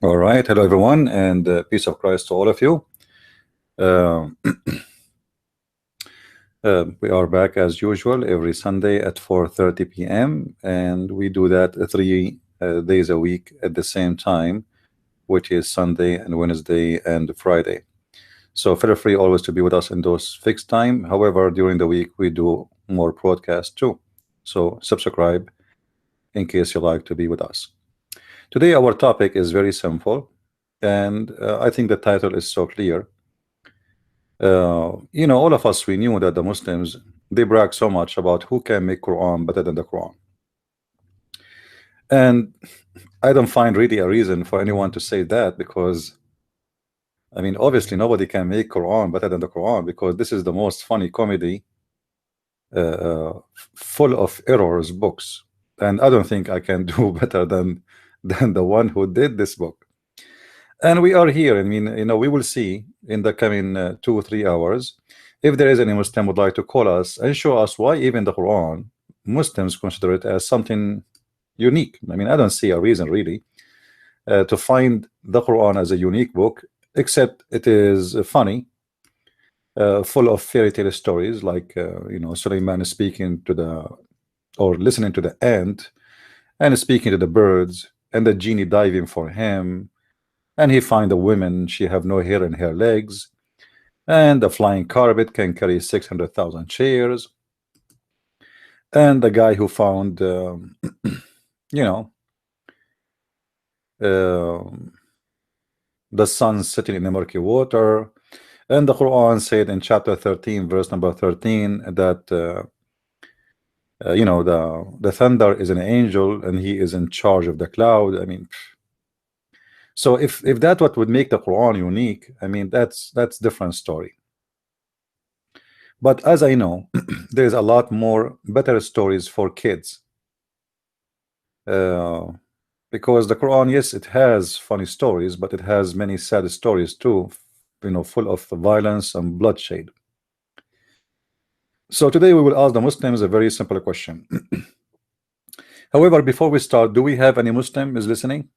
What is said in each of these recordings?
All right. Hello, everyone, and peace of Christ to all of you. Uh, we are back as usual every Sunday at 4:30 p.m. and we do that 3 days a week at the same time, which is Sunday and Wednesday and Friday. So feel free always to be with us in those fixed time. However, during the week we do more broadcasts too. So subscribe in case you like to be with us. Today our topic is very simple, and I think the title is so clear. All of us, we knew that the Muslims, they brag so much about who can make Quran better than the Quran. And I don't find really a reason for anyone to say that, because I mean, obviously nobody can make Quran better than the Quran, because this is the most funny comedy, full of errors books, and I don't think I can do better than the one who did this book. And we are here. I mean, we will see in the coming 2 or 3 hours if there is any Muslim would like to call us and show us why even the Quran Muslims consider it as something unique. I mean, I don't see a reason really to find the Quran as a unique book, except it is funny, full of fairy tale stories, like Suleiman is speaking to the, or listening to the ant, and speaking to the birds, and the genie diving for him, and he find a woman, she have no hair in her legs, and the flying carpet can carry 600,000 chairs, and the guy who found you know the sun sitting in the murky water. And the Quran said in chapter 13 verse number 13 that the thunder is an angel and he is in charge of the cloud. I mean, so if that what would make the Quran unique, I mean, that's different story. But as I know, there is a lot more better stories for kids, because the Quran, yes, it has funny stories, but it has many sad stories too, full of violence and bloodshed. So today we will ask the Muslims a very simple question. However, before we start, do we have any Muslim is listening?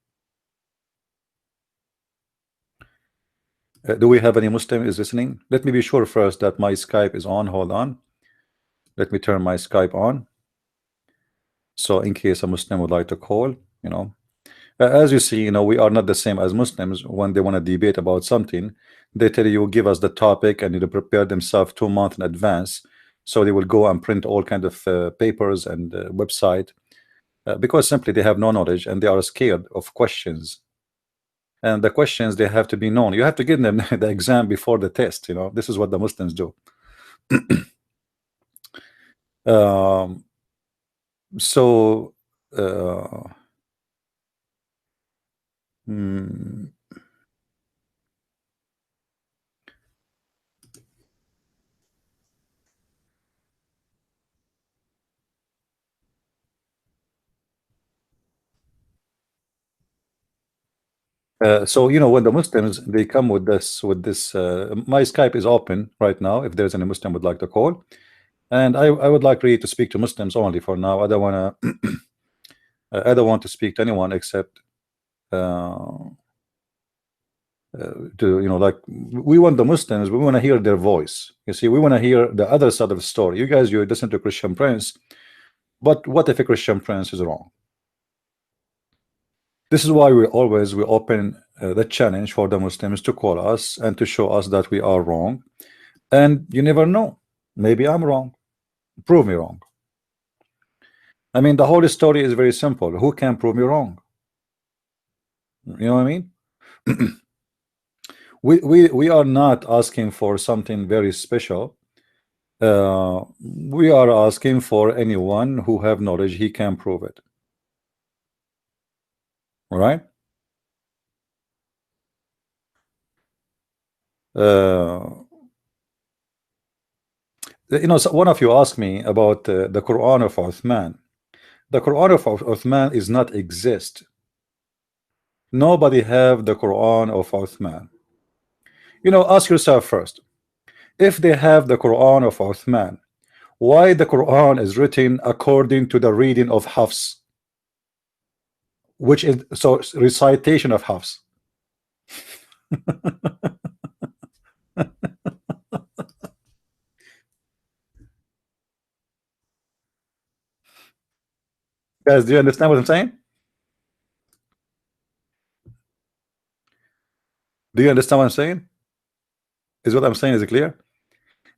Do we have any Muslim is listening? Let me be sure first that my Skype is on. Hold on. Let me turn my Skype on. So in case a Muslim would like to call, as you see, we are not the same as Muslims. When they want to debate about something, they tell you, give us the topic, and they prepare themselves 2 months in advance. So they will go and print all kind of papers and website, because simply they have no knowledge and they are scared of questions. And the questions, they have to be known. You have to give them the exam before the test. This is what the Muslims do. So when the Muslims, they come with this my Skype is open right now if there's any Muslim would like to call, and I would like really to speak to Muslims only for now. I don't want to I don't want to speak to anyone except like, we want the Muslims, we want to hear their voice. You see, we want to hear the other side of the story. You guys, you listen to Christian Prince, but what if a Christian Prince is wrong? This is why we open the challenge for the Muslims to call us and to show us that we are wrong. And you never know, maybe I'm wrong. Prove me wrong. I mean, the whole story is very simple. Who can prove me wrong? You know what I mean? we are not asking for something very special. We are asking for anyone who have knowledge, he can prove it. All right. So one of you asked me about the Quran of Uthman. The Quran of Uthman is not exist. Nobody have the Quran of Uthman. Ask yourself first, if they have the Quran of Uthman, why the Quran is written according to the reading of Hafs, which is so recitation of Hafs. Guys, do you understand what I'm saying? Do you understand what I'm saying? Is what I'm saying is it clear?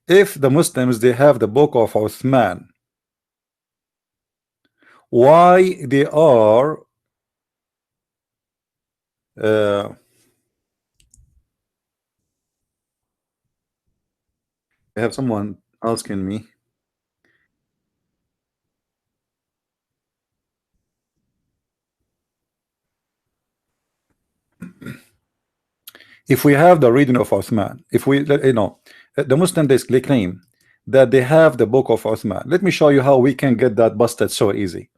If the Muslims they have the book of Uthman, why they are uh, I have someone asking me if we have the reading of Uthman, if we the Muslim they claim that they have the book of Uthman. Let me show you how we can get that busted so easy.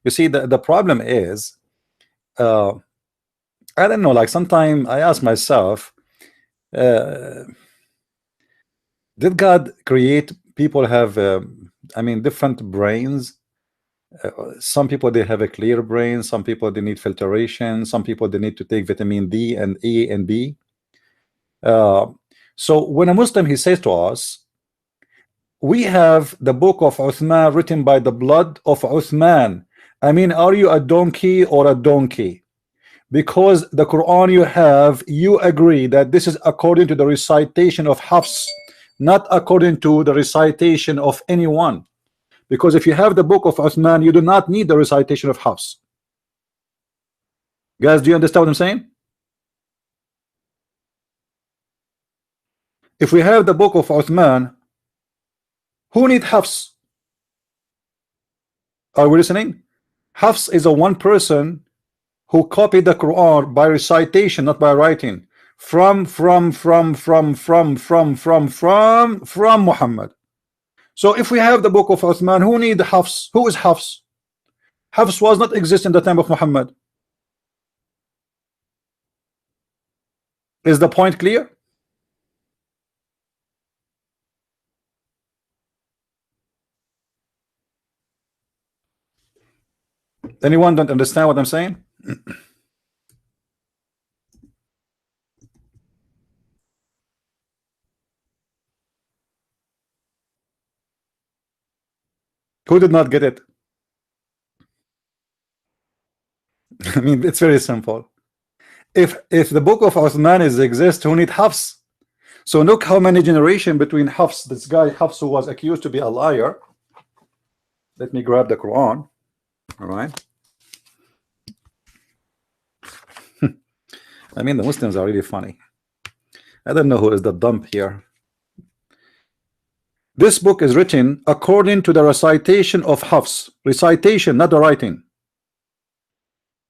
You see, the problem is I don't know, like sometimes I ask myself, uh, did God create people have I mean different brains? Some people they have a clear brain, some people they need filtration, some people they need to take vitamin D and E and B. Uh, so when a Muslim he says to us, we have the book of Uthman written by the blood of Uthman. I mean, are you a donkey or a donkey? Because the Quran you have, you agree that this is according to the recitation of Hafs, not according to the recitation of anyone. Because if you have the book of Uthman, you do not need the recitation of Hafs. Guys, do you understand what I'm saying? If we have the book of Uthman, who need Hafs? Are we listening? Hafs is a one person who copied the Quran by recitation, not by writing, from Muhammad. So if we have the book of Uthman, who need Hafs? Who is Hafs? Hafs was not exist in the time of Muhammad. Is the point clear? Anyone don't understand what I'm saying? Who did not get it? I mean, it's very simple. If the book of Uthman is exist, who need Hafs? So look how many generation between Hafs, this guy Hafs who was accused to be a liar. Let me grab the Quran. All right. I mean, the Muslims are really funny. I don't know who is the dump here. This book is written according to the recitation of Hafs. Recitation, not the writing.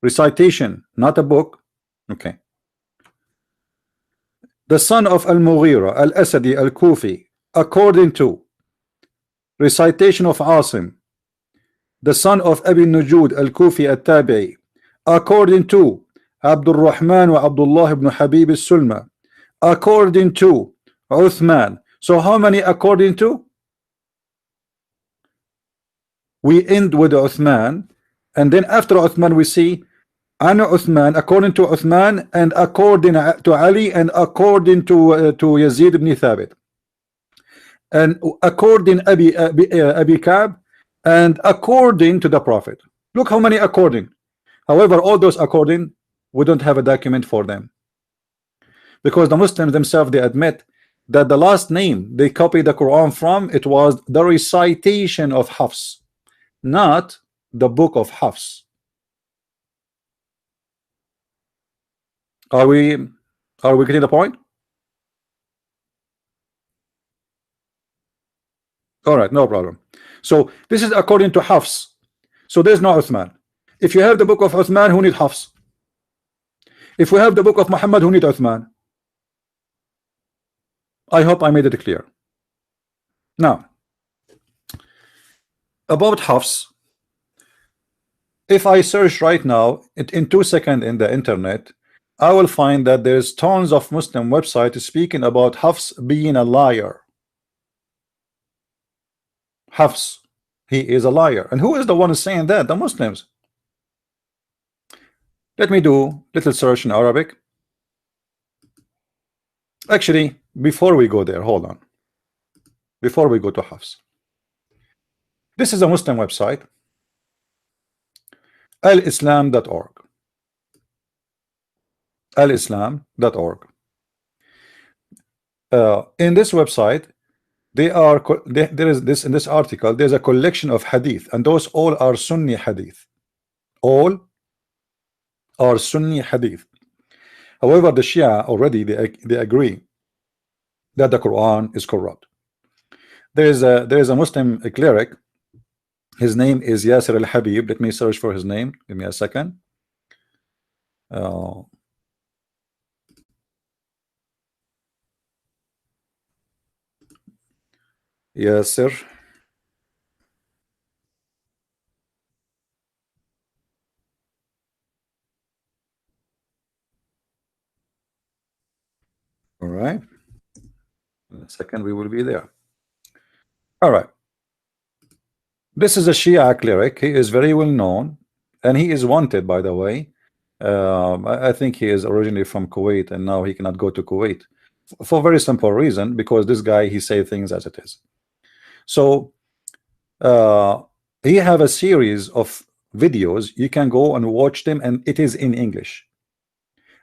Recitation, not a book. Okay. The son of Al-Mughira, Al-Asadi, Al-Kufi, according to recitation of Asim, the son of Abi Nujud, Al-Kufi, Al-Tabi'i, according to Abdul Rahman wa Abdullah ibn Habib al-Sulma, according to Uthman. So how many according to? We end with Uthman, and then after Uthman we see Ana Uthman, according to Uthman, and according to Ali, and according to Yazid ibn Thabit, and according Abi Ka'b, and according to the Prophet. Look how many according. However, all those according, we don't have a document for them, because the Muslims themselves they admit that the last name they copied the Quran from, it was the recitation of Hafs, not the book of Hafs. Are we getting the point? All right, no problem. So this is according to Hafs. So there's no Uthman. If you have the book of Uthman, who need Hafs? If we have the book of Muhammad, who need Uthman? I hope I made it clear. Now, about Hafs, if I search right now in 2 seconds in the internet, I will find that there's tons of Muslim websites speaking about Hafs being a liar. Hafs, he is a liar. And who is the one saying that? The Muslims. Let me do little search in Arabic. Actually, before we go there, hold on. Before we go to Hafs, this is a Muslim website, alislam.org. alislam.org. In this website, there is this in this article. There's a collection of hadith, and those all are Sunni hadith. All are Sunni hadith. However, the Shia already they agree that the Quran is corrupt. There is a Muslim cleric. His name is Yasser al-Habib. Let me search for his name. Give me a second. Yasser. All right. In a second, we will be there. All right. This is a Shia cleric. He is very well known, and he is wanted, by the way. I think he is originally from Kuwait, and now he cannot go to Kuwait for a very simple reason, because this guy, he say things as it is. So he have a series of videos. You can go and watch them, and it is in English.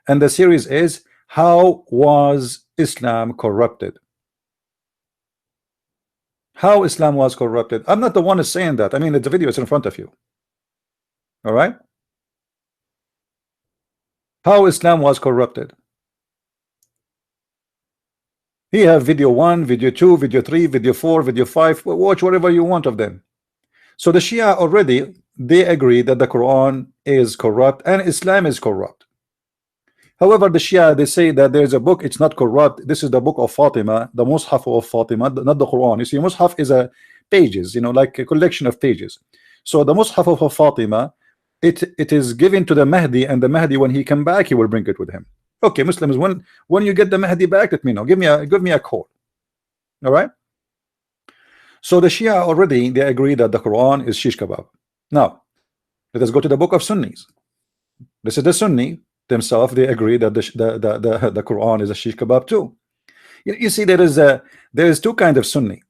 And the series is How Was Islam Corrupted? How Islam was corrupted. I'm not the one who's saying that. I mean, the video is in front of you. All right. How Islam was corrupted. He have video 1, video 2, video 3, video 4, video 5. Watch whatever you want of them. So the Shia already, they agree that the Quran is corrupt and Islam is corrupt. However, the Shia, they say that there is a book, it's not corrupt. This is the book of Fatima, the Mus'haf of Fatima, not the Quran. You see, Mus'haf is a pages, you know, like a collection of pages. So the Mus'haf of Fatima, it is given to the Mahdi, and the Mahdi, when he come back, he will bring it with him. Okay, Muslims, when you get the Mahdi back, let me know. Give me a call. All right. So the Shia already, they agree that the Quran is shish kebab. Now, let us go to the book of Sunnis. This is the Sunni themselves. They agree that the Quran is a shish kebab too. You see, there is two kinds of Sunni.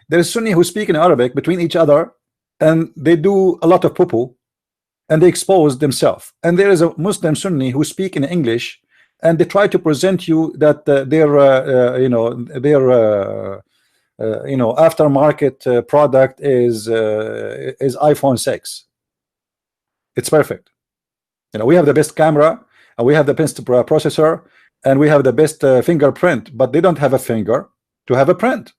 There is Sunni who speak in Arabic between each other, and they do a lot of poo-poo, and they expose themselves. And there is a Muslim Sunni who speak in English, and they try to present you that their aftermarket product is iPhone 6. It's perfect. You know, we have the best camera, and we have the best processor, and we have the best fingerprint, but they don't have a finger to have a print.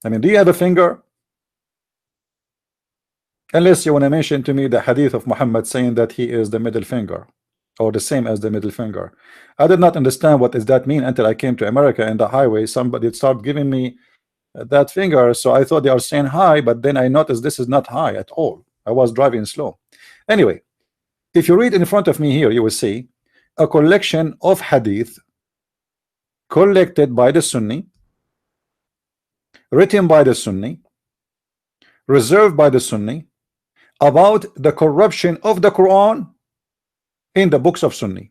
I mean, do you have a finger? Unless you want to mention to me the hadith of Muhammad saying that he is the middle finger, or the same as the middle finger. I did not understand what does that mean until I came to America. In the highway, somebody started giving me that finger, so I thought they are saying hi, but then I noticed this is not high at all. I was driving slow. Anyway, if you read in front of me here, you will see a collection of hadith collected by the Sunni, written by the Sunni, reserved by the Sunni, about the corruption of the Quran in the books of Sunni.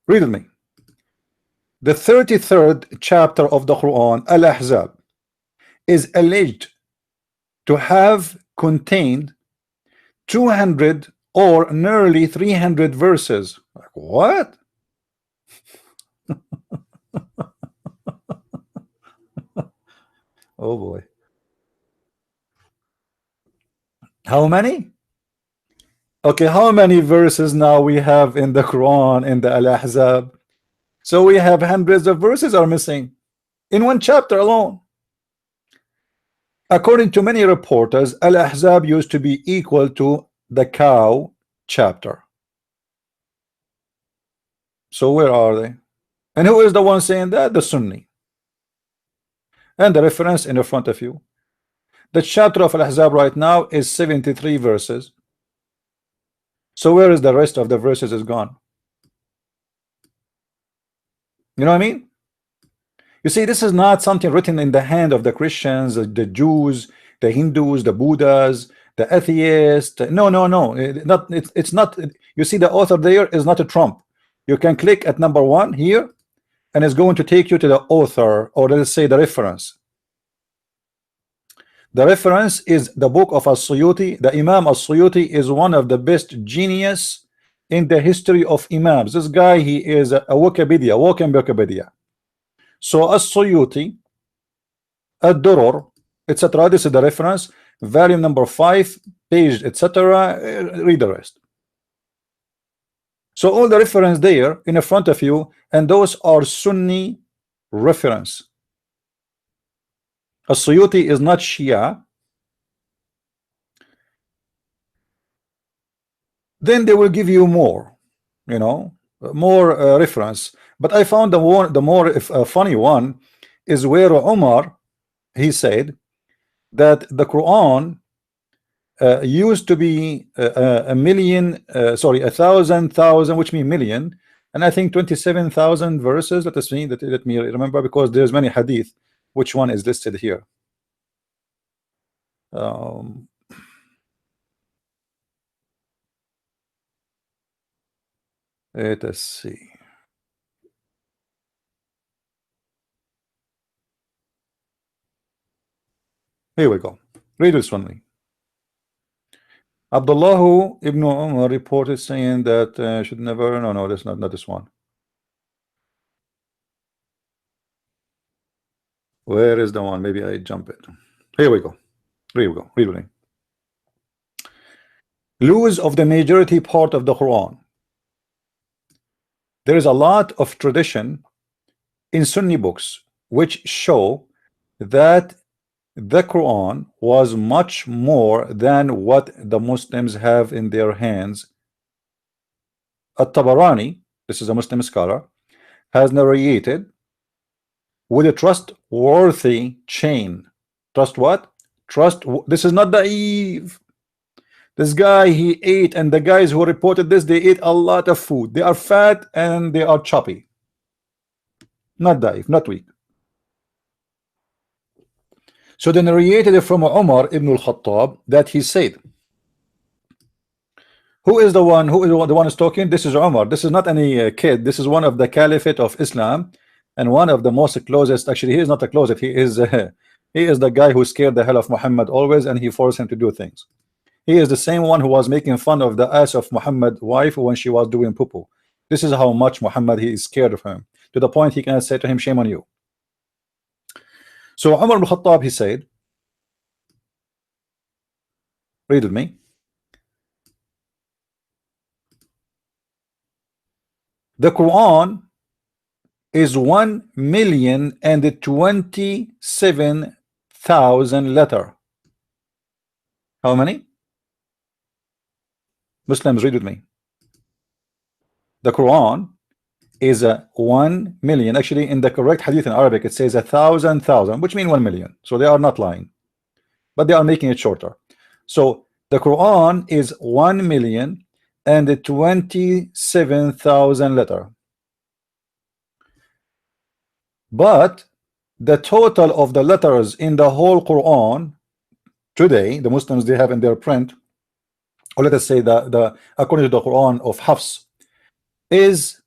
Read with me. The 33rd chapter of the Quran, Al-Ahzab, is alleged to have contained 200 or nearly 300 verses. Like, what? Oh boy. How many? Okay, how many verses now we have in the Quran, in the Al-Ahzab? So we have hundreds of verses are missing in one chapter alone. According to many reporters, Al-Ahzab used to be equal to the cow chapter. So where are they? And who is the one saying that? The Sunni. And the reference in the front of you. The chapter of Al-Ahzab right now is 73 verses. So where is the rest of the verses is gone? You know what I mean? You see, this is not something written in the hand of the Christians, the Jews, the Hindus, the Buddhas, the atheists. No. It's not. You see, the author there is not a Trump. You can click at number 1 here, and it's going to take you to the author, or let's say the reference. The reference is the book of As-Suyuti. The Imam As-Suyuti is one of the best genius in the history of Imams. This guy, he is a Wikipedia, walking Wikipedia. So As-Suyuti, Ad-Durur, etc. This is the reference, volume number 5, page, etc. Read the rest. So all the reference there in front of you, and those are Sunni reference. As-Suyuti is not Shia. Then they will give you more, you know, more reference. But I found the more funny one is where Umar, he said that the Quran used to be a million, sorry, 1,000, which means million, and I think 27,000 verses. Let me remember, because there's many hadith. Which one is listed here? Let us see. Here we go. Read this one. Abdullah ibn Umar reported saying that should never. No, that's not this one. Where is the one? Maybe I jump it. Here we go. Here we go. Read with me. Lose of the majority part of the Quran. There is a lot of tradition in Sunni books which show that the Quran was much more than what the Muslims have in their hands. At-Tabarani, this is a Muslim scholar, has narrated with a trustworthy chain. Trust what? Trust. This is not naive. This guy, he ate, and the guys who reported this, they ate a lot of food. They are fat and they are choppy. Not naive, not weak. So they narrated from Umar ibn al-Khattab that he said, who is the one who's talking? This is Umar. This is not any kid. This is one of the caliphate of Islam, and one of the most closest. Actually, he is not a closet. He is the guy who scared the hell of Muhammad always, and he forced him to do things. He is the same one who was making fun of the ass of Muhammad's wife when she was doing poo-poo. This is how much Muhammad, he is scared of him, to the point he cannot say to him, shame on you. So Umar ibn Khattab, he said, read with me. The Quran is 1,027,000 letter. How many? Muslims, read with me. The Quran is a 1 million. Actually, in the correct hadith in Arabic, it says 1,000, which means 1 million. So they are not lying, but they are making it shorter. So the Quran is 1,027,000 letter. But the total of the letters in the whole Quran today, the Muslims, they have in their print, or let us say the according to the Quran of Hafs, is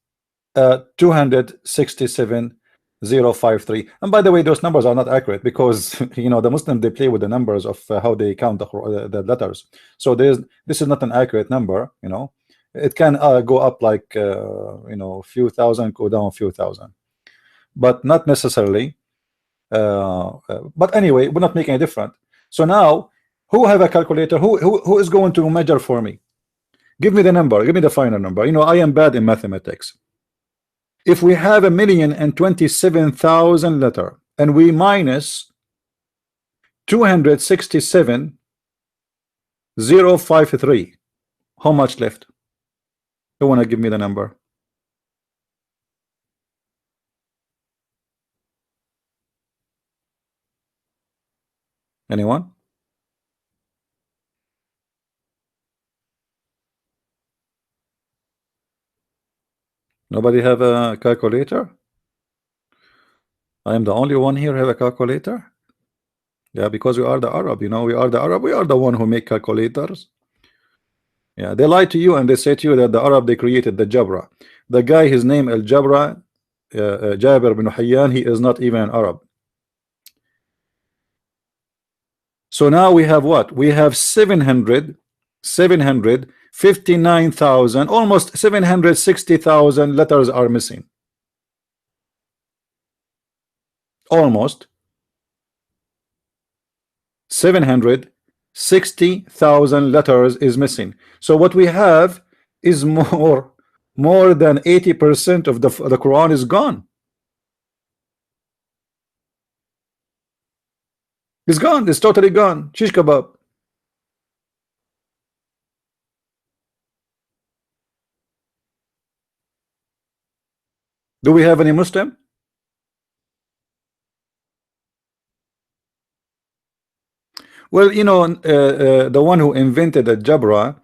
267,053. And by the way, those numbers are not accurate, because you know the Muslims, they play with the numbers of how they count the letters. So this is not an accurate number. You know, it can go up like you know, a few thousand, go down a few thousand, but not necessarily. But anyway, we're not making a difference. So now, who have a calculator? Who is going to measure for me? Give me the number. Give me the final number. You know, I am bad in mathematics. If we have 1,027,000 letter and we minus 267,053, how much left? You want to give me the number? Anyone? Nobody have a calculator? I am the only one here who have a calculator? Yeah, because we are the Arab, you know, we are the Arab, we are the one who make calculators. Yeah, they lie to you and they say to you that the Arab, they created the Jabra. The guy, his name Al Jabra, Jabir bin Hayyan, he is not even an Arab. So now we have what? We have 759,000, almost 760,000 letters are missing. Almost 760,000 letters is missing. So what we have is more than 80% of the Quran is gone. It's gone. It's totally gone. Shish kebab. Do we have any Muslim? Well, you know, the one who invented the Jabra,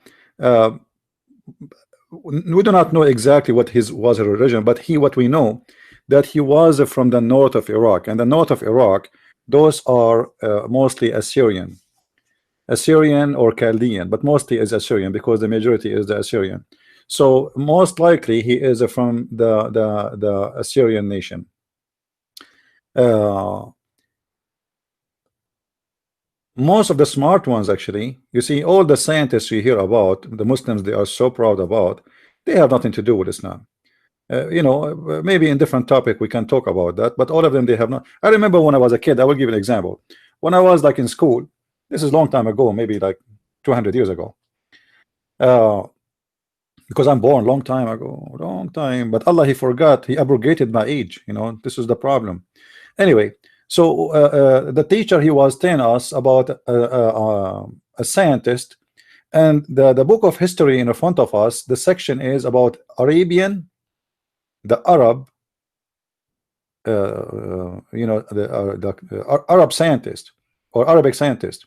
we do not know exactly what was his religion, but what we know that he was from the north of Iraq, and the north of Iraq, those are mostly Assyrian or Chaldean, but mostly is Assyrian because the majority is the Assyrian. So most likely he is from the Assyrian nation. Most of the smart ones, actually, you see, all the scientists you hear about, the Muslims they are so proud about, they have nothing to do with Islam. You know, maybe in different topic we can talk about that, but all of them they have not. I remember when I was a kid, I will give you an example. When I was like in school, this is a long time ago, maybe like 200 years ago, because I'm born long time ago, long time, but Allah, he forgot, he abrogated my age, you know, this is the problem. Anyway, so the teacher, he was telling us about a scientist, and the book of history in front of us, the section is about Arabian, the Arab, you know, the Arab scientist or Arabic scientist,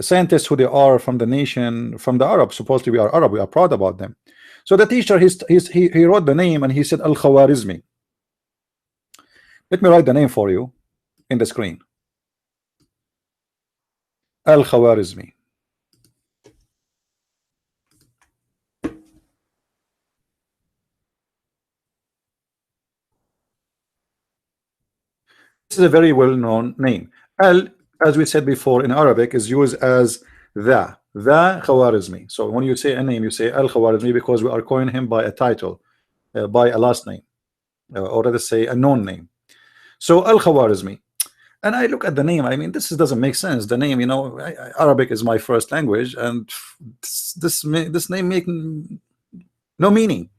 scientists who they are from the nation, from the Arab. Supposedly we are Arab, we are proud about them. So the teacher, he wrote the name and he said Al-Khwarizmi. Let me write the name for you in the screen. Al-Khwarizmi. This is a very well-known name. Al, as we said before in Arabic, is used as the Khwarizmi. So when you say a name, you say Al-Khwarizmi because we are calling him by a title, by a last name, or let us say a known name. So Al-Khwarizmi. And I look at the name, I mean, this doesn't make sense. The name, you know, Arabic is my first language, and this name make no meaning.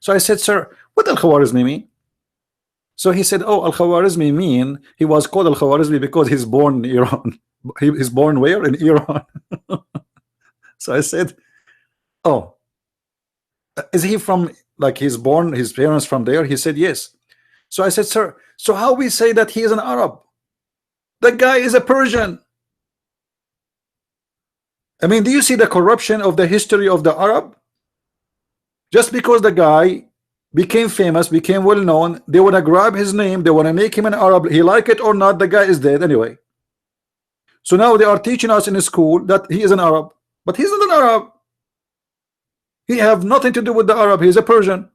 So I said, sir, what Al-Khwarizmi mean? So he said, oh, Al-Khwarizmi mean he was called Al-Khwarizmi because he's born in Iran. He's born where? In Iran. So I said, oh, is he from, like, he's born, his parents from there? He said, yes. So I said, sir, so how we say that he is an Arab? The guy is a Persian. I mean, do you see the corruption of the history of the Arab? Just because the guy became famous, became well known, they want to grab his name, they want to make him an Arab. He like it or not, the guy is dead anyway. So now they are teaching us in school that he is an Arab, but he's not an Arab. He have nothing to do with the Arab. He's a Persian.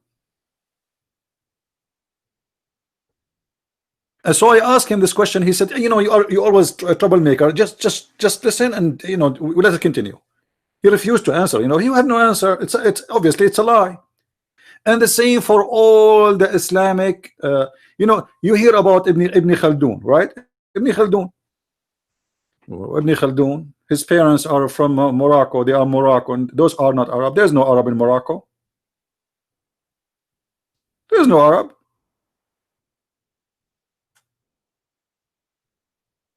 And so I asked him this question. He said, you know, you always a troublemaker. Just listen, and you know, let us continue. He refused to answer. You know, you have no answer. It's obviously it's a lie. And the same for all the Islamic. You know, you hear about Ibn Khaldun, right? Ibn Khaldun. Ibn Khaldun. His parents are from Morocco. They are Moroccan. Those are not Arab. There's no Arab in Morocco. There's no Arab.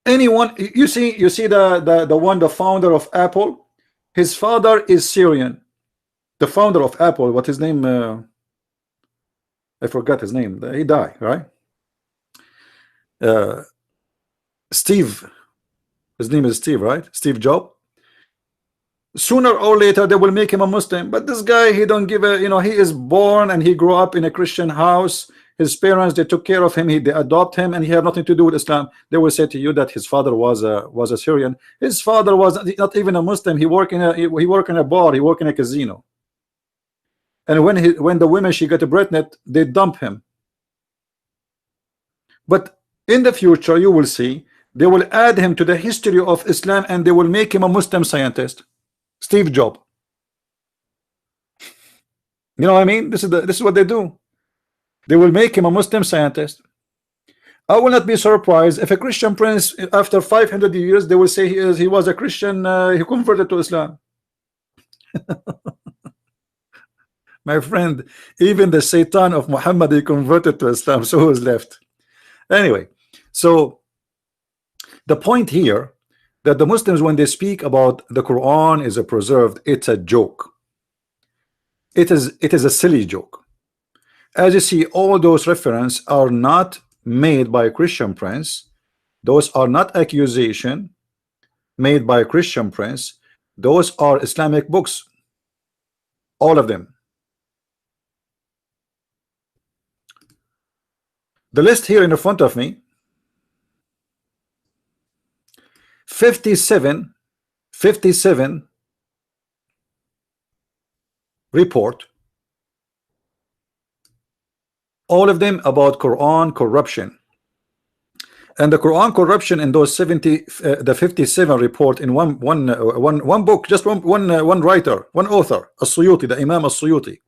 Anyone, you see the founder of Apple, his father is Syrian. The founder of Apple, what his name? I forgot his name. He died, right? Steve. His name is Steve, right? Steve Jobs. Sooner or later they will make him a Muslim, but this guy, he don't give a, you know, he is born and he grew up in a Christian house. His parents, they took care of him, they adopt him, and he had nothing to do with Islam. They will say to you that his father was a Syrian. His father was not even a Muslim. He worked in a bar, he worked in a casino. and when the women she got pregnant, they dump him. But in the future, you will see they will add him to the history of Islam, and they will make him a Muslim scientist, Steve Jobs. You know what I mean? This is what they do. They will make him a Muslim scientist. I will not be surprised if a Christian prince, after 500 years, they will say he was a Christian, he converted to Islam. My friend, even the Satan of Muhammad, he converted to Islam, so who's left? Anyway, so the point here that the Muslims, when they speak about the Quran is a preserved, it's a joke. It is a silly joke. As you see, all those references are not made by a Christian prince. Those are not accusation made by a Christian prince. Those are Islamic books, all of them. The list here in the front of me, 57 report, all of them about Quran corruption. And the Quran corruption in those 57 report in one book, just one writer, one author, As-Suyuti, the Imam As-Suyuti.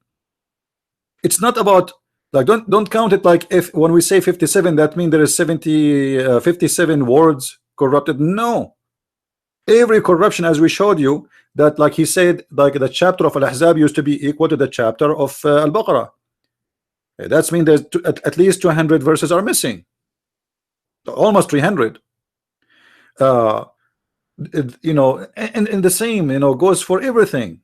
It's not about, like, don't count it like if when we say 57 that means there is 57 words corrupted. No, every corruption, as we showed you, that like he said, like the chapter of Al-Ahzab used to be equal to the chapter of Al-Baqarah. That's mean there's at least 200 verses are missing, almost 300. You know, and the same, you know, goes for everything.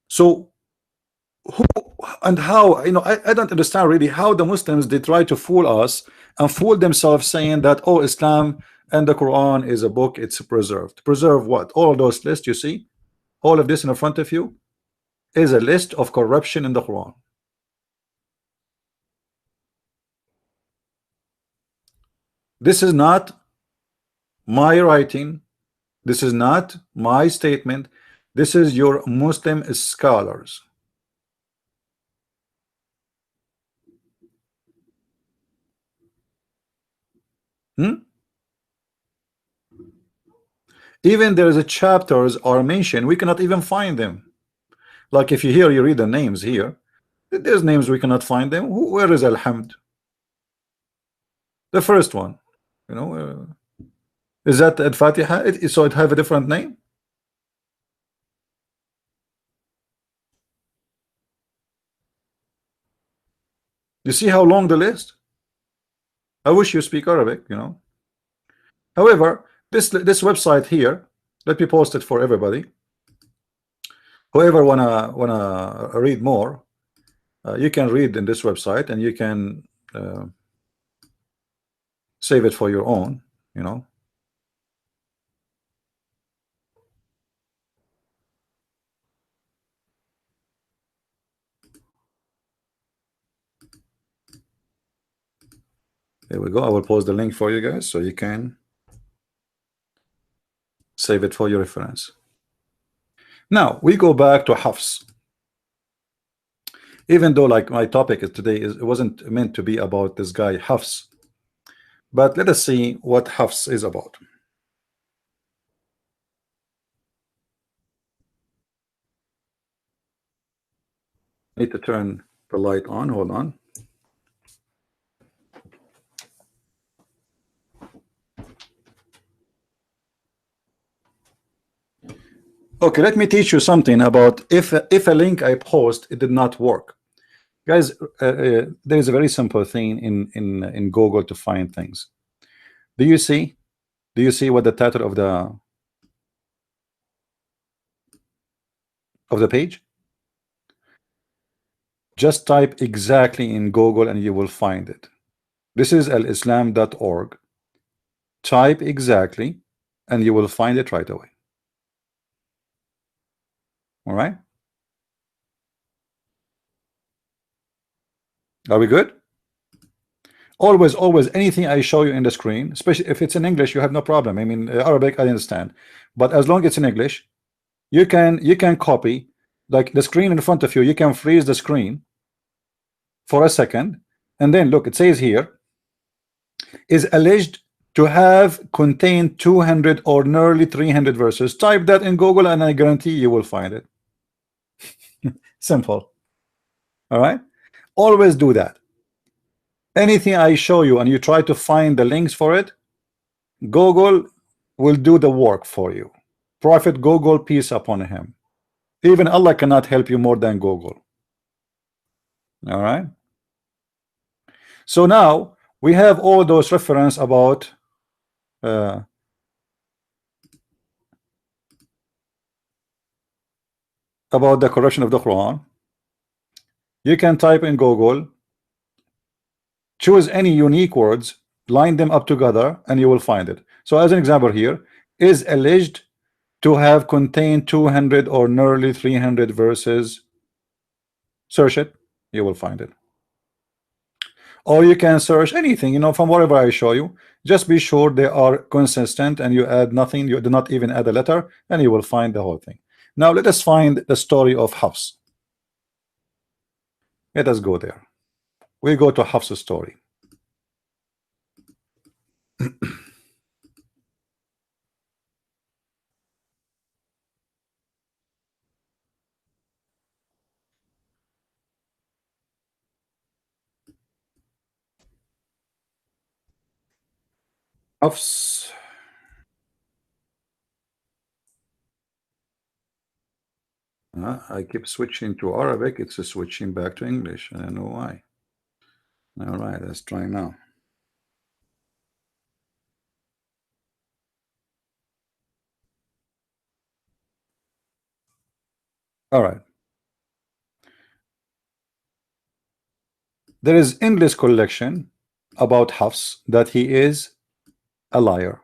So who and how, you know, I don't understand really how the Muslims, they try to fool us and fool themselves, saying that, oh, Islam and the Quran is a book, it's preserved. Preserve what? All those lists you see, all of this in front of you is a list of corruption in the Quran. This is not my writing, this is not my statement, this is your Muslim scholars. Even there is a chapters are mentioned, we cannot even find them. Like if you hear, you read the names here, there's names we cannot find them. Where is Alhamd? The first one, you know, is that Al-Fatiha? So it have a different name. You see how long the list? I wish you speak Arabic, you know. However, this website here, let me post it for everybody. Whoever wanna read more, you can read in this website, and you can save it for your own, you know. There we go. I will post the link for you guys so you can save it for your reference. Now we go back to Hafs. Even though, like, my topic today it wasn't meant to be about this guy Hafs, but let us see what Hafs is about. I need to turn the light on. Hold on. Okay, let me teach you something about if a link I post it did not work, guys. There is a very simple thing in Google to find things. Do you see what the title of the page? Just type exactly in Google and you will find it. This is alislam.org. Type exactly and you will find it right away. All right, are we good? Always anything I show you in the screen, especially if it's in English, you have no problem. I mean, Arabic I understand, but as long as it's in English, you can copy like the screen in front of you, you can freeze the screen for a second, and then look, it says here, is alleged to have contained 200 or nearly 300 verses. Type that in Google and I guarantee you will find it. Simple. All right, always do that. Anything I show you and you try to find the links for it, Google will do the work for you. Prophet Google, peace upon him. Even Allah cannot help you more than Google. All right, so now we have all those reference about the corruption of the Quran. You can type in Google, choose any unique words, line them up together, and you will find it. So as an example here, is alleged to have contained 200 or nearly 300 verses. Search it, you will find it. Or you can search anything, you know, from whatever I show you. Just be sure they are consistent and you add nothing, you do not even add a letter, and you will find the whole thing. Now let us find the story of Hafs. Let us go there. We go to Hafs' story. Hafs. I keep switching to Arabic. It's switching back to English. I don't know why. All right, let's try now. All right. There is endless collection about Hafs that he is a liar.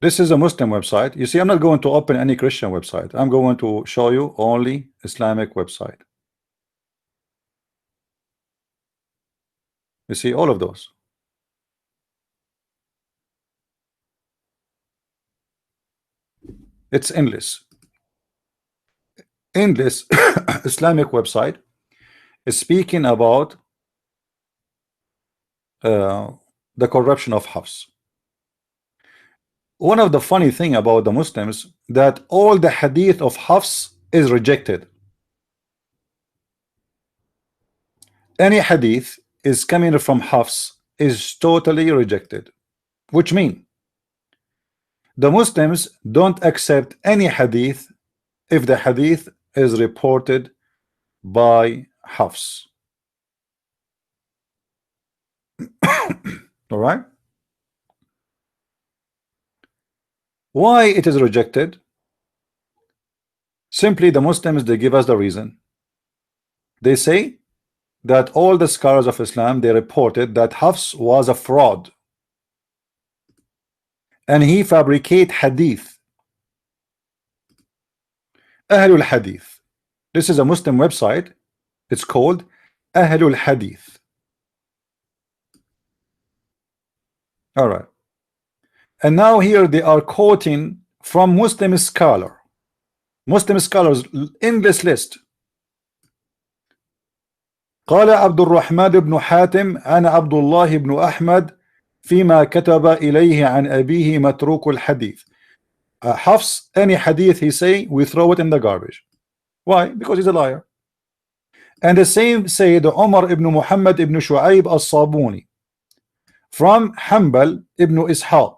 This is a Muslim website. You see, I'm not going to open any Christian website. I'm going to show you only Islamic website. You see all of those. It's endless. Endless Islamic website is speaking about the corruption of Hafs. One of the funny thing about the Muslims that all the hadith of Hafs is rejected. Any hadith is coming from Hafs is totally rejected, which means the Muslims don't accept any hadith if the hadith is reported by Hafs. All right, why it is rejected? Simply the Muslims, they give us the reason. They say that all the scholars of Islam, they reported that Hafs was a fraud and he fabricate hadith. Ahlul Hadith. This is a Muslim website. It's called Ahlul Hadith. All right, and now here they are quoting from Muslim scholars, endless list. قال عبد الرحمن بن حاتم أنا عبد الله بن أحمد فيما كتب إليه عن أبيه متروك الحديث. Hafs, any hadith he say, we throw it in the garbage. Why? Because he's a liar. And the same say the Umar ibn Muhammad ibn Shu'aib al-Sabuni from Hanbal ibn Ishaq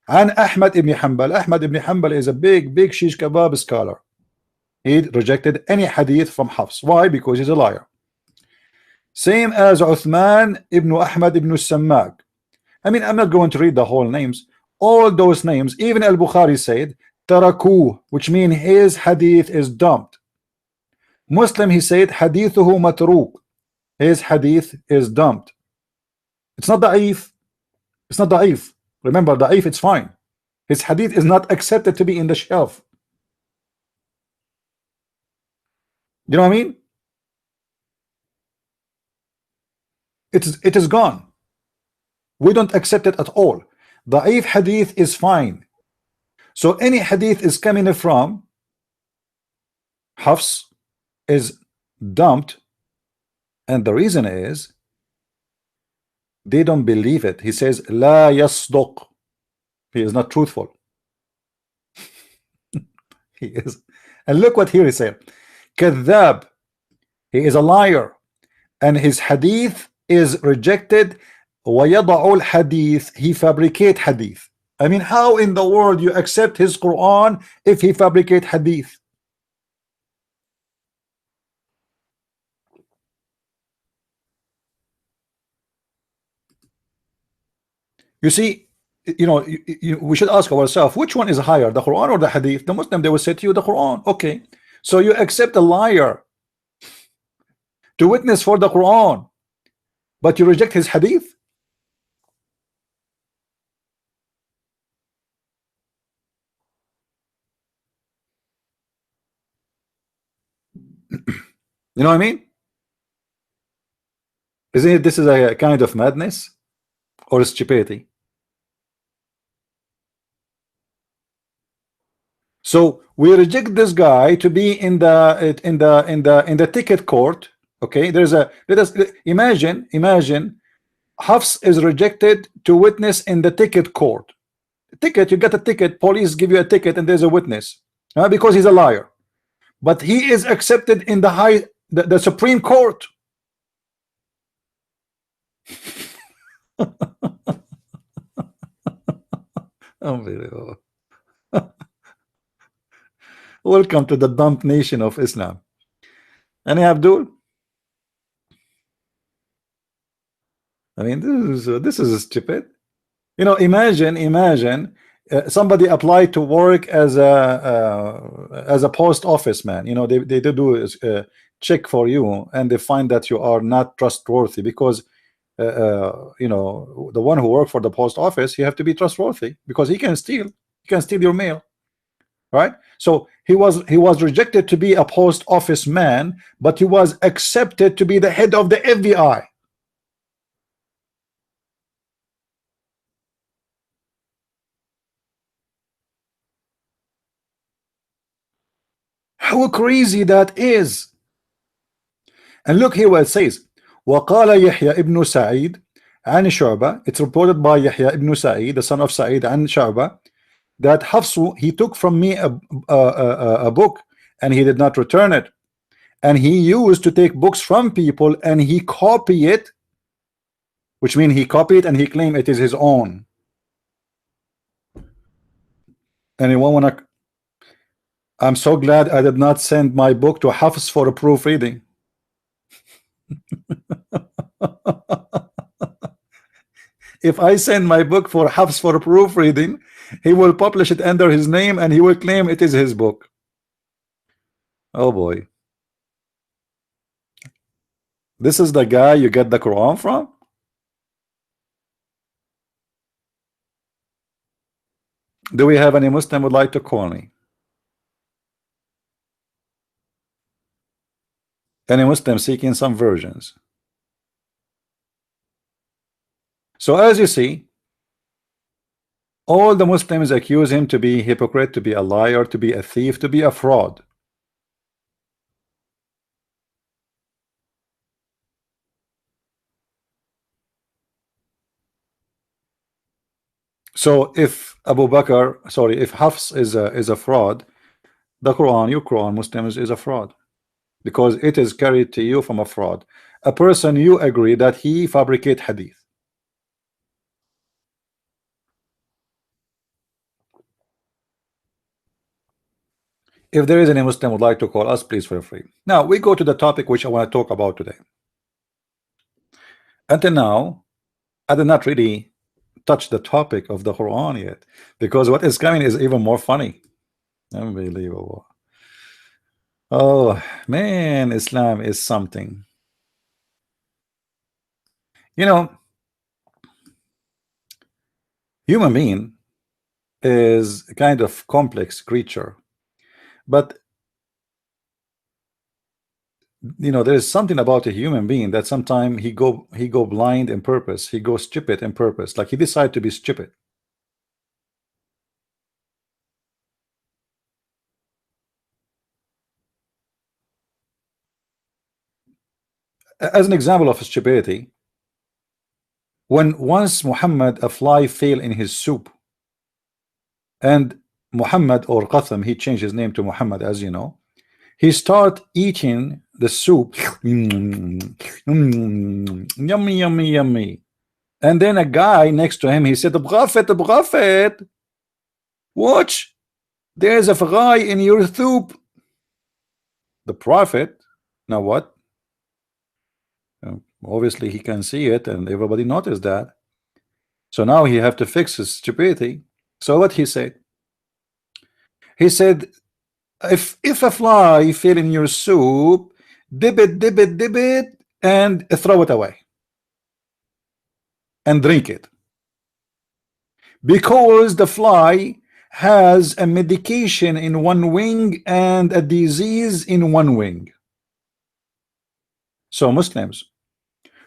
and Ahmad ibn Hanbal. Ahmad ibn Hanbal is a big shish kebab scholar. He rejected any hadith from Hafs. Why? Because he's a liar. Same as Uthman ibn Ahmad ibn Sammag. I mean, I'm not going to read the whole names. All those names, even Al-Bukhari said Taraku, which means his hadith is dumped. Muslim, he said hadithuhu matruk, his hadith is dumped. It's not da'if. It's not da'if. Remember, da'if, it's fine. His hadith is not accepted to be in the shelf. You know what I mean? It is gone. We don't accept it at all. Da'if hadith is fine. So any hadith is coming from Hafs is dumped, and the reason is they don't believe it. He says la yasduq. He is not truthful. He is. And look what here he said. Kadhab. He is a liar. And his hadith is rejected. وَيَضَعُ الْحَدِيث. He fabricate hadith. I mean, how in the world you accept his Quran if he fabricate hadith? You see, we should ask ourselves, which one is higher, the Quran or the hadith? The Muslim, they will say to you the Quran. Okay, so you accept a liar to witness for the Quran, but you reject his hadith? You know what I mean? Isn't it, this is a kind of madness or stupidity? So we reject this guy to be in the ticket court. Okay, there's a, let us imagine Hafs is rejected to witness in the ticket court. Ticket, you get a ticket, police give you a ticket, and there's a witness because he's a liar. But he is accepted in the Supreme Court. Unbelievable. Welcome to the dump nation of Islam. Any Abdul? I mean, this is stupid. Imagine somebody applied to work as a post office man. They do a check for you, and they find that you are not trustworthy because the one who worked for the post office, you have to be trustworthy because he can steal your mail, right? So he was rejected to be a post office man, but he was accepted to be the head of the FBI. How crazy that is. And look here what it says. وقال يحيى ابن سعيد عن شعبة. It's reported by Yahya ibn Sa'id, the son of Sa'id, and Shu'bah, that Hafsu, he took from me a book and he did not return it. And he used to take books from people and he copy it, which means he copy it and he claim it is his own. Anyone wanna? I'm so glad I did not send my book to Hafs for a proofreading. If I send my book for Hafs for proofreading, he will publish it under his name and he will claim it is his book. Oh boy. This is the guy you get the Quran from? Do we have any Muslim would like to call me? Any Muslim seeking some versions? So as you see, all the Muslims accuse him to be a hypocrite, to be a liar, to be a thief, to be a fraud. So if if Hafs is a fraud, the Quran, your Quran, Muslims, is a fraud because it is carried to you from a fraud. A person you agree that he fabricate hadith. If there is any Muslim would like to call us, please feel free. Now we go to the topic which I want to talk about today. Until now, I did not really touch the topic of the Quran yet because what is coming is even more funny. Unbelievable. Oh man, Islam is something. Human being is a kind of complex creature, but there is something about a human being that sometimes he go blind in purpose, he goes stupid in purpose, like he decided to be stupid. As an example of stupidity, when once Muhammad, a fly fell in his soup, and Muhammad, or Qatham, he changed his name to Muhammad, as you know, he start eating the soup. Yummy, yummy, yummy. And then a guy next to him, he said, Prophet, watch, there's a fly in your soup. The Prophet, now what? Obviously he can see it, and everybody noticed that. So now he have to fix his stupidity. So what he said? He said, if a fly fell in your soup, dip it, and throw it away, and drink it, because the fly has a medication in one wing and a disease in one wing. So Muslims,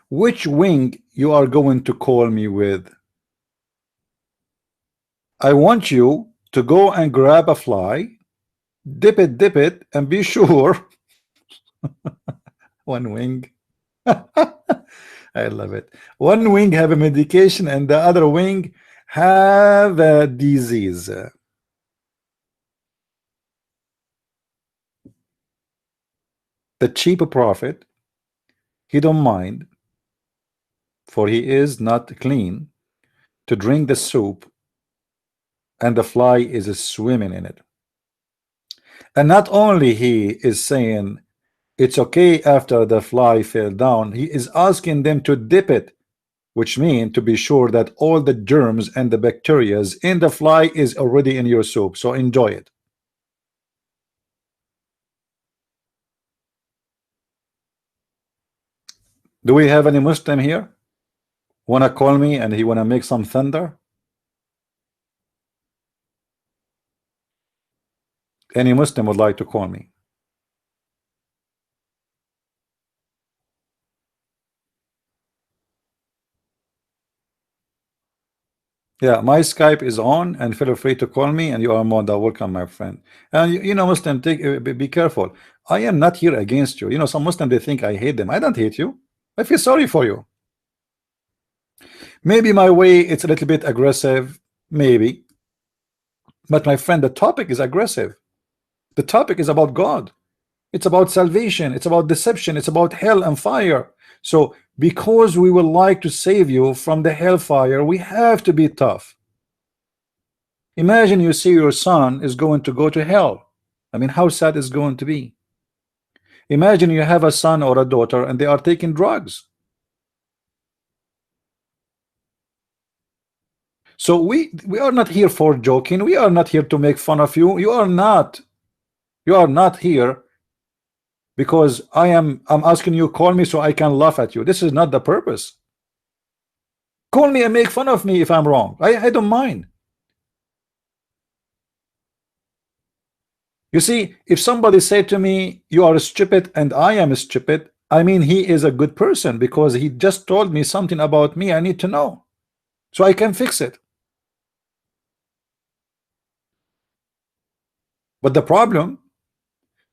which wing you are going to call me with? I want you to go and grab a fly, dip it, and be sure one wing. I love it. One wing have a medication and the other wing have a disease. The cheap prophet, he don't mind, for he is not clean, to drink the soup, and the fly is swimming in it. And not only he is saying it's okay after the fly fell down, he is asking them to dip it, which means to be sure that all the germs and the bacteria in the fly is already in your soup. So enjoy it. Do we have any Muslim here? Wanna call me and he wanna make some thunder? Any Muslim would like to call me? Yeah, my Skype is on, and feel free to call me, and you are more than welcome, my friend. And you know, Muslim, be careful. I am not here against you. You know, some Muslim, they think I hate them. I don't hate you. I feel sorry for you. Maybe my way it's a little bit aggressive, maybe. But my friend, the topic is aggressive. The topic is about God. It's about salvation. It's about deception. It's about hell and fire. So because we would like to save you from the hellfire, we have to be tough. Imagine you see your son is going to go to hell. I mean, how sad is going to be? Imagine you have a son or a daughter and they are taking drugs. So we are not here for joking. We are not here to make fun of you. You are not here because I'm asking you, call me so I can laugh at you. This is not the purpose. Call me and make fun of me if I'm wrong. I don't mind. You see, if somebody said to me, you are stupid and I am stupid, I mean he is a good person because he just told me something about me I need to know so I can fix it. But the problem,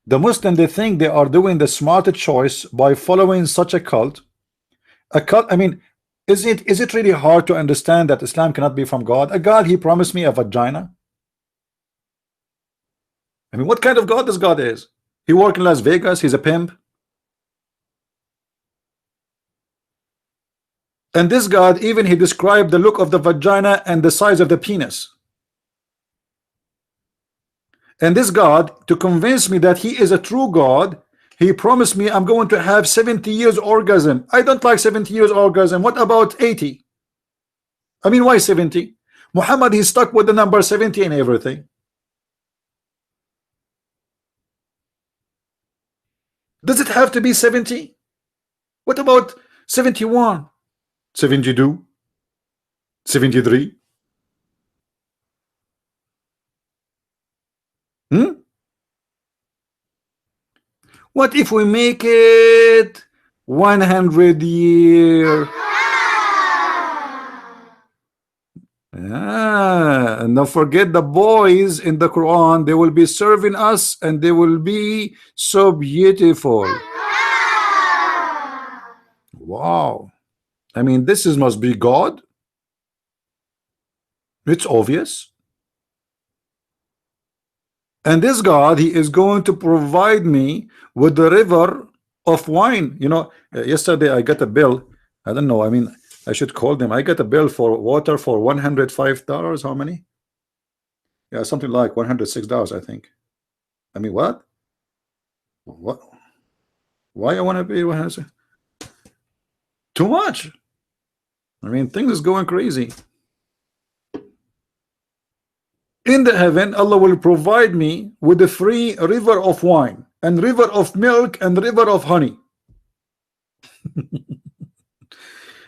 the Muslim, they think they are doing the smarter choice by following such a cult. A cult, I mean, is it really hard to understand that Islam cannot be from God? A God, he promised me a vagina. I mean, what kind of God this God is? He works in Las Vegas, he's a pimp. And this God, even he described the look of the vagina and the size of the penis. And this God, to convince me that he is a true God, he promised me I'm going to have 70 years orgasm. I don't like 70 years orgasm. What about 80? I mean, why 70? Muhammad, he's stuck with the number 70 and everything. Does it have to be 70? What about 71? 72? 73? What if we make it 100 years? And don't forget the boys in the Quran, they will be serving us and they will be so beautiful. Wow. I mean, this is must be God. It's obvious. And this God, he is going to provide me with the river of wine. You know, yesterday I got a bill. I don't know. I mean, I should call them. I got a bill for water for $105. How many? Yeah, something like $106, I think. I mean, what? What? Why I want to be 100? Too much. I mean, things is going crazy. In the heaven, Allah will provide me with a free river of wine and river of milk and river of honey.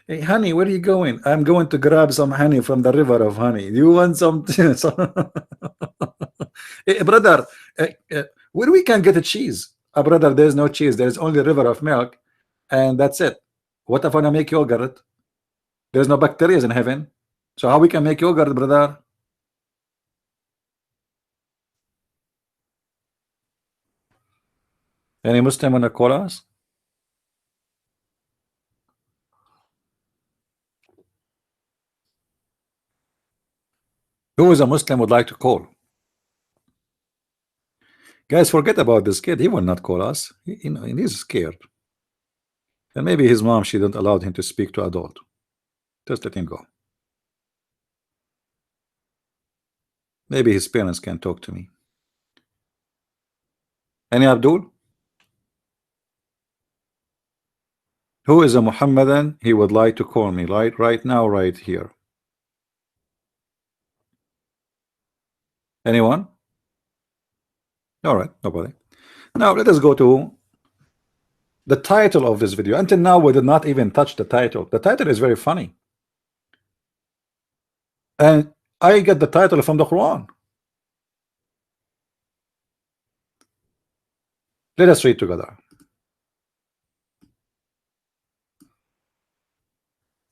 Hey, honey, where are you going? I'm going to grab some honey from the river of honey. Do you want some? Hey, brother, where we can get a cheese? Brother, there's no cheese. There's only river of milk, and that's it. What if I wanna make yogurt? There's no bacteria in heaven, so how we can make yogurt, brother? Any Muslim wanna call us? Who is a Muslim would like to call? Guys, forget about this kid. He will not call us. You know, he's scared. And maybe his mom, she didn't allow him to speak to adult. Just let him go. Maybe his parents can talk to me. Any Abdul? Who is a Muhammadan? He would like to call me right now, right here. Anyone? All right, nobody. Now let us go to the title of this video. Until now, we did not even touch the title. The title is very funny. And I get the title from the Quran. Let us read together.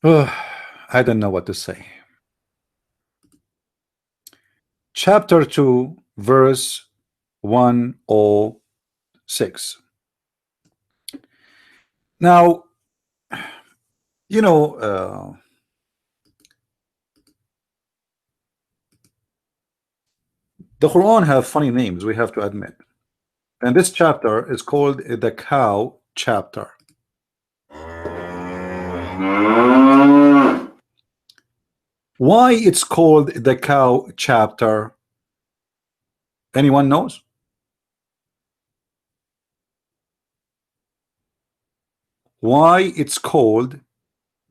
I don't know what to say. Chapter 2, verse 106. Now, you know, the Quran have funny names, we have to admit. And this chapter is called the cow chapter. Why it's called the cow chapter? Anyone knows? Why it's called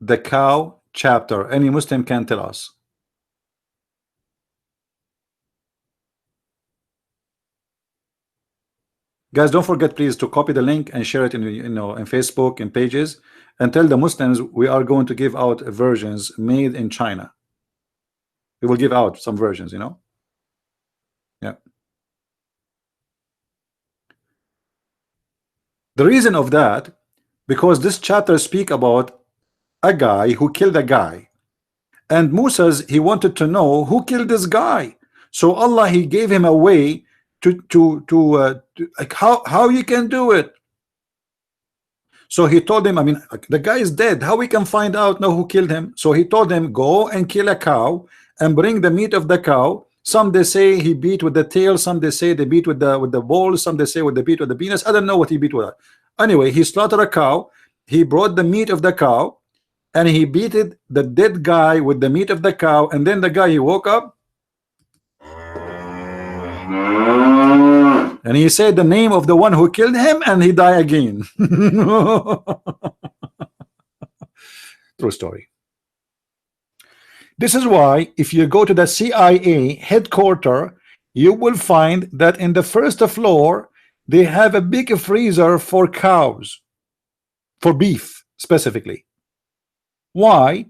the cow chapter? Any Muslim can tell us. Guys, don't forget please to copy the link and share it in, you know, in Facebook and pages, and tell the Muslims we are going to give out versions made in China. We will give out some versions, you know. Yeah. The reason of that, because this chapter speak about a guy who killed a guy, and Moses, he wanted to know who killed this guy. So Allah, he gave him a way to like how you can do it. So he told him, I mean, the guy is dead. How we can find out now who killed him? So he told him, go and kill a cow and bring the meat of the cow. Some they say he beat with the tail. Some they say they beat with the balls. Some they say with the beat with the penis. I don't know what he beat with. Anyway, he slaughtered a cow. He brought the meat of the cow, and he beat it, the dead guy with the meat of the cow. And then the guy, he woke up, and he said the name of the one who killed him, and he died again. True story. This is why if you go to the CIA headquarters, you will find that in the first floor they have a big freezer for cows, for beef specifically. Why?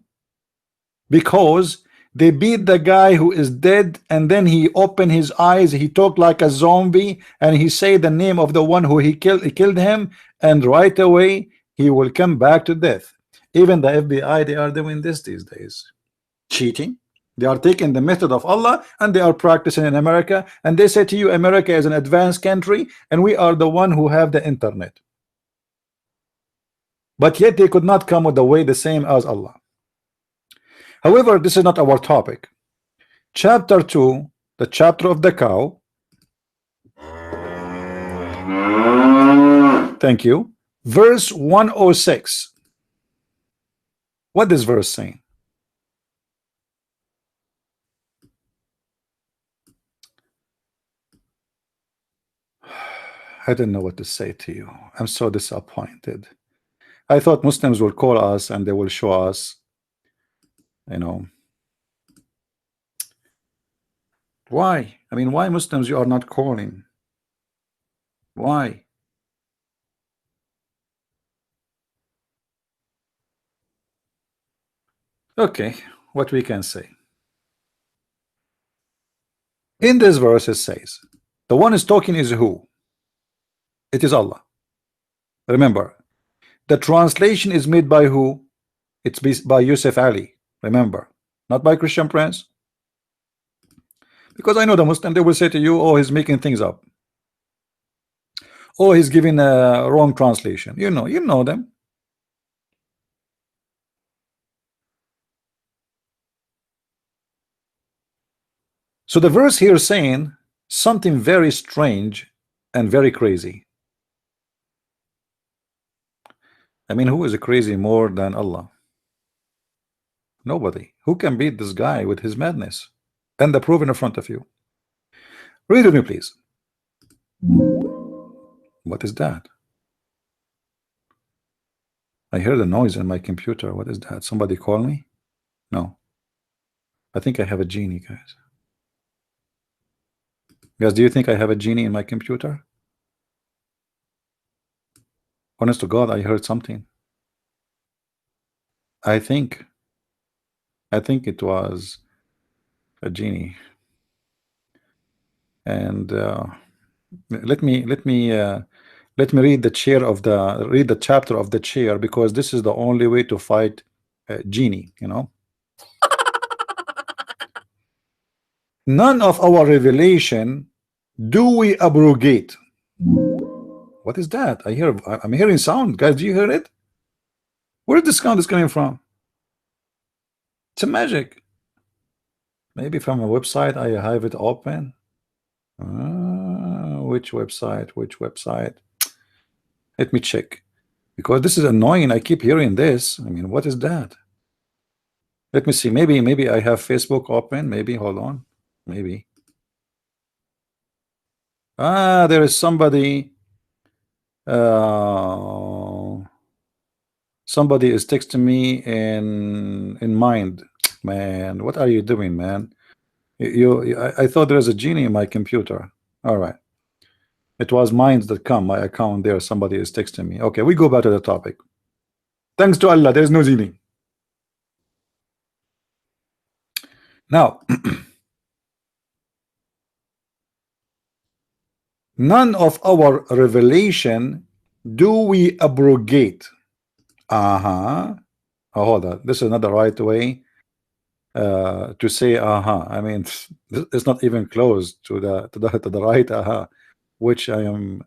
Because they beat the guy who is dead, and then he opened his eyes, he talked like a zombie, and he said the name of the one who he killed him, and right away he will come back to death. Even the FBI, they are doing this these days. Cheating. They are taking the method of Allah and they are practicing in America, and they say to you America is an advanced country and we are the one who have the internet. but yet they could not come with the way the same as Allah. However, this is not our topic. Chapter 2, the chapter of the cow. Thank you. Verse 106. What is verse saying? I don't know what to say to you. I'm so disappointed. I thought Muslims will call us and they will show us, you know. Why? I mean, why Muslims you are not calling? Why? Okay, what we can say. In this verse it says, the one is talking is who? It is Allah. Remember, the translation is made by who? It's by Yusuf Ali. Remember, not by Christian Prince. Because I know the Muslim, they will say to you, oh, he's making things up. Oh, he's giving a wrong translation. You know them. So the verse here is saying something very strange and very crazy. I mean, who is crazy more than Allah? Nobody. Who can beat this guy with his madness? And the proof in front of you. Read with me, please. What is that? I heard a noise in my computer. What is that? Somebody call me? No. I think I have a genie, guys. Guys, do you think I have a genie in my computer? Honest to God, I heard something. I think it was a genie. And let me read the chapter of the chair, because this is the only way to fight genie, you know. None of our revelation do we abrogate. What is that? I'm hearing sound, guys. Do you hear it? Where is this sound is coming from? It's a magic. Maybe from a website. I have it open. Which website? Which website? Let me check, because this is annoying. I keep hearing this. I mean, what is that? Let me see. Maybe I have Facebook open. Maybe, hold on. Maybe. There is somebody. Somebody is texting me in mind. Man, what are you doing, man? I thought there was a genie in my computer. All right. It was Minds that come, my account there. Somebody is texting me. Okay, we go back to the topic. Thanks to Allah, there is no genie. Now, none of our revelation do we abrogate. Oh, hold on. This is not the right way to say I mean, it's not even close to the right which I am.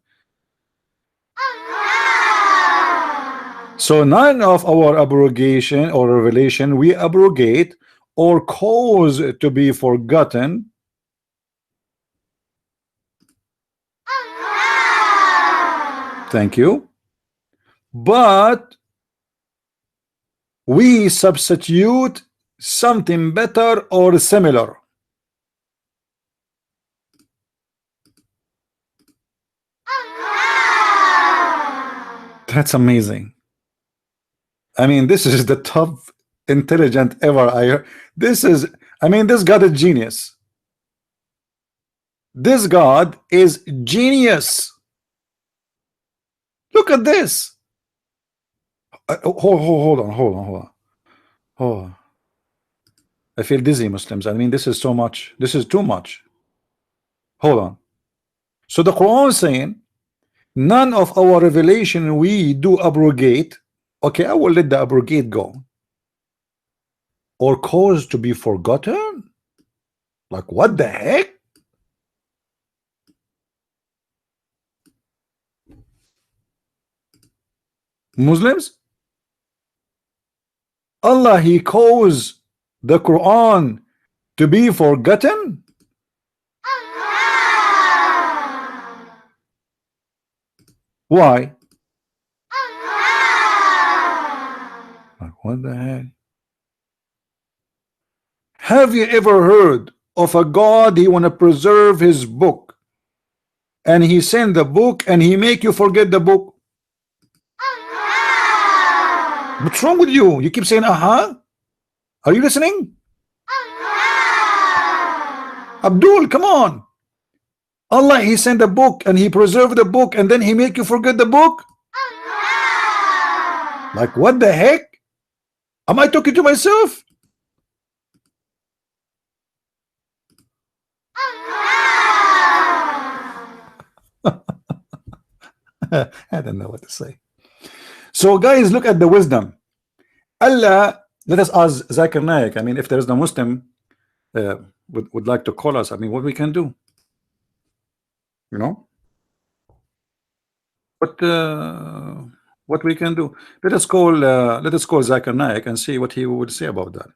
So none of our abrogation or revelation we abrogate or cause to be forgotten. Thank you. But we substitute something better or similar. That's amazing. I mean, this is the top intelligent ever I heard. I mean, this God is genius. This God is genius. Look at this. Hold on. Oh, I feel dizzy, Muslims. I mean, this is so much. This is too much. Hold on. So the Quran is saying, none of our revelation we do abrogate. Okay, I will let the abrogate go. Or cause to be forgotten? Like, what the heck? Muslims, Allah, he caused the Quran to be forgotten? Why? Like, what the heck? Have you ever heard of a God, he want to preserve his book, and he send the book and he make you forget the book? What's wrong with you? You keep saying are you listening? Abdul, come on. Allah, he sent a book and he preserved the book and then he make you forget the book? Like, what the heck? Am I talking to myself? I don't know what to say. So guys, look at the wisdom. Allah, let us ask Zakir Naik. I mean, if there is no Muslim would like to call us, I mean, what we can do, you know, what we can do. Let us call Zakir Naik and see what he would say about that.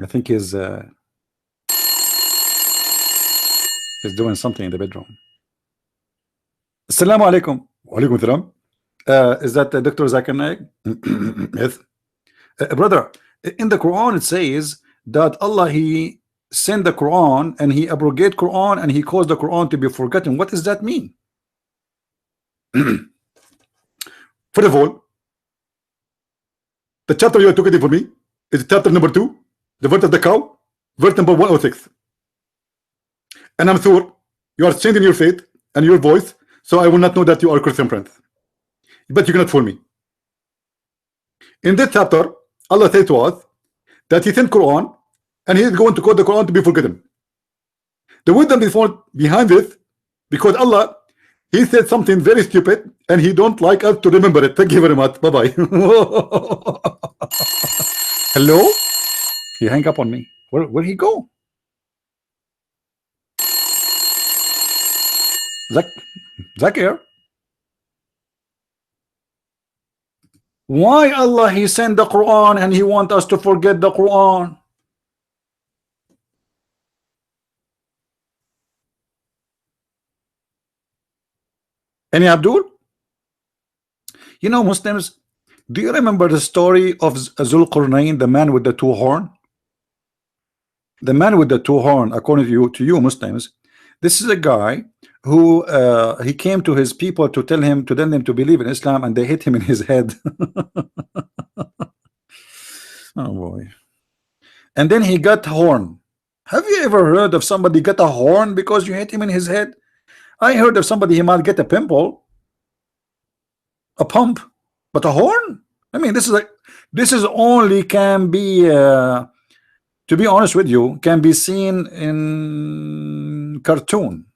I think he's doing something in the bedroom. Assalamu alaikum. Wa alaikum salam. Is that Dr. Zakir Naik? Yes. Brother, in the Quran it says that Allah, he sent the Quran and he abrogate Quran and he caused the Quran to be forgotten. What does that mean? First of all, the chapter you are talking for me is chapter number 2, the verse of the cow, verse number 106. And I'm sure you are changing your faith and your voice, so I will not know that you are Christian, friends. But you cannot fool me. In this chapter, Allah says to us that he sent Quran and he is going to cause the Quran to be forgotten. The wisdom is behind this because Allah, he said something very stupid and he don't like us to remember it. Thank you very much. Bye-bye. Hello? He hang up on me. Where'd he go? Zakir? Why Allah, he sent the Quran and he want us to forget the Quran? Any Abdul? You know, Muslims, do you remember the story of Zulqarnain, the man with the two horn? The man with the two horn, according to you Muslims, this is a guy who he came to his people to tell them to believe in Islam, and they hit him in his head. Oh boy. And then he got horn. Have you ever heard of somebody got a horn because you hit him in his head? I heard of somebody, he might get a pimple, a pump, but a horn? I mean, this is only can be to be honest with you, can be seen in cartoon.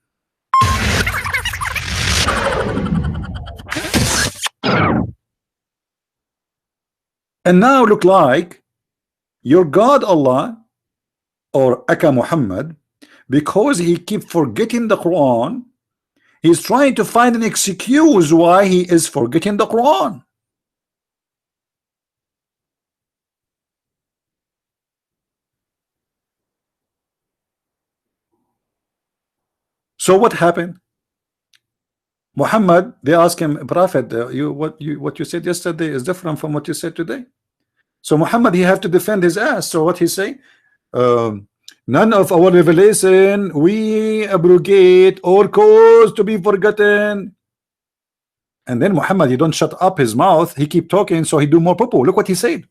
And now look like your God Allah or Aka Muhammad, because he keep forgetting the Quran, he's trying to find an excuse why he is forgetting the Quran. So what happened? Muhammad, they asked him, Prophet, what you said yesterday is different from what you said today. So Muhammad, he have to defend his ass. So what he say? None of our revelation we abrogate or cause to be forgotten. And then Muhammad, he don't shut up his mouth. He keep talking, so he do more purple. Look what he said.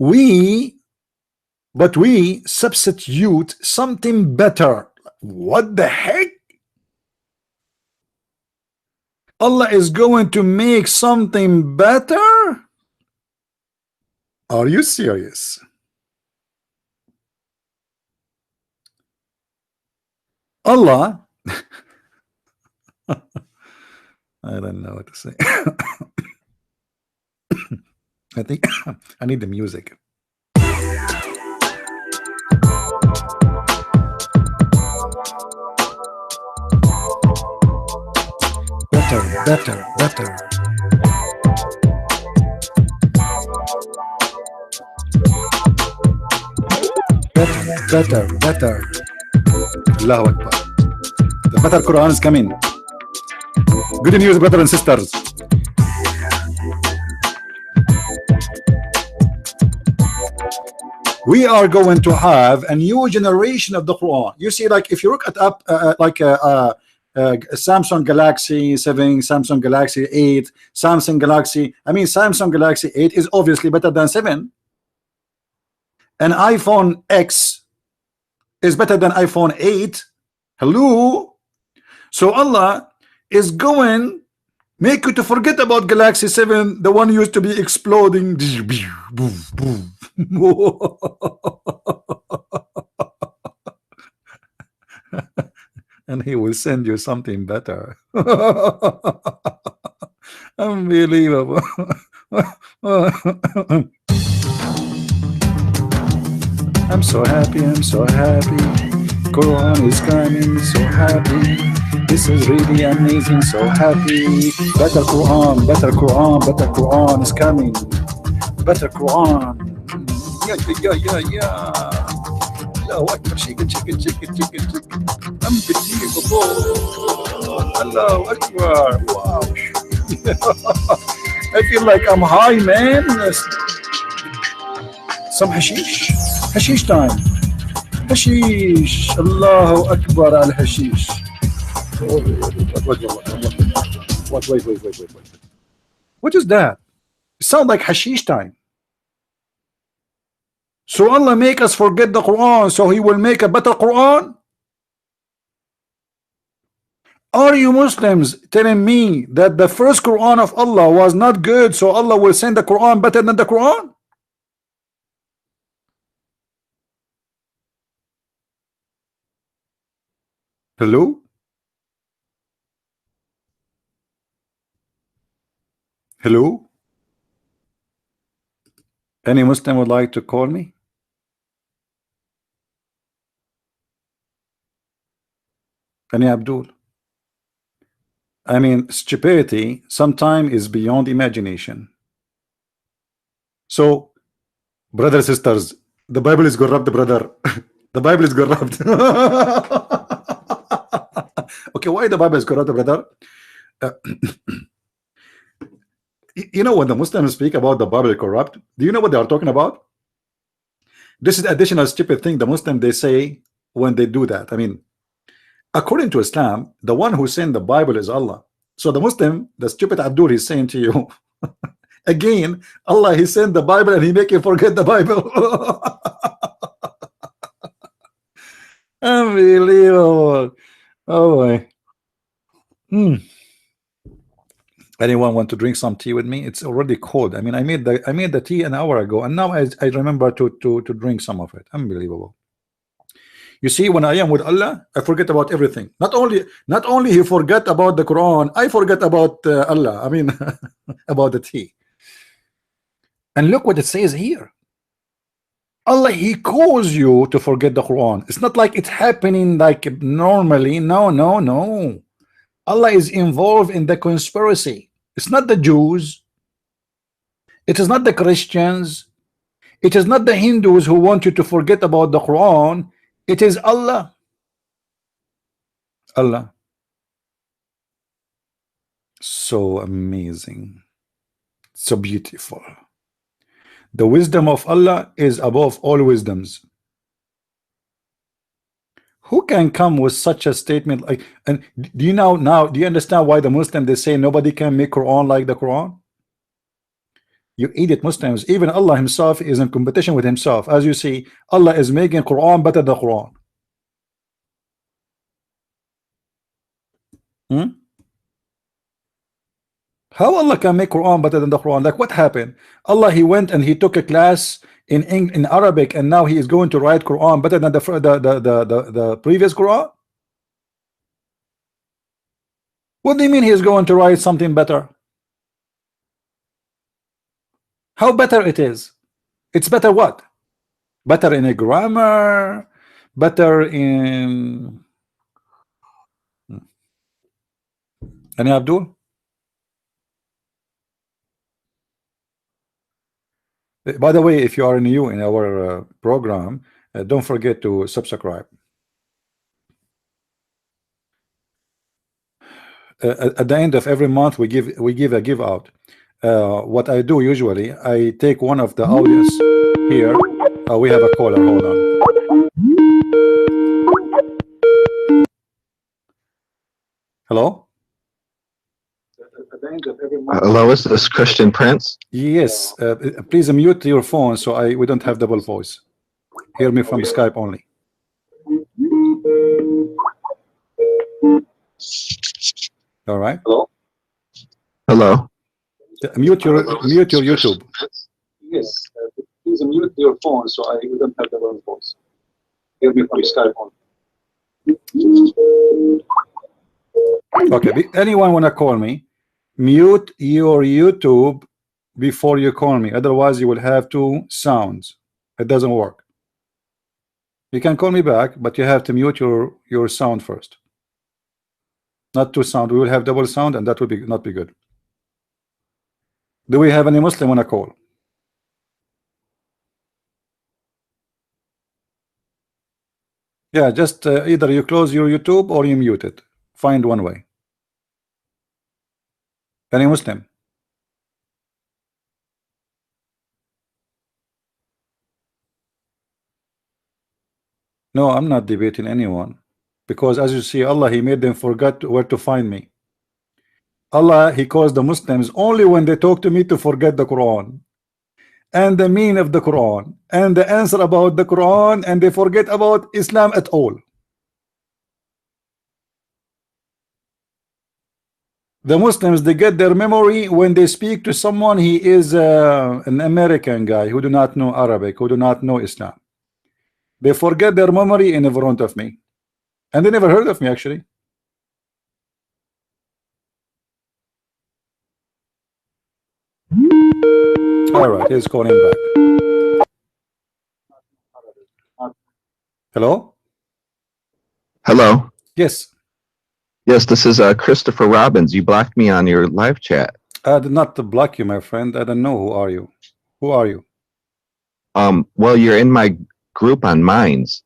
But we substitute something better. What the heck? Allah is going to make something better? Are you serious? Allah, I don't know what to say. I think I need the music. Better, better, better. Better, better. Allahu Akbar. The better Quran is coming. Good news, brothers and sisters. We are going to have a new generation of the Quran. You see, like if you look at up Samsung Galaxy 7, Samsung Galaxy 8, Samsung Galaxy, Samsung Galaxy 8 is obviously better than 7. An iPhone X is better than iPhone 8. Hello. So Allah is going make you to forget about Galaxy 7, the one used to be exploding. And he will send you something better. Unbelievable. I'm so happy, I'm so happy. Quran is coming, so happy. This is really amazing, so happy. Better Quran, better Quran, better Quran is coming. Better Quran. Yeah. Allahu Akbar, chicken. Unbelievable. Allahu Akbar. Wow. I feel like I'm high, man. Some hashish. Hashish time. Hashish. Allahu Akbar al hashish. Wait. What is that? It sounds like hashish time. So Allah make us forget the Quran, so He will make a better Quran? Are you Muslims telling me that the first Quran of Allah was not good, so Allah will send the Quran better than the Quran? Hello? Hello? Any Muslim would like to call me? Any Abdul? Stupidity sometimes is beyond imagination. So, brothers, sisters, the Bible is corrupt, brother. The Bible is corrupt. Okay, why the Bible is corrupt, brother? You know, when the Muslims speak about the Bible corrupt, do you know what they are talking about? This is additional stupid thing the Muslim they say when they do that. According to Islam, the one who sent the Bible is Allah. So the Muslim, the stupid Abdul, is saying to you, again, Allah, He sent the Bible and He make you forget the Bible. Unbelievable. Oh boy. Anyone want to drink some tea with me? It's already cold. I made the tea an hour ago, and now I remember to drink some of it. Unbelievable. You see, when I am with Allah, I forget about everything. Not only He forget about the Quran, I forget about Allah. About the tea. And look what it says here. Allah, He calls you to forget the Quran. It's not like it's happening like normally. No. Allah is involved in the conspiracy. It's not the Jews. It is not the Christians. It is not the Hindus who want you to forget about the Quran. It is Allah. Allah. So amazing. So beautiful. The wisdom of Allah is above all wisdoms. Who can come with such a statement? And do you now do you understand why the Muslim they say nobody can make Quran like the Quran? You idiot Muslims. Even Allah Himself is in competition with Himself. As you see, Allah is making Quran better than the Quran. How Allah can make Quran better than the Quran? Like what happened? Allah, He went and He took a class in Arabic, and now He is going to write Quran better than the previous Quran? What do you mean He is going to write something better? How better it is? It's better what? Better in a grammar, better in any Abdul? By the way, if you are new in our program, don't forget to subscribe. At the end of every month, we give a give out. What I do usually, I take one of the audience here. We have a caller. Hold on. Hello. Hello, is this Christian Prince? Yes. Please mute your phone so we don't have double voice. Hear me from Skype only. All right. Hello. Hello. Mute your YouTube. Yes. Please mute your phone so we don't have double voice. Hear me from Skype only. Okay. Anyone wanna call me? Mute your YouTube before you call me. Otherwise, you will have two sounds. It doesn't work. You can call me back, but you have to mute your sound first. Not two sound. We will have double sound, and that will not be good. Do we have any Muslim on a call? Yeah, just either you close your YouTube or you mute it. Find one way. Any Muslim? No, I'm not debating anyone, because as you see, Allah, He made them forget where to find me. Allah, He calls the Muslims only when they talk to me to forget the Quran and the meaning of the Quran and the answer about the Quran, and they forget about Islam at all. The Muslims, they get their memory when they speak to someone. He is an American guy who do not know Arabic, who do not know Islam. They forget their memory in front of me, and they never heard of me actually. All right, he's calling back. Hello. Hello. Yes. Yes, this is Christopher Robbins. You blocked me on your live chat. I did not block you, my friend. I don't know who are you. Who are you? Well, you're in my group on Minds.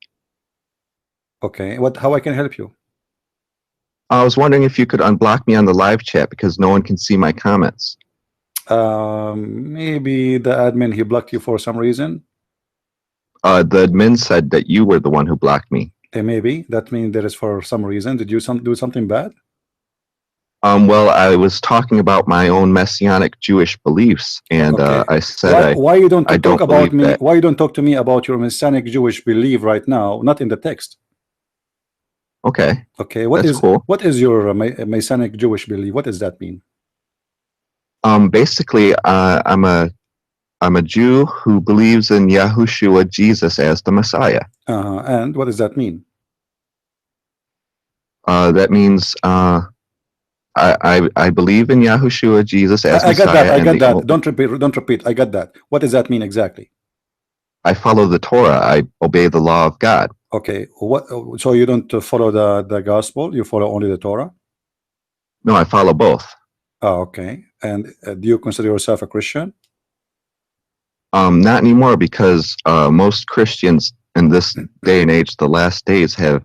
Okay. How I can help you? I was wondering if you could unblock me on the live chat because no one can see my comments. Maybe the admin, he blocked you for some reason. The admin said that you were the one who blocked me. Maybe that means there is for some reason. Did you do something bad? Well, I was talking about my own messianic Jewish beliefs, and Okay. I said why you don't talk about me? that. Why you don't talk to me about your messianic Jewish belief right now? Not in the text. Okay. Okay. Cool. What is your messianic Jewish belief? What does that mean? Basically, I'm a Jew who believes in Yahushua Jesus as the Messiah. And what does that mean? That means I believe in Yahushua Jesus as I got Messiah. that. I got that. Don't repeat. I got that. What does that mean exactly? I follow the Torah. I obey the law of God. Okay. So you don't follow the gospel? You follow only the Torah? No, I follow both. Oh, okay. And do you consider yourself a Christian? Not anymore, because most Christians in this day and age, the last days, have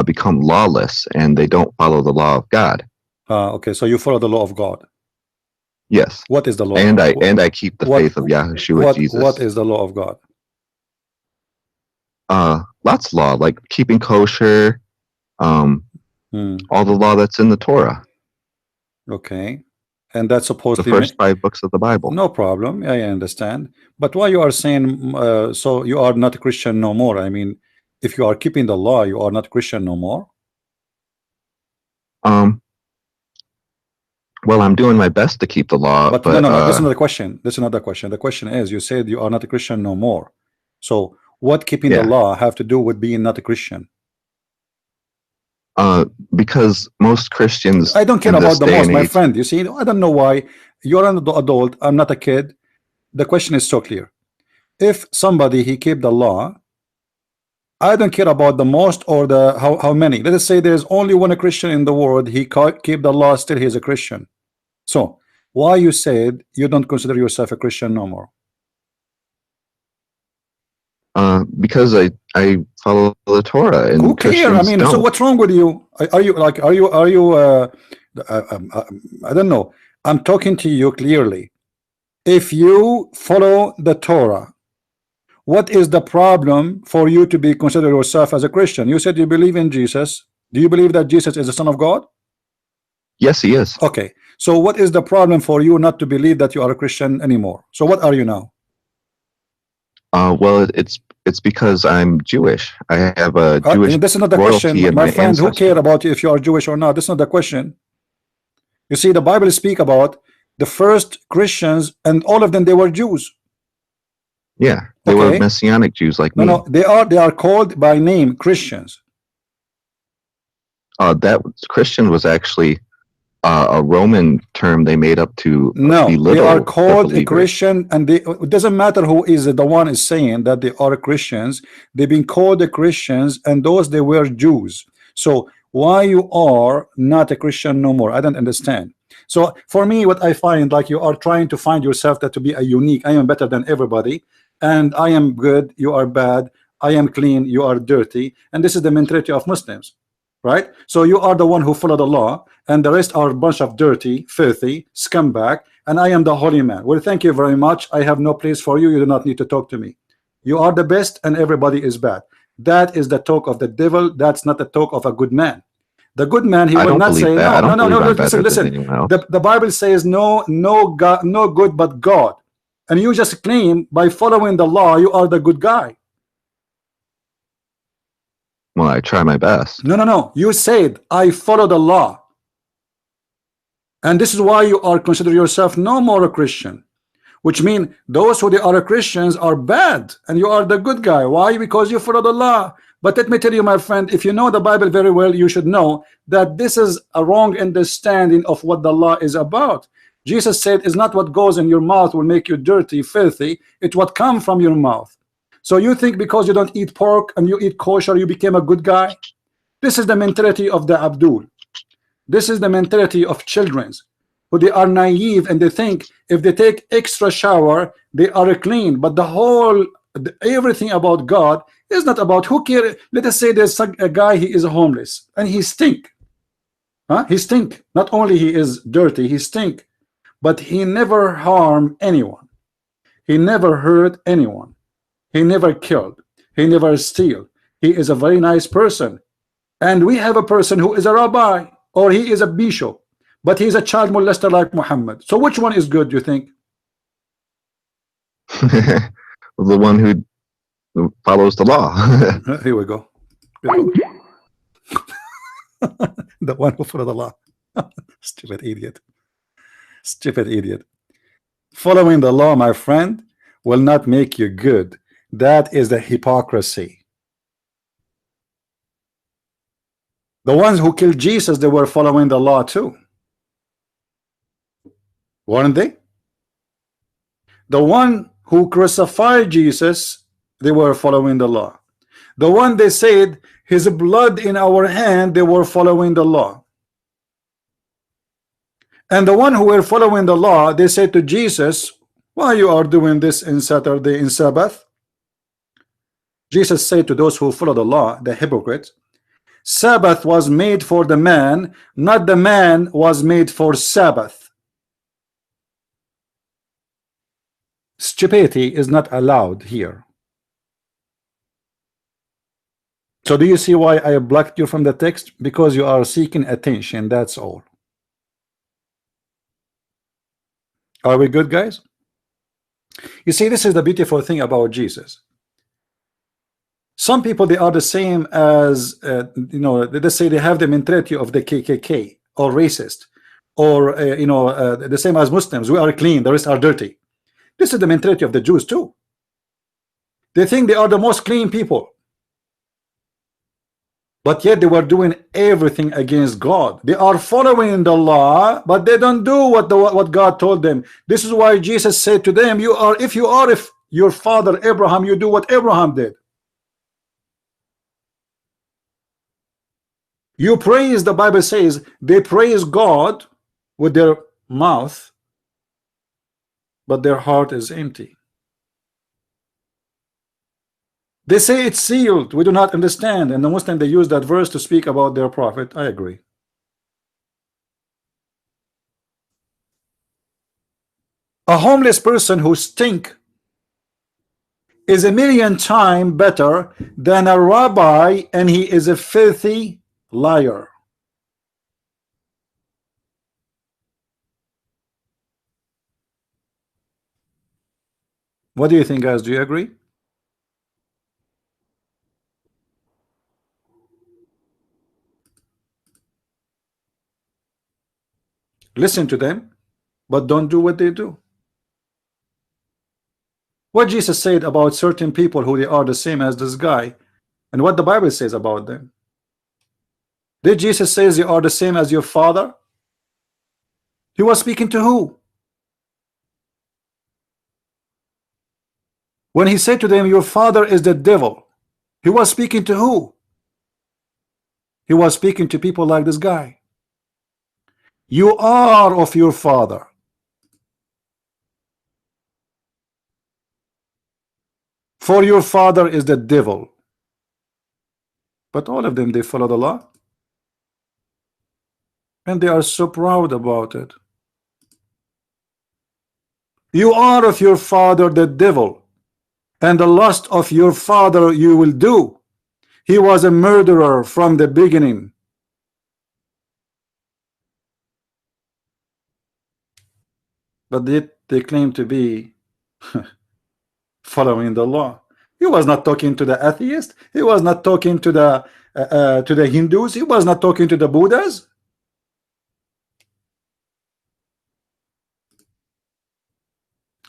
become lawless and they don't follow the law of God. Okay, so you follow the law of God. Yes. What is the law? And I keep the faith of Yahushua Jesus. What is the law of God? Lots of law, like keeping kosher, all the law that's in the Torah. Okay. And that's supposed the to be first 5 books of the Bible. No problem. I understand. But why you are saying so you are not a Christian no more? I mean, if you are keeping the law, you are not Christian no more? Well, I'm doing my best to keep the law. But no. This is another question. This is another question. The question is, you said you are not a Christian no more. So what keeping the law have to do with being not a Christian? Because most Christians, I don't care about the most, my friend. You see, I don't know why. You're an adult. I'm not a kid. the question is so clear. If somebody he keep the law, I don't care about the most or the how many. Let us say there's only one Christian in the world. He keep the law, still he is a Christian. So why you said you don't consider yourself a Christian no more? Because I follow the Torah and Who care? I Christians mean, don't. so what's wrong with you? Are you like are you I don't know. I'm talking to you clearly. If you follow the Torah, what is the problem for you to be consider yourself as a Christian? You said you believe in Jesus. Do you believe that Jesus is the Son of God? Yes, he is. Okay. So what is the problem for you not to believe that you are a Christian anymore? So what are you now? Well, it's because I'm Jewish. I have a Jewish this is not the question, royalty in my my friend. Who ancestry. care about if you are Jewish or not? This is not the question. You see, the Bible speak about the first Christians, and all of them they were Jews. Yeah, they were Messianic Jews like me. No, they are called by name Christians. That Christian was actually a Roman term they made up to belittle they are called the a Christian, and it doesn't matter who is the one is saying that they are Christians. They've been called the Christians, and those they were Jews. So why you are not a Christian no more? I don't understand. So for me, what I find, like, you are trying to find yourself that to be a unique. I am better than everybody, and I am good, you are bad. I am clean, you are dirty, and this is the mentality of Muslims, right? So you are the one who follow the law, and the rest are a bunch of dirty, filthy scumbag, and I am the holy man. Well, thank you very much. I have no place for you. You do not need to talk to me. You are the best, and everybody is bad. That is the talk of the devil. That's not the talk of a good man. The good man, he will not say no. Listen. The Bible says no God, no good but God, and you just claim by following the law you are the good guy. Well, I try my best. No. You said I follow the law, and this is why you are consider yourself no more a Christian, which means those who they are Christians are bad, and you are the good guy. Why? Because you follow the law. But let me tell you, my friend, if you know the Bible very well, you should know that this is a wrong understanding of what the law is about. Jesus said, "It's not what goes in your mouth will make you dirty, filthy. It's what comes from your mouth." So you think because you don't eat pork and you eat kosher, you became a good guy? This is the mentality of the Abdul. This is the mentality of children who they are naive, and they think if they take extra shower, they are clean. But the whole everything about God is not about who care. Let us say there's a guy, he is homeless and he stink. He stink. Not only he is dirty, he stink, but he never harm anyone. He never hurt anyone. He never killed. He never steal. He is a very nice person. And we have a person who is a rabbi, or he is a bishop, but he's a child molester like Muhammad. So which one is good, you think? The one who follows the law. Here we go. The one who follows the law. Stupid idiot. Stupid idiot. Following the law, my friend, will not make you good. That is the hypocrisy. The ones who killed Jesus, they were following the law too, weren't they? The one who crucified Jesus, they were following the law. The one they said his blood in our hand, they were following the law. And the one who were following the law, they said to Jesus, why you are doing this in Saturday, in Sabbath? Jesus said to those who follow the law, the hypocrites, Sabbath was made for the man, not the man was made for Sabbath. Stupidity is not allowed here. So do you see why I blocked you from the text? Because you are seeking attention, that's all. Are we good, guys? You see, this is the beautiful thing about Jesus. Some people, they are the same as let's say they have the mentality of the KKK or racist, or the same as Muslims. We are clean, the rest are dirty. This is the mentality of the Jews too. They think they are the most clean people. but yet they were doing everything against God. They are following the law, but they don't do what God told them. This is why Jesus said to them, you are, if you are if your father Abraham, you do what Abraham did. You praise, the Bible says, they praise God with their mouth, but their heart is empty. They say it's sealed. We do not understand. And the Muslim, they use that verse to speak about their prophet. I agree. A homeless person who stink is a million times better than a rabbi, and he is a filthy liar. What do you think, guys? Do you agree? Listen to them, but don't do what they do. What Jesus said about certain people who they are the same as this guy, and what the Bible says about them. Did Jesus say you are the same as your father? He was speaking to who? When he said to them, your father is the devil, he was speaking to who? He was speaking to people like this guy. You are of your father. For your father is the devil. But all of them, they follow the law. And they are so proud about it. You are of your father the devil, and the lust of your father you will do. He was a murderer from the beginning. But they claim to be following the law. He was not talking to the atheist. He was not talking to the Hindus. He was not talking to the Buddhas.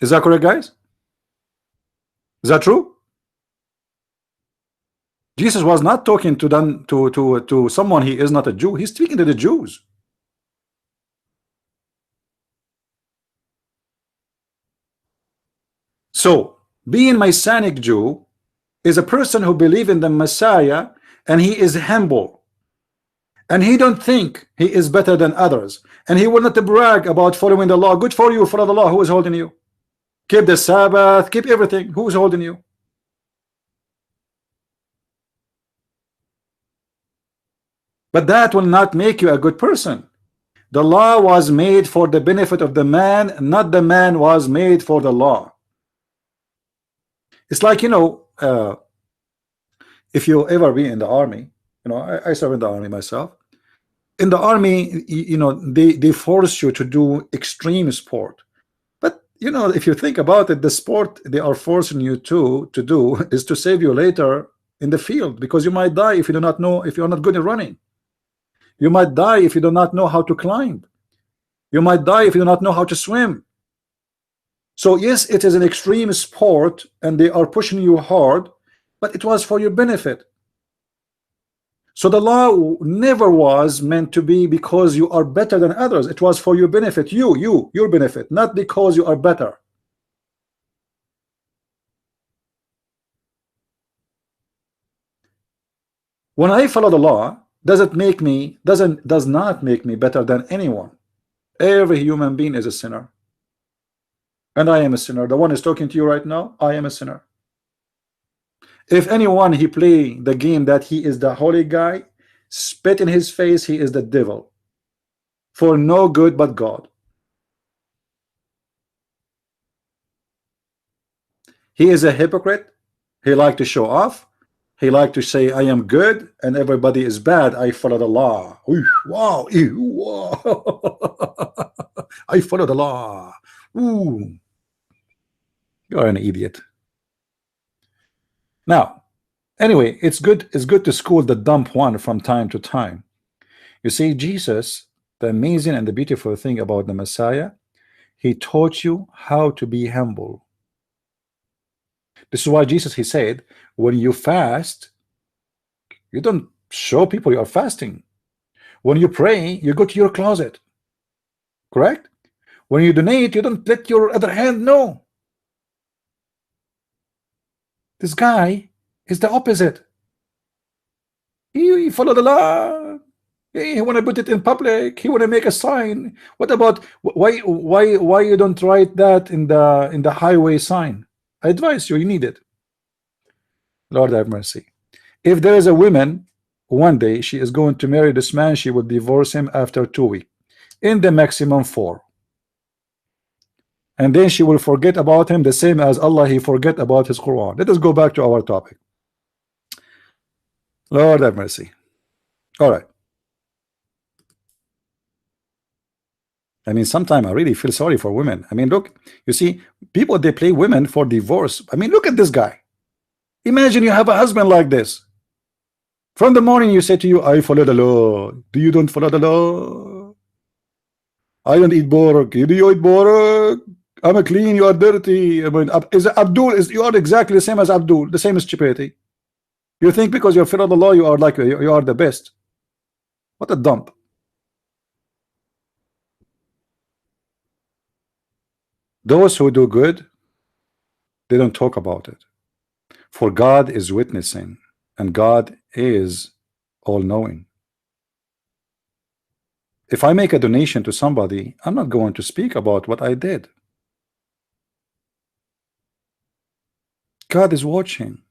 Is that correct, guys? Is that true? Jesus was not talking to them to someone he is not a Jew. He's speaking to the Jews. So being Messianic Jew is a person who believes in the Messiah, and he is humble, and he don't think he is better than others, and he will not brag about following the law. Good for you, follow the law. Who is holding you? Keep the Sabbath, keep everything. Who is holding you? But that will not make you a good person. The law was made for the benefit of the man, not the man was made for the law. It's like, you know, if you ever be in the army, you know, I serve in the army myself. In the army, you know, they force you to do extreme sport. But you know, if you think about it, the sport they are forcing you to do is to save you later in the field, because you might die if you do not know, if you're not good at running. You might die if you do not know how to climb. You might die if you do not know how to swim. So yes, it is an extreme sport and they are pushing you hard, but it was for your benefit. So the law never was meant to be because you are better than others. It was for your benefit, your benefit, not because you are better. When I follow the law, does not make me better than anyone. Every human being is a sinner. And I am a sinner. The one is talking to you right now, I am a sinner. If anyone he play the game that he is the holy guy, spit in his face, he is the devil. For no good but God. He is a hypocrite. He like to show off. He like to say I am good and everybody is bad. I follow the law. Ooh, wow, ew, wow. I follow the law. Ooh, you're an idiot. Now, anyway, it's good to school the dumb one from time to time. You see, Jesus, the amazing and the beautiful thing about the Messiah, he taught you how to be humble. This is why Jesus, he said, when you fast, you don't show people you are fasting. When you pray, you go to your closet. Correct? When you donate, you don't let your other hand know. This guy is the opposite. He follow the law. He want to put it in public. He want to make a sign. What about why you don't write that in the highway sign? I advise you. You need it. Lord have mercy. If there is a woman, one day she is going to marry this man, she will divorce him after 2 weeks, in the maximum 4. And then she will forget about him the same as Allah he forget about his Quran. Let us go back to our topic. Lord have mercy. All right. I mean, sometimes I really feel sorry for women. I mean, look, you see, people, they play women for divorce. I mean, look at this guy. Imagine you have a husband like this. From the morning you say to you, I follow the law. Do you don't follow the law? I don't eat pork. Do you eat pork? I'm a clean, you are dirty. I mean, you are exactly the same as Abdul, the same as Chipeti. You think because you follow the law, you are like you are the best. What a dump. Those who do good, they don't talk about it. For God is witnessing, and God is all-knowing. If I make a donation to somebody, I'm not going to speak about what I did. God is watching.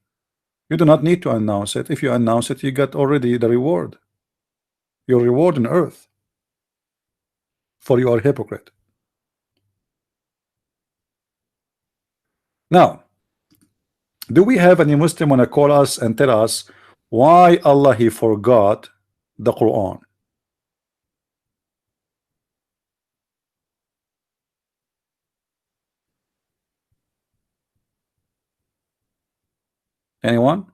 You do not need to announce it. If you announce it, you got already the reward. Your reward on earth. For you are a hypocrite. Now, do we have any Muslim want to call us and tell us why Allah he forgot the Quran? Anyone?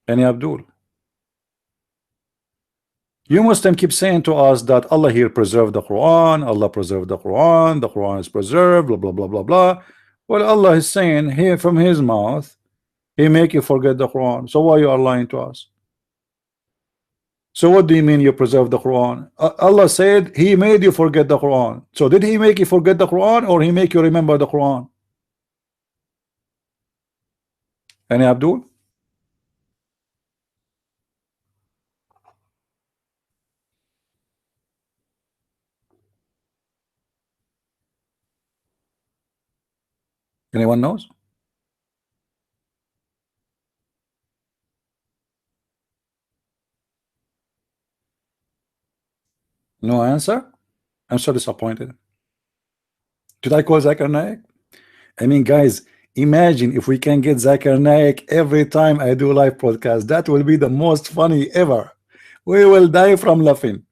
Any Abdul? You Muslim keep saying to us that Allah here preserved the Quran, Allah preserved the Quran is preserved, blah blah blah blah blah. Well, Allah is saying here from his mouth, he make you forget the Quran. So why you are lying to us? So what do you mean you preserve the Quran? Allah said he made you forget the Quran. So did he make you forget the Quran, or he make you remember the Quran? Any Abdul? Anyone knows? No answer? I'm so disappointed. Did I call Zakir Naik? I mean, guys, imagine if we can get Zakir Naik every time I do live podcast. That will be the most funny ever. We will die from laughing.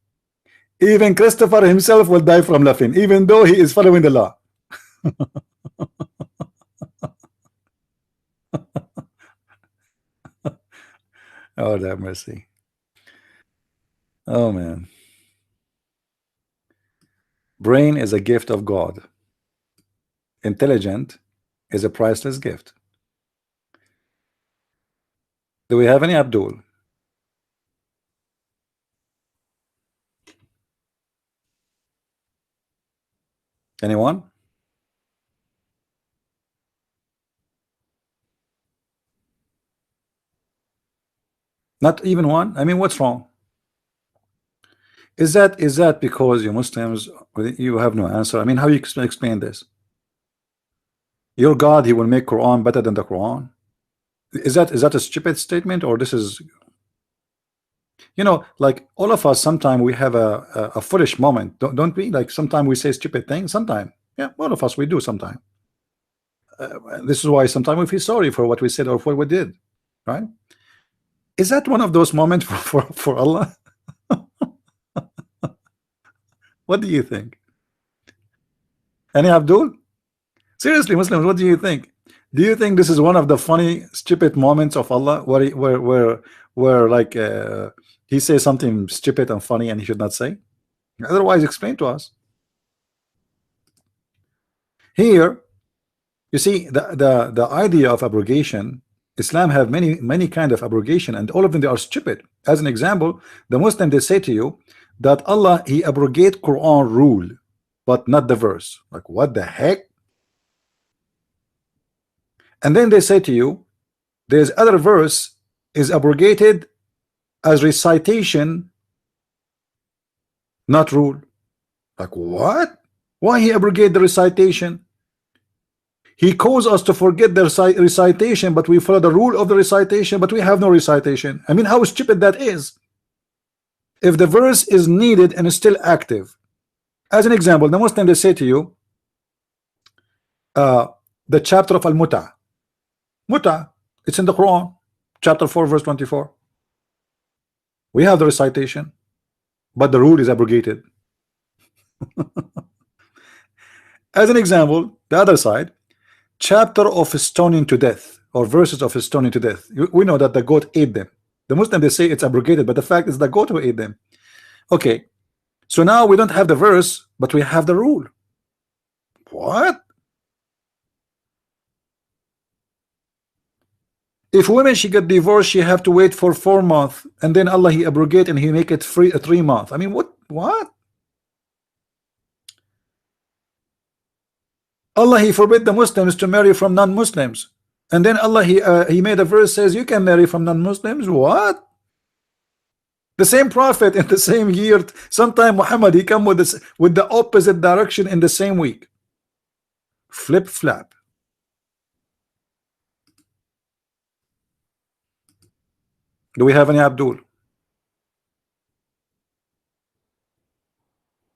Even Christopher himself will die from laughing, even though he is following the law. Oh, have mercy. Oh, man. Brain is a gift of God. Intelligent is a priceless gift. Do we have any Abdul? Anyone? Not even one? I mean, what's wrong? Is that because you Muslims, you have no answer? I mean, how you explain this? Your God, he will make Quran better than the Quran? Is that a stupid statement, or this is, you know, like all of us sometimes we have a foolish moment, don't we? Like sometimes we say stupid things. Sometimes, yeah, all of us we do sometimes. This is why sometimes we feel sorry for what we said or what we did, right? Is that one of those moments for Allah? What do you think? Any Abdul? Seriously, Muslims, what do you think? Do you think this is one of the funny, stupid moments of Allah, where like he says something stupid and funny and he should not say? Otherwise, explain to us. Here, You see, the idea of abrogation, Islam have many kind of abrogation, and all of them they are stupid. As an example, the Muslim they say to you that Allah he abrogate Quran rule, but not the verse. Like what the heck? And then they say to you, there's other verse is abrogated as recitation, not rule. Like what? Why he abrogate the recitation? He calls us to forget the recitation, but we follow the rule of the recitation, but we have no recitation. I mean, how stupid that is. If the verse is needed and is still active. As an example, the Muslim they say to you, the chapter of Al-Muta. Muta, it's in the Quran, chapter 4, verse 24. We have the recitation, but the rule is abrogated. As an example, the other side, chapter of stoning to death, or verses of stoning to death. We know that the goat ate them. The Muslim they say it's abrogated, but the fact is the goat who ate them. Okay, so now we don't have the verse, but we have the rule. What? If women she get divorced, she have to wait for 4 months, and then Allah he abrogate and he make it free 3 months. I mean, what? Allah he forbid the Muslims to marry from non-Muslims, and then Allah he made a verse says you can marry from non-Muslims. What? The same prophet in the same year, sometime Muhammad he come with this with the opposite direction in the same week. Flip flap. Do we have any Abdul?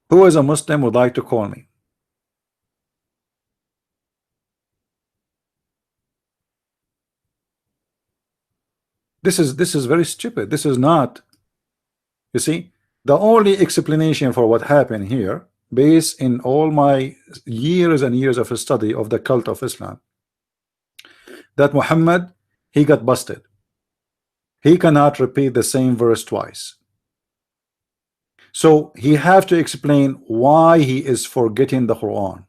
Who is a Muslim would like to call me? This is very stupid. This is not. You see, the only explanation for what happened here, based in all my years and years of study of the cult of Islam, that Muhammad he got busted. He cannot repeat the same verse twice. So he have to explain why he is forgetting the Quran.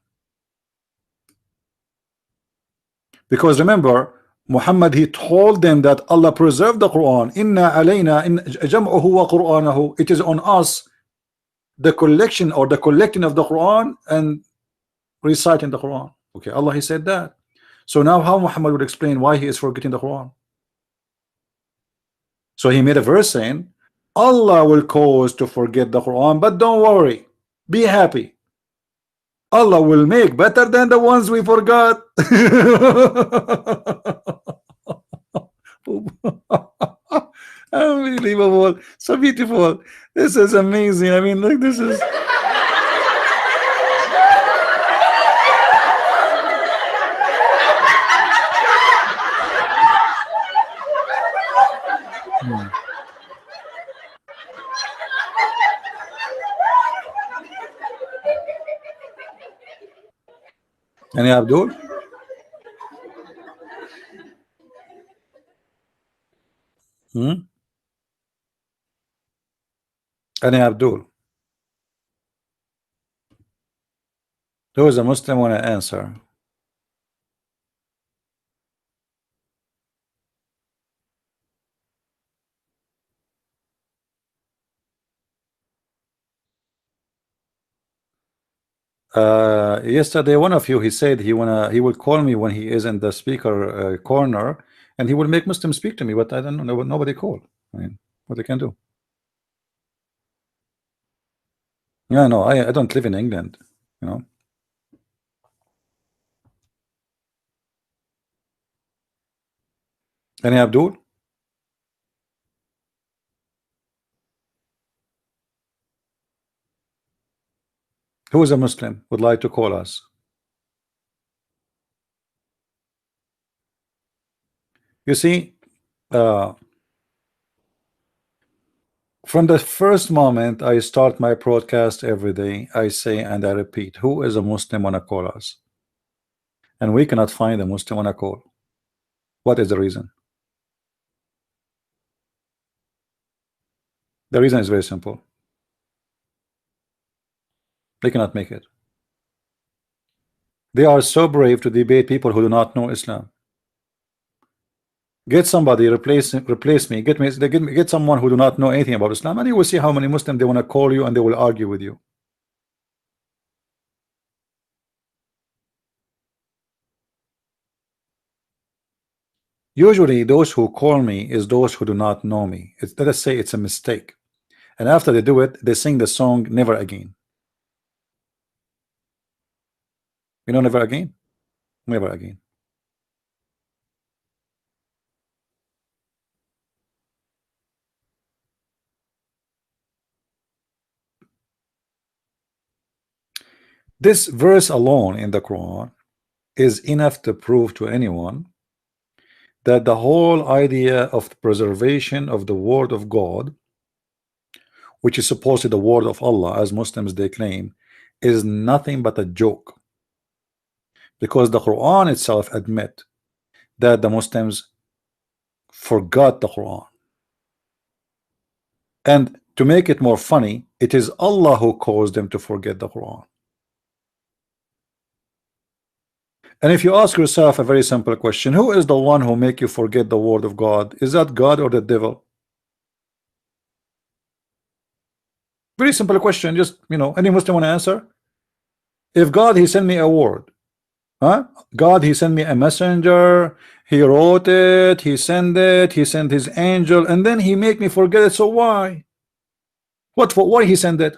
Because remember, Muhammad he told them that Allah preserved the Quran. Inna alayna in jam'uhu wa Qur'anahu. It is on us the collection or the collecting of the Quran and reciting the Quran. Okay, Allah he said that. So now how Muhammad would explain why he is forgetting the Quran? So he made a verse saying Allah will cause to forget the Quran, but don't worry, be happy. Allah will make better than the ones we forgot. Unbelievable, so beautiful. This is amazing. I mean, look, this is. Any Abdul? Any Abdul? Who is a Muslim want to answer? Yesterday one of you he said he will call me when he is in the speaker corner, and he will make Muslim speak to me, but I don't know, nobody called. I mean, what they can do. Yeah, no, I don't live in England, you know. Any Abdul? Who is a Muslim would like to call us? You see, from the first moment I start my broadcast every day, I say and I repeat, who is a Muslim wanna call us? And we cannot find a Muslim wanna call. What is the reason? The reason is very simple. They cannot make it. They are so brave to debate people who do not know Islam. Get somebody, replace me, get someone who do not know anything about Islam, and you will see how many Muslims they want to call you and they will argue with you. Usually those who call me is those who do not know me. Let us say it's a mistake, and after they do it, they sing the song Never Again. You know Never Again? Never Again. This verse alone in the Quran is enough to prove to anyone that the whole idea of the preservation of the word of God, which is supposedly the word of Allah as Muslims they claim, is nothing but a joke, because the Quran itself admit that the Muslims forgot the Quran. And to make it more funny, it is Allah who caused them to forget the Quran. And if you ask yourself a very simple question, who is the one who make you forget the word of God? Is that God or the devil? Very simple question. Just, any Muslim want to answer? If God, he sent me a word, God, he sent me a messenger, he wrote it, he sent it, he sent his angel, and then he make me forget it. So why? What for? Why he sent it?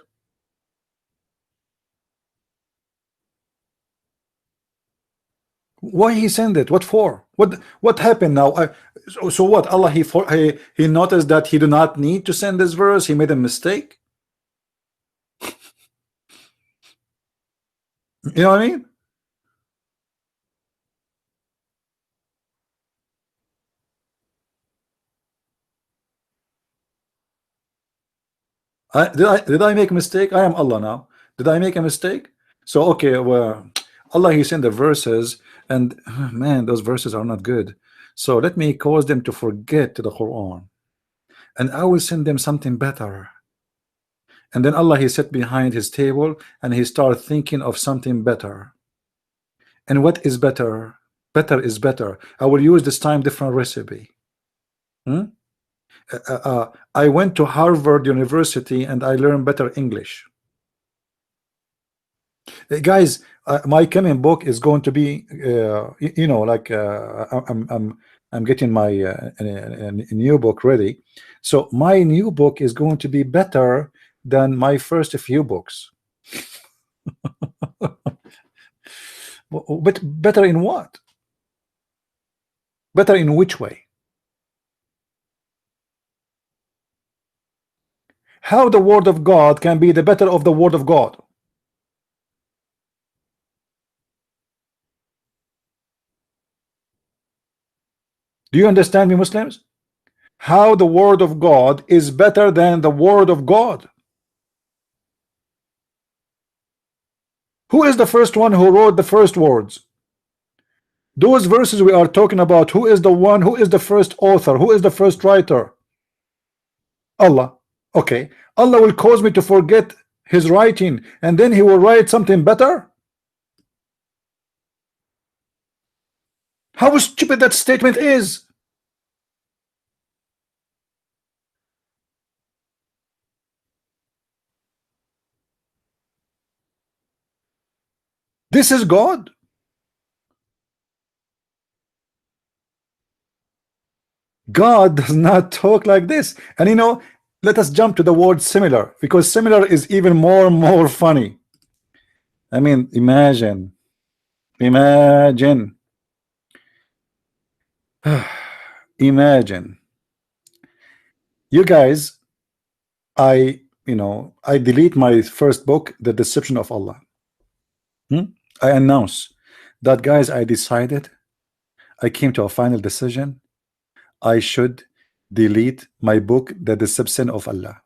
Why he sent it? What for? What happened now? So what? Allah he noticed that he do not need to send this verse. He made a mistake. You know what I mean? Did I make a mistake? I am Allah now. Did I make a mistake? So okay, well, Allah he sent the verses, and man, those verses are not good. So let me cause them to forget the Quran, and I will send them something better. And then Allah he sat behind his table and he started thinking of something better. And what is better? Better is better. I will use this time different recipe. I went to Harvard University and I learned better English. Guys, my coming book is going to be, like I'm getting my a new book ready. So my new book is going to be better than my first few books. But better in what? Better in which way? How the word of God can be the better of the word of God? Do you understand me, Muslims? How the word of God is better than the word of God? Who is the first one who wrote the first words? Those verses we are talking about, who is the one, who is the first author, who is the first writer? Allah. Okay, Allah will cause me to forget his writing and then he will write something better? How stupid that statement is. This is God. God does not talk like this. And let us jump to the word similar, because similar is even more funny. I mean, imagine imagine you guys, I delete my first book, The Deception of Allah. I announce that, guys, I decided, I came to a final decision, I should delete my book, The Deception of Allah.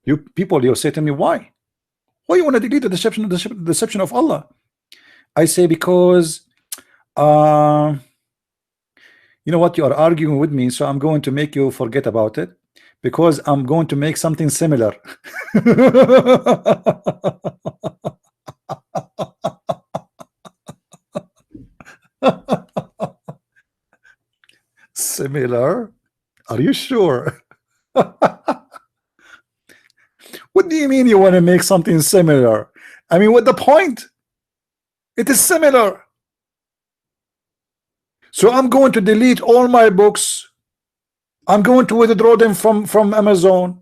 You people, you say to me, why you want to delete the deception of Allah? I say, because you know what, you are arguing with me, so I'm going to make you forget about it, because I'm going to make something similar. Similar? Are you sure? What do you mean you want to make something similar? I mean, what the point? It is similar. So I'm going to delete all my books. I'm going to withdraw them from Amazon.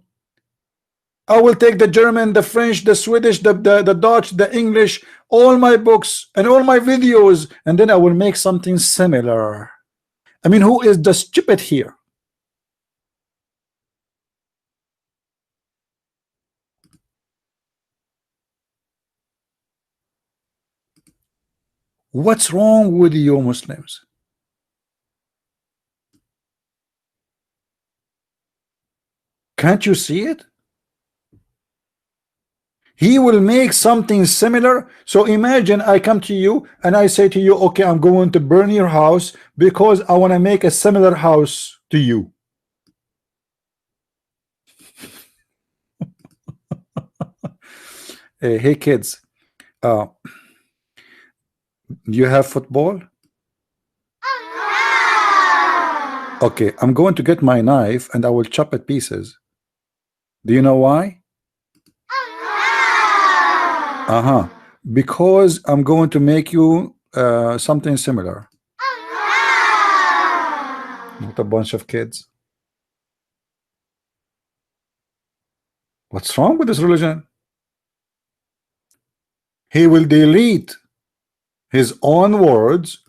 I will take the German, the French, the Swedish, the Dutch, the English, all my books and all my videos, and then I will make something similar. I mean, who is the stupid here? What's wrong with you Muslims? Can't you see it? He will make something similar. So imagine I come to you and I say to you, okay, I'm going to burn your house because I want to make a similar house to you. Hey kids, you have football? Okay, I'm going to get my knife and I will chop it pieces. Do you know why? Because I'm going to make you something similar. What a bunch of kids. What's wrong with this religion? He will delete his own words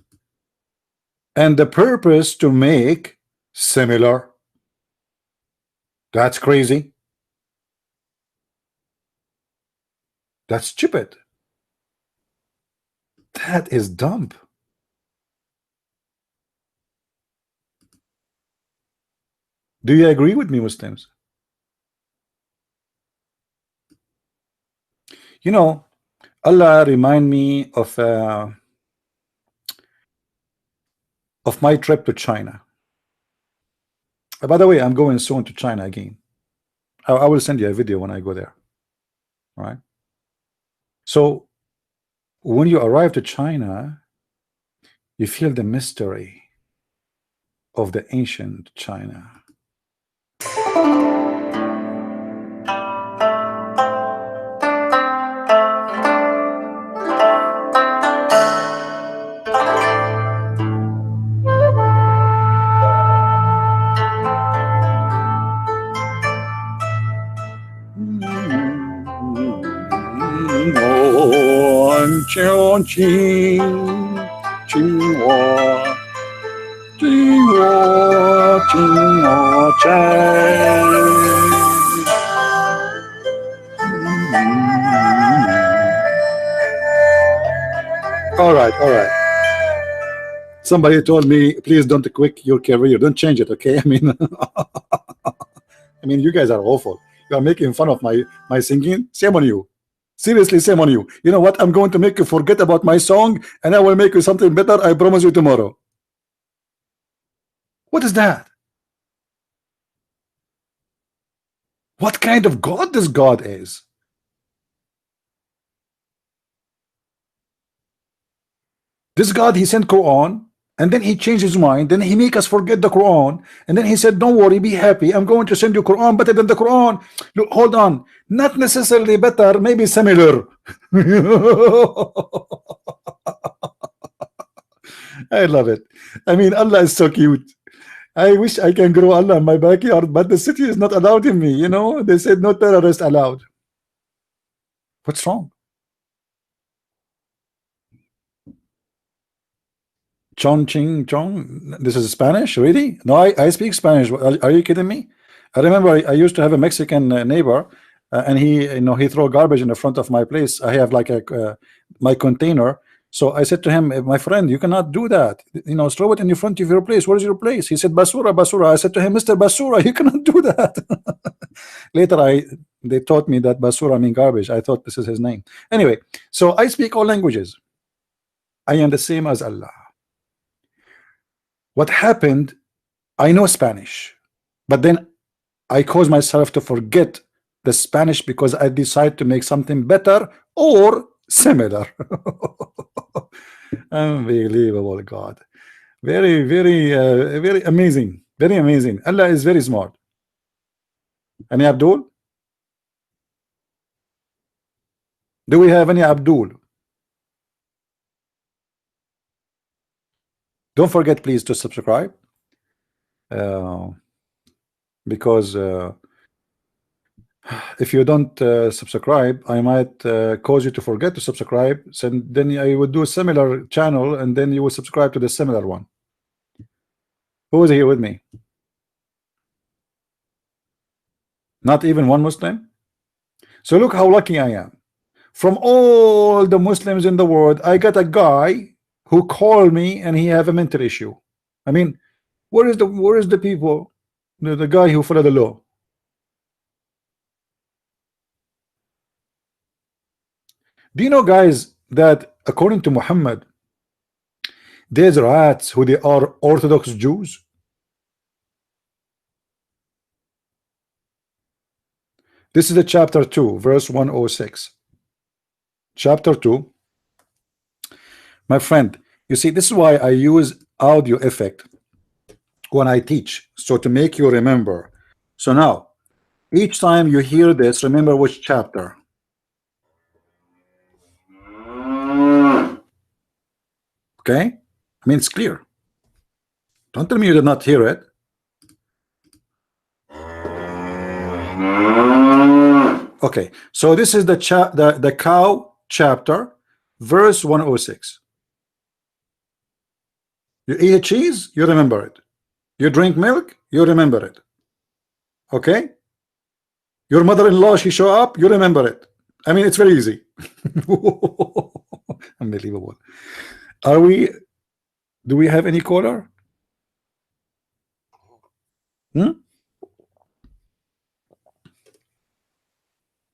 and the purpose to make similar. That's crazy. That's stupid. That is dumb. Do you agree with me, Muslims? You know, Allah remind me of my trip to China. By the way, I'm going soon to China again. I will send you a video when I go there. All right. So when you arrive to China, you feel the mystery of the ancient China. All right. Somebody told me, please don't quit your career. Don't change it, okay? I mean, you guys are awful. You are making fun of my singing. Shame on you. Seriously, shame on you. You know what? I'm going to make you forget about my song, and I will make you something better. I promise you tomorrow. What is that? What kind of God this God is? This God, he sent Quran, and then he changed his mind, then he make us forget the Quran, and then he said, don't worry, be happy, I'm going to send you Quran better than the Quran. Look, hold on, not necessarily better, maybe similar. I love it. I mean, Allah is so cute. I wish I can grow Allah in my backyard, but the city is not allowed in me, you know. They said no terrorist allowed. What's wrong? Chong Ching Chong. This is Spanish, really? No, I speak Spanish. Are you kidding me? I remember I used to have a Mexican neighbor, and he throw garbage in the front of my place. I have like my container. So I said to him, my friend, you cannot do that. Throw it in the front of your place. Where is your place? He said, Basura, Basura. I said to him, Mr. Basura, you cannot do that. Later, they taught me that Basura mean garbage. I thought this is his name. Anyway, so I speak all languages. I am the same as Allah. What happened, I know Spanish, but then I caused myself to forget the Spanish because I decided to make something better or similar. Unbelievable, God. Very, very, very amazing. Very amazing. Allah is very smart. Any Abdul? Do we have any Abdul? Don't forget, please, to subscribe, uh, because if you don't subscribe, I might cause you to forget to subscribe. So then I would do a similar channel, and then you will subscribe to the similar one. Who is here with me? Not even one Muslim. So look how lucky I am. From all the Muslims in the world, I got a guy who called me and he have a mental issue. I mean, where is the people, the guy who follow the law? Do you know, guys, that according to Muhammad, there's rats who they are Orthodox Jews? This is the chapter 2, verse 106. Chapter 2. My friend, you see, this is why I use audio effect when I teach, so to make you remember. So now, each time you hear this, remember which chapter. Okay? I mean, it's clear. Don't tell me you did not hear it. Okay, so this is the cow chapter, verse 106. You eat cheese, you remember it. You drink milk, you remember it. Okay? Your mother-in-law, she show up, you remember it. I mean, it's very easy. Unbelievable. Do we have any caller?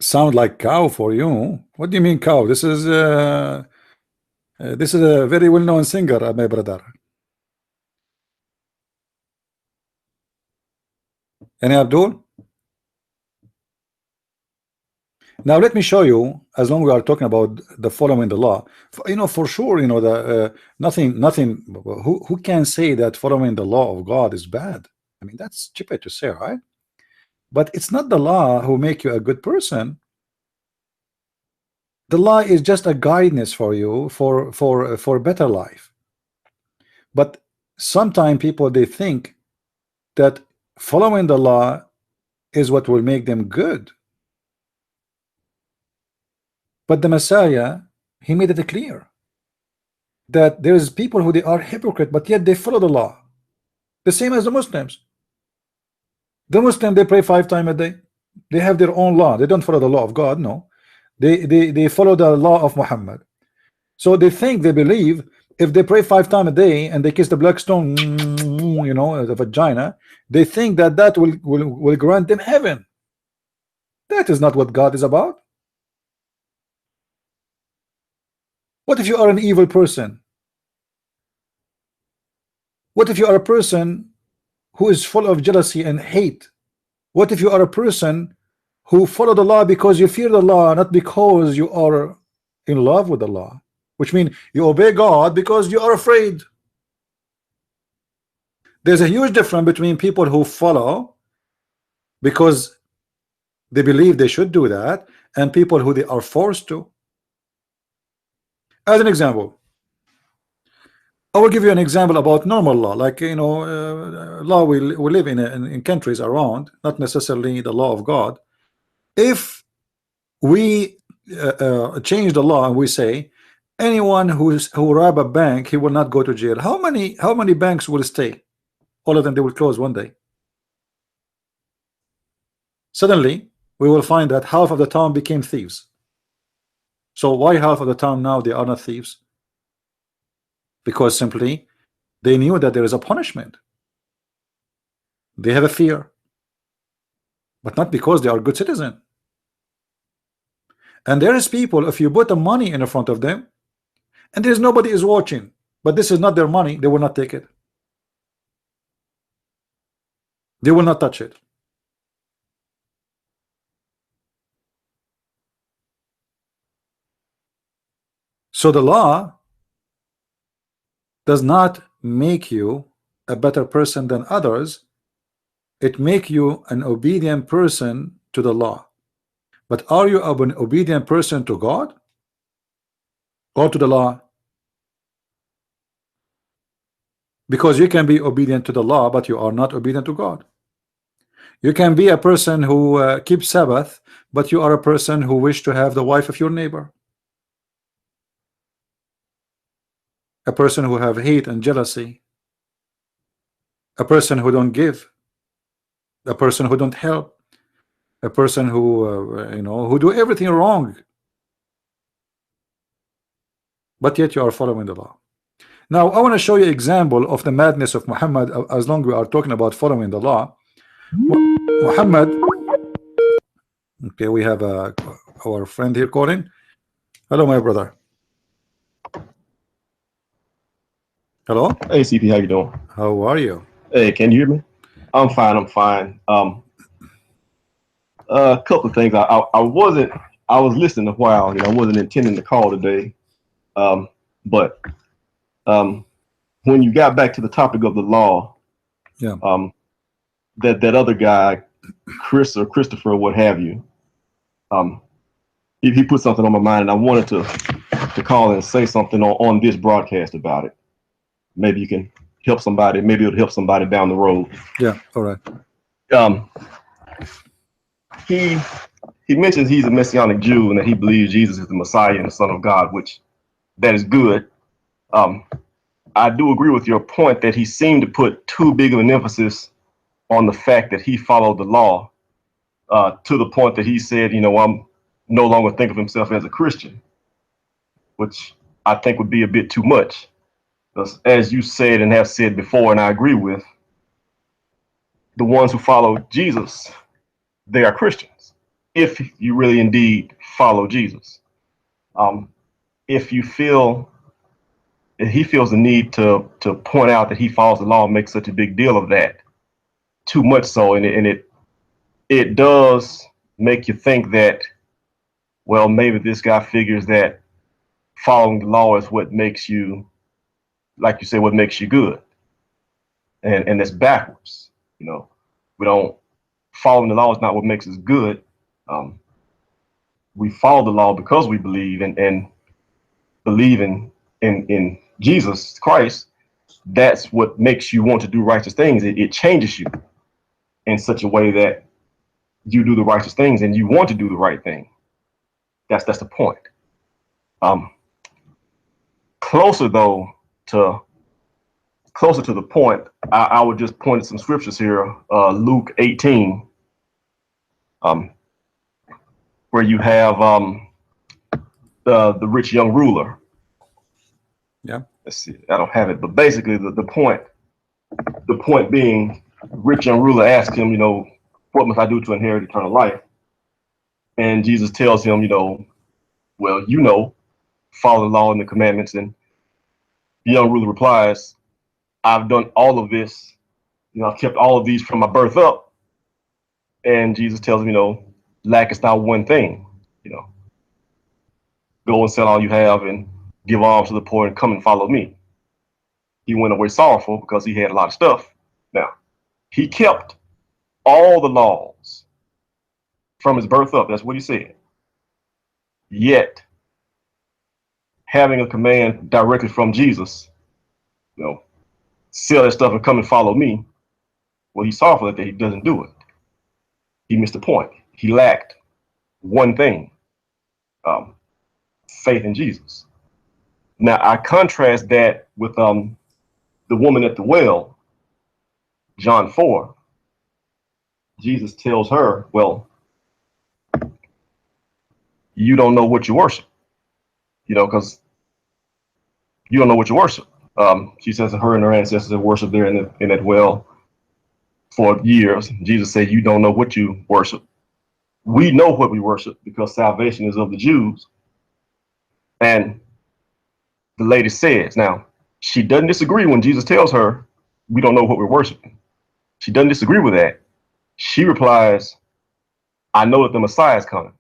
Sound like cow for you. What do you mean cow? This is a very well-known singer, my brother. Any Abdul? Now let me show you, as long as we are talking about the following the law, you know, for sure, you know, the nothing who can say that following the law of God is bad? I mean, that's stupid to say, right? But it's not the law who make you a good person. The law is just a guidance for you for a better life. But sometimes people, they think that following the law is what will make them good. But the Messiah, he made it clear that there's people who they are hypocrite, but yet they follow the law. The same as the Muslims. The Muslim, they pray 5 times a day. They have their own law. They don't follow the law of God. No, they follow the law of Muhammad. So they think, they believe, if they pray 5 times a day and they kiss the black stone, you know, the vagina, they think that that will grant them heaven. That is not what God is about. What if you are an evil person? What if you are a person who is full of jealousy and hate? What if you are a person who follow the law because you fear the law, not because you are in love with the law? Which means you obey God because you are afraid. There's a huge difference between people who follow because they believe they should do that, and people who they are forced to. As an example, I will give you an example about normal law, like, you know, law we live in countries around, not necessarily the law of God. If we change the law and we say anyone who rob a bank, he will not go to jail, how many banks will stay? All of them, they will close one day. Suddenly we will find that half of the town became thieves. So why half of the town now they are not thieves? Because simply they knew that there is a punishment. They have a fear, but not because they are good citizen. And there is people, if you put the money in front of them and there's nobody is watching, but this is not their money, they will not take it. They will not touch it. So the law does not make you a better person than others. It make you an obedient person to the law. But are you an obedient person to God or to the law? Because you can be obedient to the law, but you are not obedient to God. You can be a person who keeps Sabbath, but you are a person who wish to have the wife of your neighbor. A person who have hate and jealousy. A person who don't give. A person who don't help. A person who who do everything wrong, but yet you are following the law. Now I want to show you example of the madness of Muhammad. As long as we are talking about following the law, Muhammad. Okay, we have our friend here calling. Hello, my brother. Hello. Hey CP, how you doing? How are you? Hey, can you hear me? I'm fine. I'm fine. A couple of things. I wasn't. I was listening a while. I wasn't intending to call today. But when you got back to the topic of the law, Yeah. That other guy, Chris or Christopher, or what have you, he put something on my mind, and I wanted to call and say something on this broadcast about it. Maybe you can help somebody. Maybe it'll help somebody down the road. Yeah. All right. He mentions he's a Messianic Jew and that he believes Jesus is the Messiah and the Son of God, which that is good. I do agree with your point that he seemed to put too big of an emphasis on the fact that he followed the law, to the point that he said, I'm no longer think of himself as a Christian, which I think would be a bit too much. Because as you said and have said before, and I agree with, the ones who follow Jesus, they are Christians. If you really indeed follow Jesus. If he feels the need to point out that he follows the law and make such a big deal of that, too much so, and it does make you think that, well, maybe this guy figures that following the law is what makes you, like you say, what makes you good, and it's backwards. We don't following the law is not what makes us good. We follow the law because we believe and believe in Jesus Christ. That's what makes you want to do righteous things. It changes you in such a way that you do the righteous things and you want to do the right thing. That's the point. Closer to the point, I would just point at some scriptures here. Luke 18, where you have the rich young ruler. Yeah. Let's see. I don't have it, but basically the point being, rich young ruler asked him, what must I do to inherit eternal life? And Jesus tells him, well, follow the law and the commandments. And the young ruler replies, I've done all of this. I've kept all of these from my birth up. And Jesus tells him, lackest thou one thing, go and sell all you have and give alms to the poor and come and follow me. He went away sorrowful because he had a lot of stuff. Now, he kept all the laws from his birth up. That's what he said. Yet, having a command directly from Jesus, sell that stuff and come and follow me. Well, he's sorrowful that he doesn't do it. He missed the point. He lacked one thing, faith in Jesus. Now, I contrast that with the woman at the well, John 4. Jesus tells her, well, you don't know what you worship, because you don't know what you worship. She says that her and her ancestors have worshiped there in that well for years. Jesus said, you don't know what you worship. We know what we worship because salvation is of the Jews. And the lady says, now, she doesn't disagree when Jesus tells her, we don't know what we're worshiping. She doesn't disagree with that. She replies, I know that the Messiah is coming.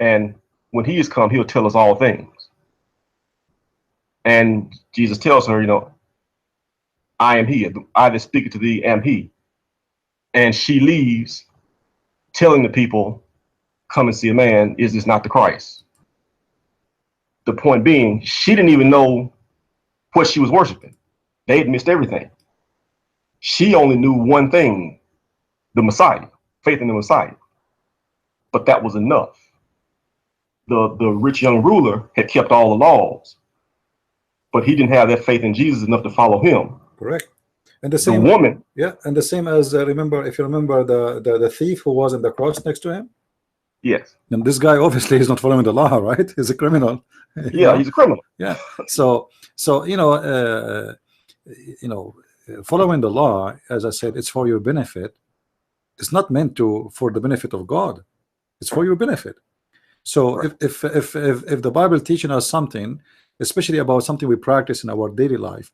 And when he is come, he'll tell us all things. And Jesus tells her, I am he. I that speak to thee am he. and she leaves, telling the people, "Come and see a man. Is this not the Christ?" The point being, she didn't even know what she was worshiping. They had missed everything. She only knew one thing: the Messiah, faith in the Messiah. But that was enough. The rich young ruler had kept all the laws, but he didn't have that faith in Jesus enough to follow him. Correct. And the The same woman, yeah, and the same as remember, if you remember the thief who was in the cross next to him. yes, And this guy obviously is not following the law, right? He's a criminal. you yeah, know? he's a criminal. Yeah. So following the law, as I said, it's for your benefit. It's not meant to for the benefit of God. It's for your benefit. So Right. if the Bible teaching us something, especially about something we practice in our daily life,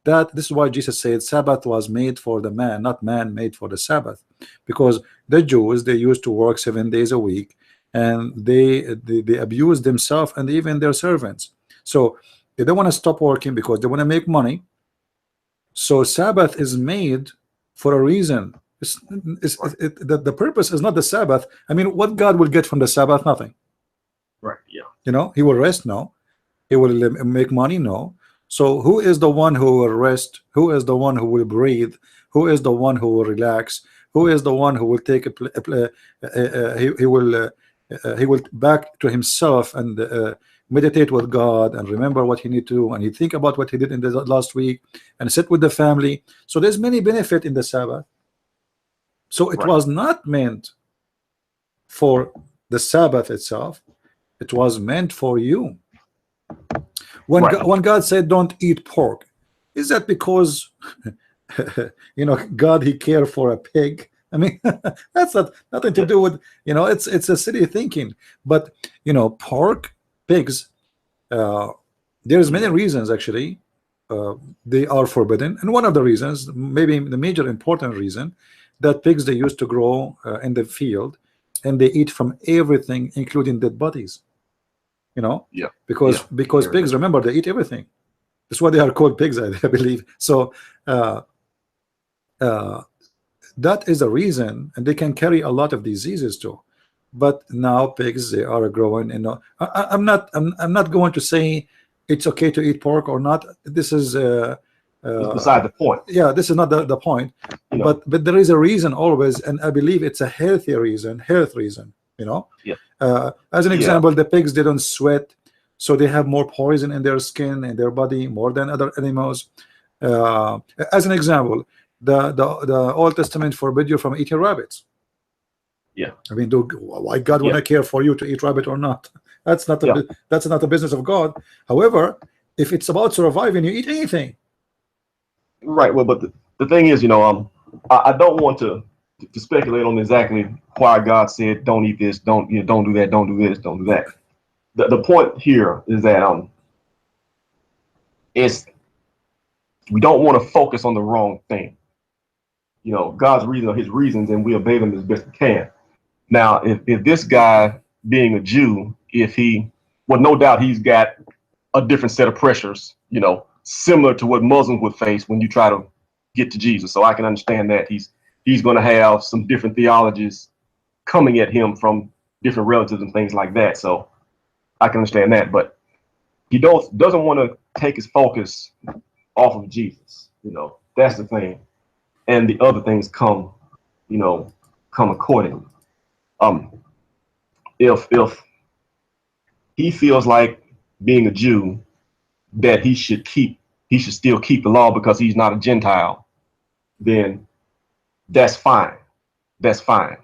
that this is why Jesus said Sabbath was made for the man, not man made for the Sabbath, because the Jews, they used to work 7 days a week, and they abuse themselves and even their servants. So they don't want to stop working because they want to make money. So Sabbath is made for a reason. The purpose is not the Sabbath. I mean, what God will get from the Sabbath? Nothing. Right. Yeah. He will rest? No. He will make money? No. So who is the one who will rest? Who is the one who will breathe? Who is the one who will relax? Who is the one who will take he will back to himself and meditate with God and remember what he need to do, and he think about what he did in the last week and sit with the family. So there's many benefit in the Sabbath. So it Right. was not meant for the Sabbath itself. It was meant for you. When Right. when God said don't eat pork, is that because God he care for a pig? I mean, that's nothing to do with it's a silly thinking. But pork, pigs, there's many reasons actually they are forbidden, and one of the reasons, maybe the major important reason, that pigs they used to grow in the field, and they eat from everything including dead bodies. Yeah. Because Very pigs, remember, they eat everything. That's why they are called pigs, I believe. So that is a reason, and they can carry a lot of diseases too. But now pigs, they are growing. I'm not going to say it's okay to eat pork or not. This is It's beside the point. yeah, this is not the point. But there is a reason always, and I believe it's a health reason. Yeah. As an Yeah. example, the pigs, they don't sweat, so they have more poison in their skin and their body more than other animals. As an example, the Old Testament forbid you from eating rabbits. Yeah. I mean, why God wanna care for you to eat rabbit or not? That's not that's not the business of God. However, if it's about surviving, you eat anything. Right. Well, but the thing is, I don't want to speculate on exactly why God said don't eat this, don't do that, don't do this, don't do that. The point here is that we don't want to focus on the wrong thing. God's reason are his reasons, and we obey them as best we can. Now, if this guy, being a Jew, no doubt he's got a different set of pressures, similar to what Muslims would face when you try to get to Jesus. So I can understand that he's going to have some different theologies coming at him from different relatives and things like that. So I can understand that, but he doesn't want to take his focus off of Jesus. That's the thing, and the other things come accordingly. If he feels like, being a Jew, that he should still keep the law because he's not a Gentile, then that's fine. That's fine.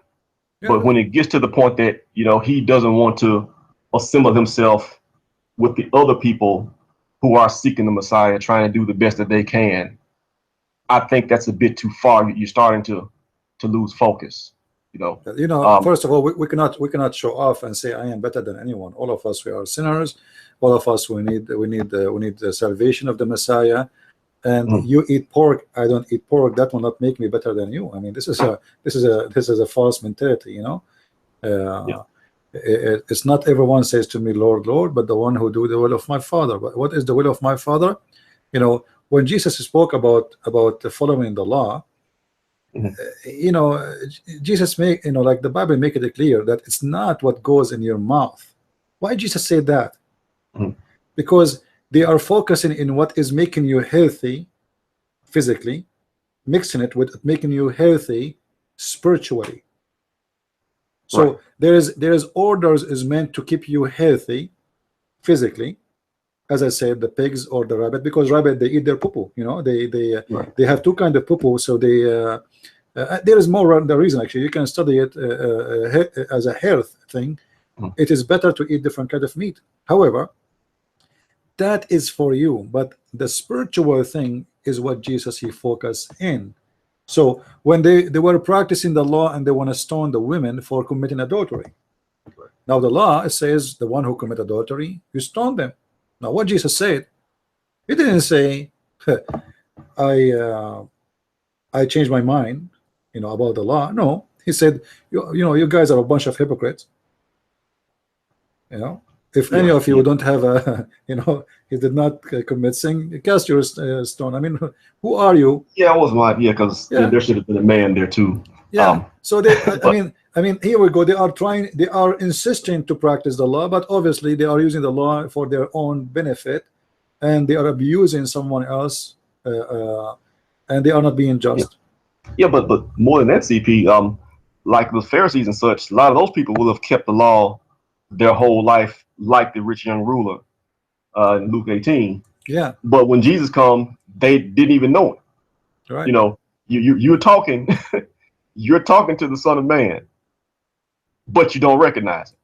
Yeah. But when it gets to the point that he doesn't want to assemble himself with the other people who are seeking the Messiah, trying to do the best that they can, I think that's a bit too far. You're starting to lose focus. First of all, we cannot show off and say I am better than anyone. All of us, we are sinners. All of us, we need the salvation of the Messiah. And you eat pork, I don't eat pork. That will not make me better than you. I mean, this is a false mentality. It's not everyone says to me, Lord, Lord, but the one who do the will of my Father. But what is the will of my Father? When Jesus spoke about following the law, you know, Jesus make, you know, like the Bible make it clear that it's not what goes in your mouth. Why Jesus say that? Because they are focusing in what is making you healthy physically, mixing it with making you healthy spiritually. So there is orders is meant to keep you healthy physically, as I said, the pigs or the rabbit, because rabbit, they eat their poo-poo, you know, they have two kind of poo-poo, so they there is more the reason. Actually, you can study it as a health thing. It is better to eat different kind of meat. However, that is for you, but the spiritual thing is what Jesus he focused in. So when they were practicing the law and they want to stone the women for committing adultery, now the law it says the one who commit adultery, you stone them. Now what Jesus said, he didn't say I changed my mind, you know, about the law. No, he said, you know, you guys are a bunch of hypocrites. You know, if any of you don't have a, you know, he did not commit sin, cast your stone. I mean, who are you? Yeah, I was like, because there should have been a man there too. Yeah. So they, I mean, here we go. They are insisting to practice the law, but obviously they are using the law for their own benefit, and they are abusing someone else, and they are not being just. Yeah, but more than that, CP, like the Pharisees and such, a lot of those people will have kept the law their whole life, like the rich young ruler in Luke 18. Yeah. But when Jesus come, they didn't even know it. Right. You know, you're talking, you're talking to the Son of Man, but you don't recognize it.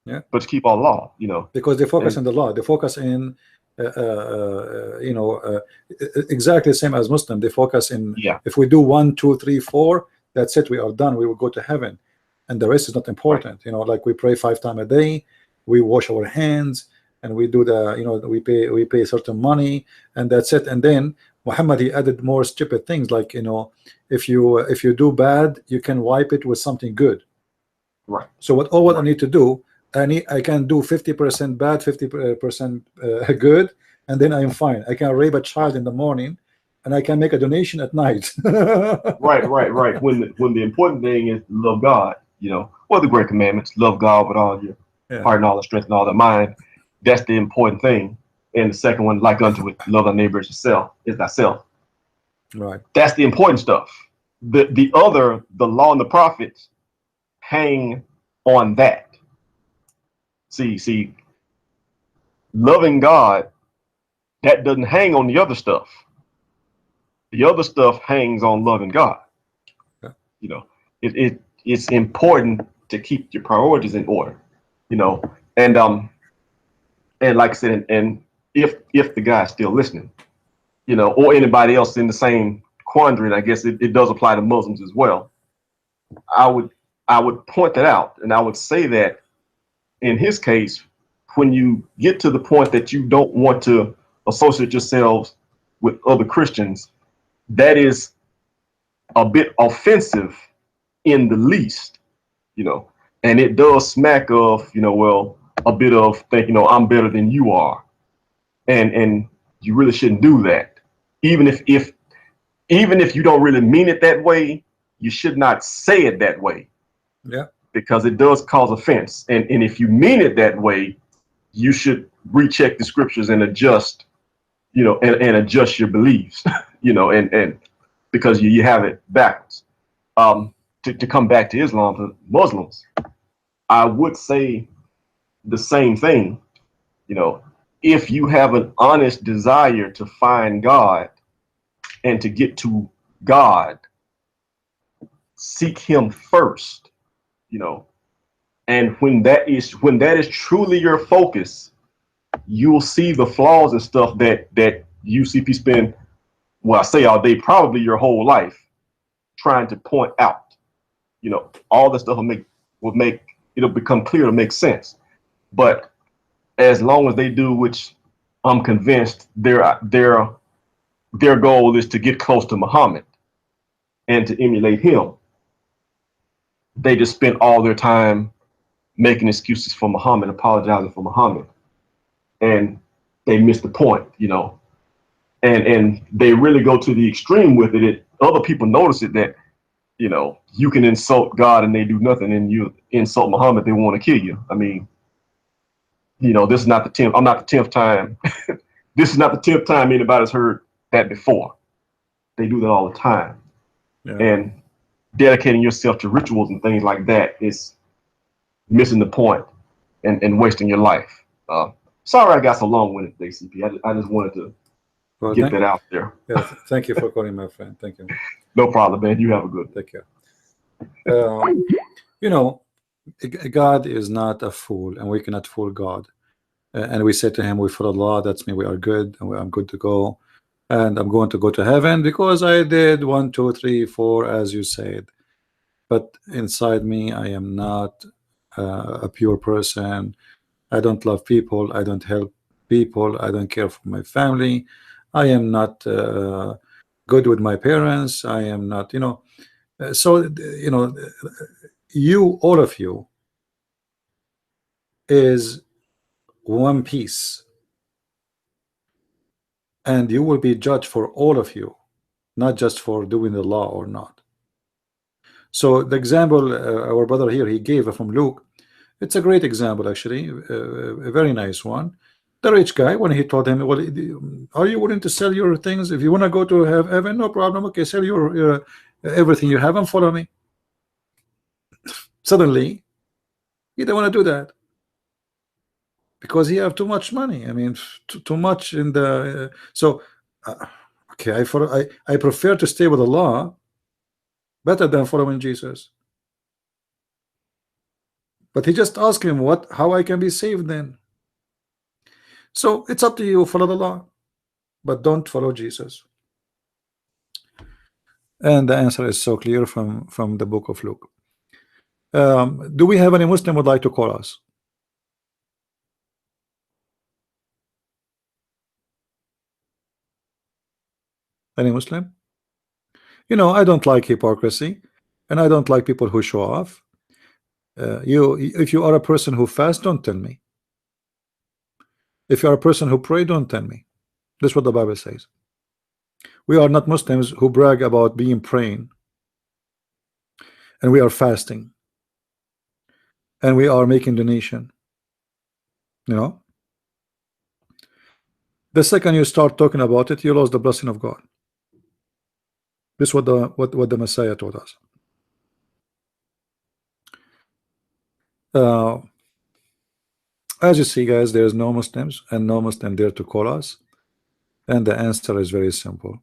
Yeah. But you keep all law, you know, because they focus on the law. They focus in, you know, exactly the same as Muslim. They focus in, if we do 1, 2, 3, 4, that's it. We are done. We will go to heaven, and the rest is not important. You know, like we pray 5 times a day, we wash our hands, and we do the, you know, we pay certain money, and that's it. And then Muhammad he added more stupid things like, you know, if you do bad, you can wipe it with something good. Right. So what I need to do, I can do 50% bad, 50% good, and then I'm fine. I can rape a child in the morning, and I can make a donation at night. Right. When the important thing is love God, you know, well, the great commandments, love God with all your heart and all the strength and all the mind. That's the important thing. And the second one, like unto it, love thy neighbor as yourself, is thyself. Right. That's the important stuff. The other, the law and the prophets, hang on that. See, loving God, that doesn't hang on the other stuff. The other stuff hangs on loving God. Yeah. You know, it's important to keep your priorities in order. You know, and like I said, and if the guy's still listening, you know, or anybody else in the same quandary, and I guess it does apply to Muslims as well. I would point that out, and I would say that in his case, when you get to the point that you don't want to associate yourselves with other Christians, that is a bit offensive in the least, you know, and it does smack of, you know, well, a bit of thinking, you know, I'm better than you are. And you really shouldn't do that. Even if you don't really mean it that way, you should not say it that way. Yeah. Because it does cause offense. And if you mean it that way, you should recheck the scriptures and adjust, you know, and adjust your beliefs, you know, and because you have it backwards. To come back to Islam, to Muslims, I would say the same thing. You know, if you have an honest desire to find God and to get to God, seek him first, you know. And when that is truly your focus, you'll see the flaws and stuff that UCP spend, well, I say all day, probably your whole life, trying to point out. You know, all the stuff will make it'll become clear to make sense. But as long as they do, which I'm convinced their goal is to get close to Muhammad and to emulate him, they just spent all their time making excuses for Muhammad, apologizing for Muhammad, and they missed the point, you know. And they really go to the extreme with it. Other people notice it, that you know, you can insult God and they do nothing, and you insult Muhammad, they want to kill you. I mean, you know, this is not the 10th. I'm not the 10th time. This is not the 10th time anybody's heard that before. They do that all the time. Yeah. And dedicating yourself to rituals and things like that is missing the point and wasting your life. Sorry I got so long-winded today, CP. I just wanted to get that out there. Yeah, thank you for calling, my friend. Thank you. No problem, man. You have a good day. Take care. You know, God is not a fool, and we cannot fool God. And we say to him, we follow Allah, that's me, we are good, and I'm good to go. And I'm going to go to heaven because I did 1, 2, 3, 4, as you said. But inside me, I am not a pure person. I don't love people. I don't help people. I don't care for my family. I am not good with my parents. I am not, you know. So, you know, you, all of you, is one piece. And you will be judged for all of you, not just for doing the law or not. So the example our brother here he gave from Luke, it's a great example actually, a very nice one. The rich guy, when he told him, well, are you willing to sell your things? If you want to go to heaven, no problem. Okay, sell your everything you have and follow me. Suddenly, he don't want to do that because he have too much money. I mean, too much in the okay. I prefer to stay with the law better than following Jesus. But he just asked him how I can be saved then. So it's up to you, follow the law, but don't follow Jesus. And the answer is so clear from the book of Luke. Do we have any Muslim would like to call us? Any Muslim? You know, I don't like hypocrisy, and I don't like people who show off. If you are a person who fasts, don't tell me. If you are a person who pray, don't tell me. That's what the Bible says. We are not Muslims who brag about being praying, and we are fasting, and we are making donation. You know, the second you start talking about it, you lose the blessing of God. This is what the Messiah taught us. As you see, guys, there is no Muslims and no Muslim there to call us, and the answer is very simple.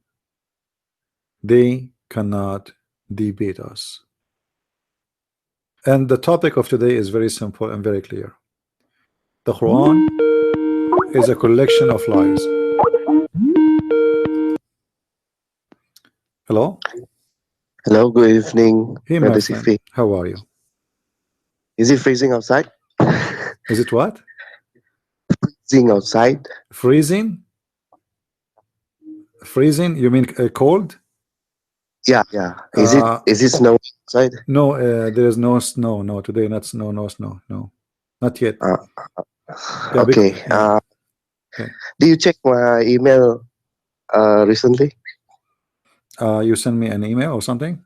They cannot debate us. And the topic of today is very simple and very clear. The Quran is a collection of lies. Hello? Hello, good evening. Hey, my friend. How are you? Is it freezing outside? Is it what? Freezing outside. Freezing? Freezing? You mean cold? Yeah, yeah. Is it snowing outside? No, there is no snow. No, today not snow. No snow. No, not yet. Yeah, okay. Okay. Do you check my email recently? You send me an email or something?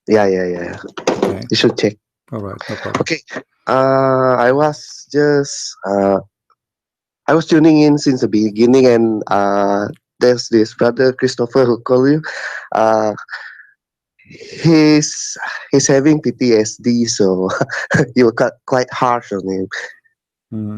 Yeah. Okay. You should check. All right, no problem. Okay. I was tuning in since the beginning, and there's this brother Christopher who called you. He's having PTSD, so you were quite harsh on him.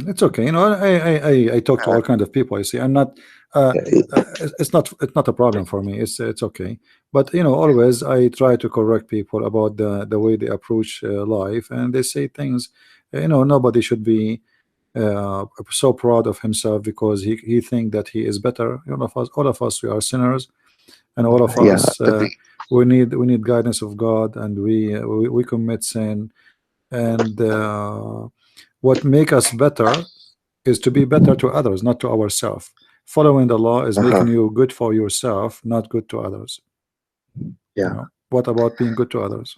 It's okay. You know, I talk to all kinds of people. You see, I'm not. It's not a problem for me. It's okay. But you know, always I try to correct people about the way they approach life, and they say things. You know, nobody should be so proud of himself because he think that he is better. All of us, we are sinners, and all of us we need guidance of God, and we commit sin, and what make us better is to be better to others, not to ourselves. Following the law is making you good for yourself, not good to others. Yeah. You know? What about being good to others?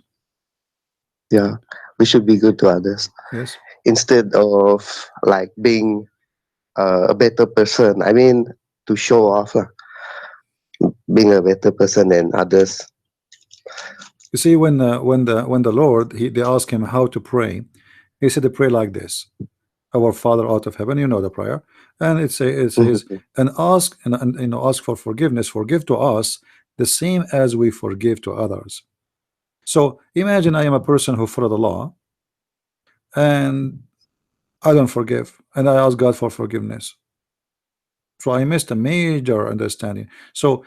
Yeah, we should be good to others. Yes. Instead of like being a better person. I mean, to show off, being a better person than others. You see, when the Lord they ask him how to pray, he said to pray like this: Our Father out of heaven. You know the prayer, and it says, Mhm. and ask and ask for forgiveness. Forgive to us the same as we forgive to others. So imagine I am a person who follow the law, and I don't forgive, and I ask God for forgiveness. So I missed a major understanding. So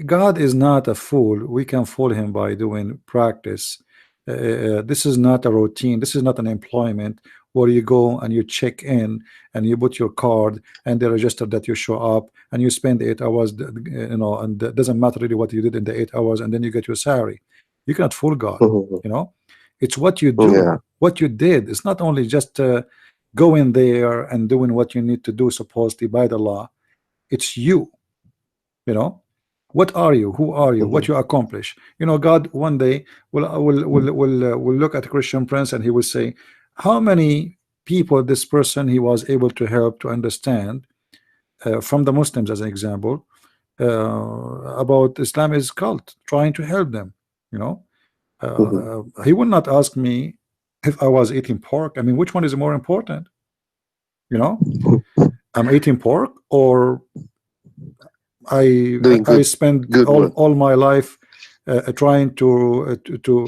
God is not a fool. We can fool him by doing practice. This is not a routine. This is not an employment where you go and you check in and you put your card and they register that you show up and you spend 8 hours, and it doesn't matter really what you did in the 8 hours, and then you get your salary. You cannot fool God. Mhm. It's what you Yeah. do, what you did. It's not only just going there and doing what you need to do supposedly by the law. It's you. What are you? Who are you? What Mhm. you accomplish? God one day will look at a Christian prince and he will say, how many people this person he was able to help to understand from the Muslims, as an example, about Islam is cult, trying to help them. You know, Mhm. he would not ask me if I was eating pork. I mean, which one is more important? You know, I'm eating pork, or I Doing I good, spent good work. all my life trying to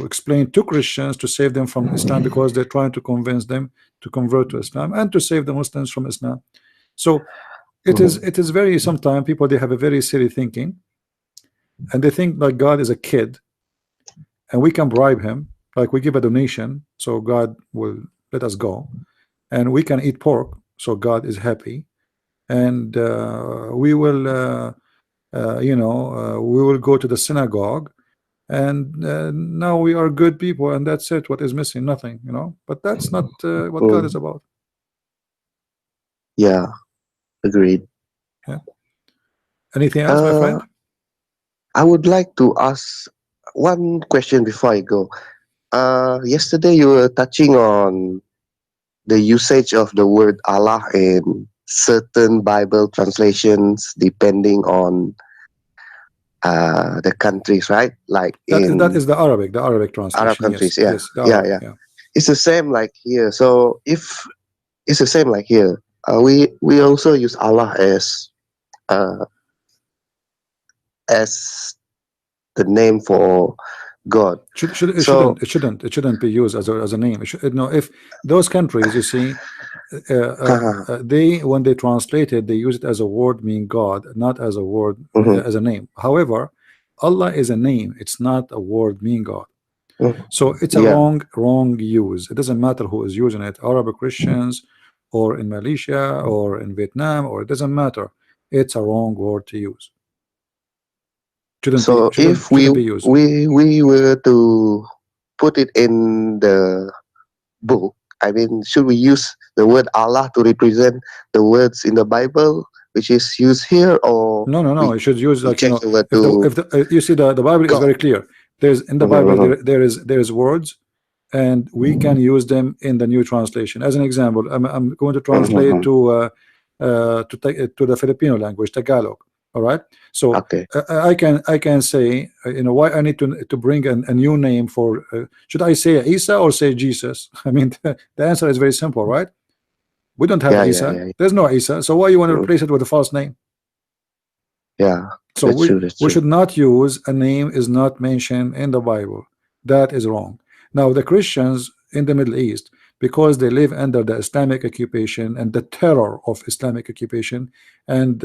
explain to Christians to save them from Islam, because they're trying to convince them to convert to Islam, and to save the Muslims from Islam. So Mhm. it is very, sometimes people they have a very silly thinking, and they think like God is a kid and we can bribe him, like we give a donation so God will let us go, and we can eat pork so God is happy, and we will we will go to the synagogue, and now we are good people, and that's it. What is missing? Nothing. But that's not what God is Mm. about. Yeah, agreed. Yeah. Anything else, my Uh, friend? I would like to ask one question before I go. Yesterday you were touching on the usage of the word Allah in certain Bible translations depending on the countries, right? Like That in is the Arabic Arab translation. Yes, countries, yeah, yes, the yeah, Arabic. yeah. Yeah. It's the same like here. So if it's the same like here, we also use Allah uh, as the name for God. It So shouldn't be used as a name. No, if those countries, you see, they, when they translate it, they use it as a word mean God, not as a word, mhm, as a name. However, Allah is a name. It's not a word mean God. mhm, So it's a yeah. wrong use. It doesn't matter who is using it, Arab Christians, or in Malaysia, or in Vietnam, or it doesn't matter. It's a wrong word to use. Shouldn't be So if shouldn't be used. we were to put it in the book, I mean, should we use the word Allah to represent the words in the Bible, which is used here, or No, no, no. You should use, we like, change the word if to the you see, the Bible is God? very clear. There's in the Mhm, Bible, mhm, there is words, and we can use them in the new translation. As an example, I'm going to mhm, translate mhm. to the Filipino language, Tagalog. All right. So Okay. I can say, why I need to bring a new name for. Should I say Isa or say Jesus? I mean, the answer is very simple, right? We don't have Yeah, yeah, Isa. yeah, yeah. There's no Isa. So why you want to Mm, replace it with a false name? yeah. So That's we true. That's we true. should not use a name is not mentioned in the Bible. That is wrong. Now the Christians in the Middle East, because they live under the Islamic occupation and the terror of Islamic occupation, and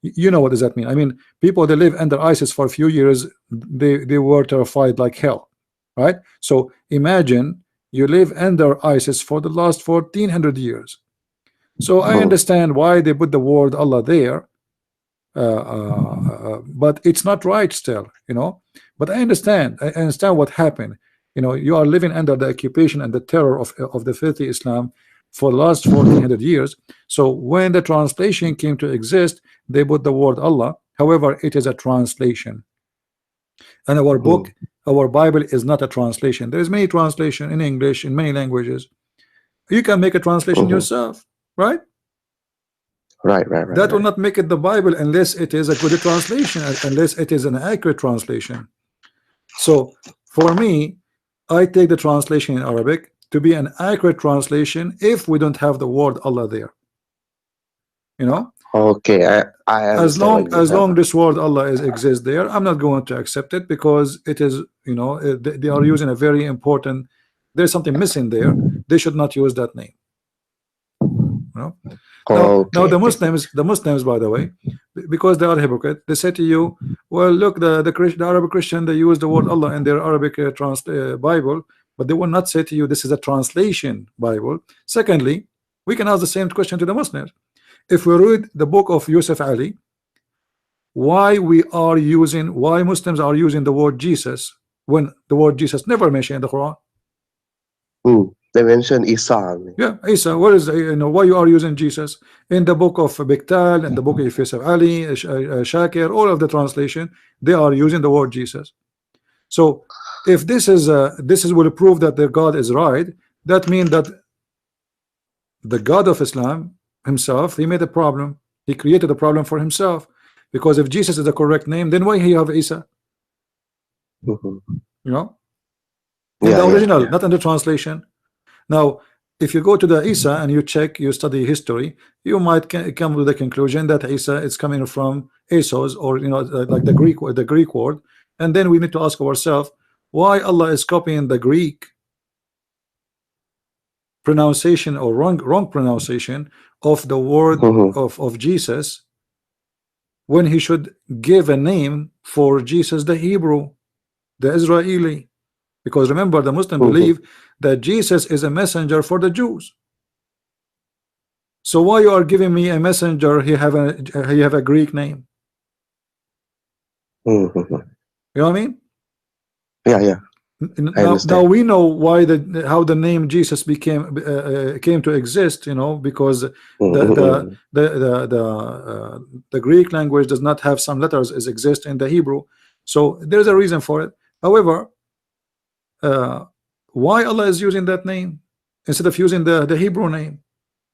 you know what does that mean? I mean, people they live under ISIS for a few years, they were terrified like hell, right? So imagine you live under ISIS for the last 1400 years. So I Mhm, understand why they put the word Allah there, but it's not right still, but I understand what happened. You are living under the occupation and the terror of the filthy Islam for the last 1400 years. So when the translation came to exist, they put the word Allah. However, it is a translation, and our mhm, book, our Bible, is not a translation. There is many translation in English in many languages. You can make a translation mhm. yourself, right? Right, right, right, That will right. not make it the Bible unless it is a good translation, unless it is an accurate translation. So For me, I take the translation in Arabic to be an accurate translation if we don't have the word Allah there. You know, Okay, I understand what you as have. long this word Allah is exists there, I'm not going to accept it because it is, you know, they are using a very important. There's something missing there. They should not use that name. You know? Now Okay, okay. the Muslims, by the way, because they are hypocrite, they say to you, well, look, the Arab Christian, they use the word Allah in their Arabic Bible, but they will not say to you this is a translation Bible. Secondly, we can ask the same question to the Muslims. If we read the book of Yusuf Ali, why Muslims are using the word Jesus when the word Jesus never mentioned in the Quran? They mentioned Isa. Yeah, Isa, what is, you know, why you are using Jesus in the book of Biktal and the book of Yusuf Ali, Shakir, all of the translation, they are using the word Jesus. So if this is will prove that their God is right, that means that the God of Islam himself, he made a problem. He created a problem for himself, because if Jesus is the correct name, then why he have Isa? Mhm. You know, in the Yeah, yeah, original, yeah. not in the translation. Now, if you go to the Isa and you check, you study history, you might come to the conclusion that Isa is coming from Asos, or you know, like the Greek word, and then we need to ask ourselves why Allah is copying the Greek pronunciation or wrong pronunciation of the word Mhm, of Jesus, when he should give a name for Jesus, the Hebrew, the Israeli. Because remember, the Muslim mhm, believe that Jesus is a messenger for the Jews. So why you are giving me a messenger? He have a Greek name. mhm. You know what I mean? Yeah, yeah. I Now understand. we know why how the name Jesus came to exist. You know, because the the Mhm, the the the, uh, the Greek language does not have some letters as exist in the Hebrew. So there's a reason for it. However, uh, why Allah is using that name instead of using the Hebrew name,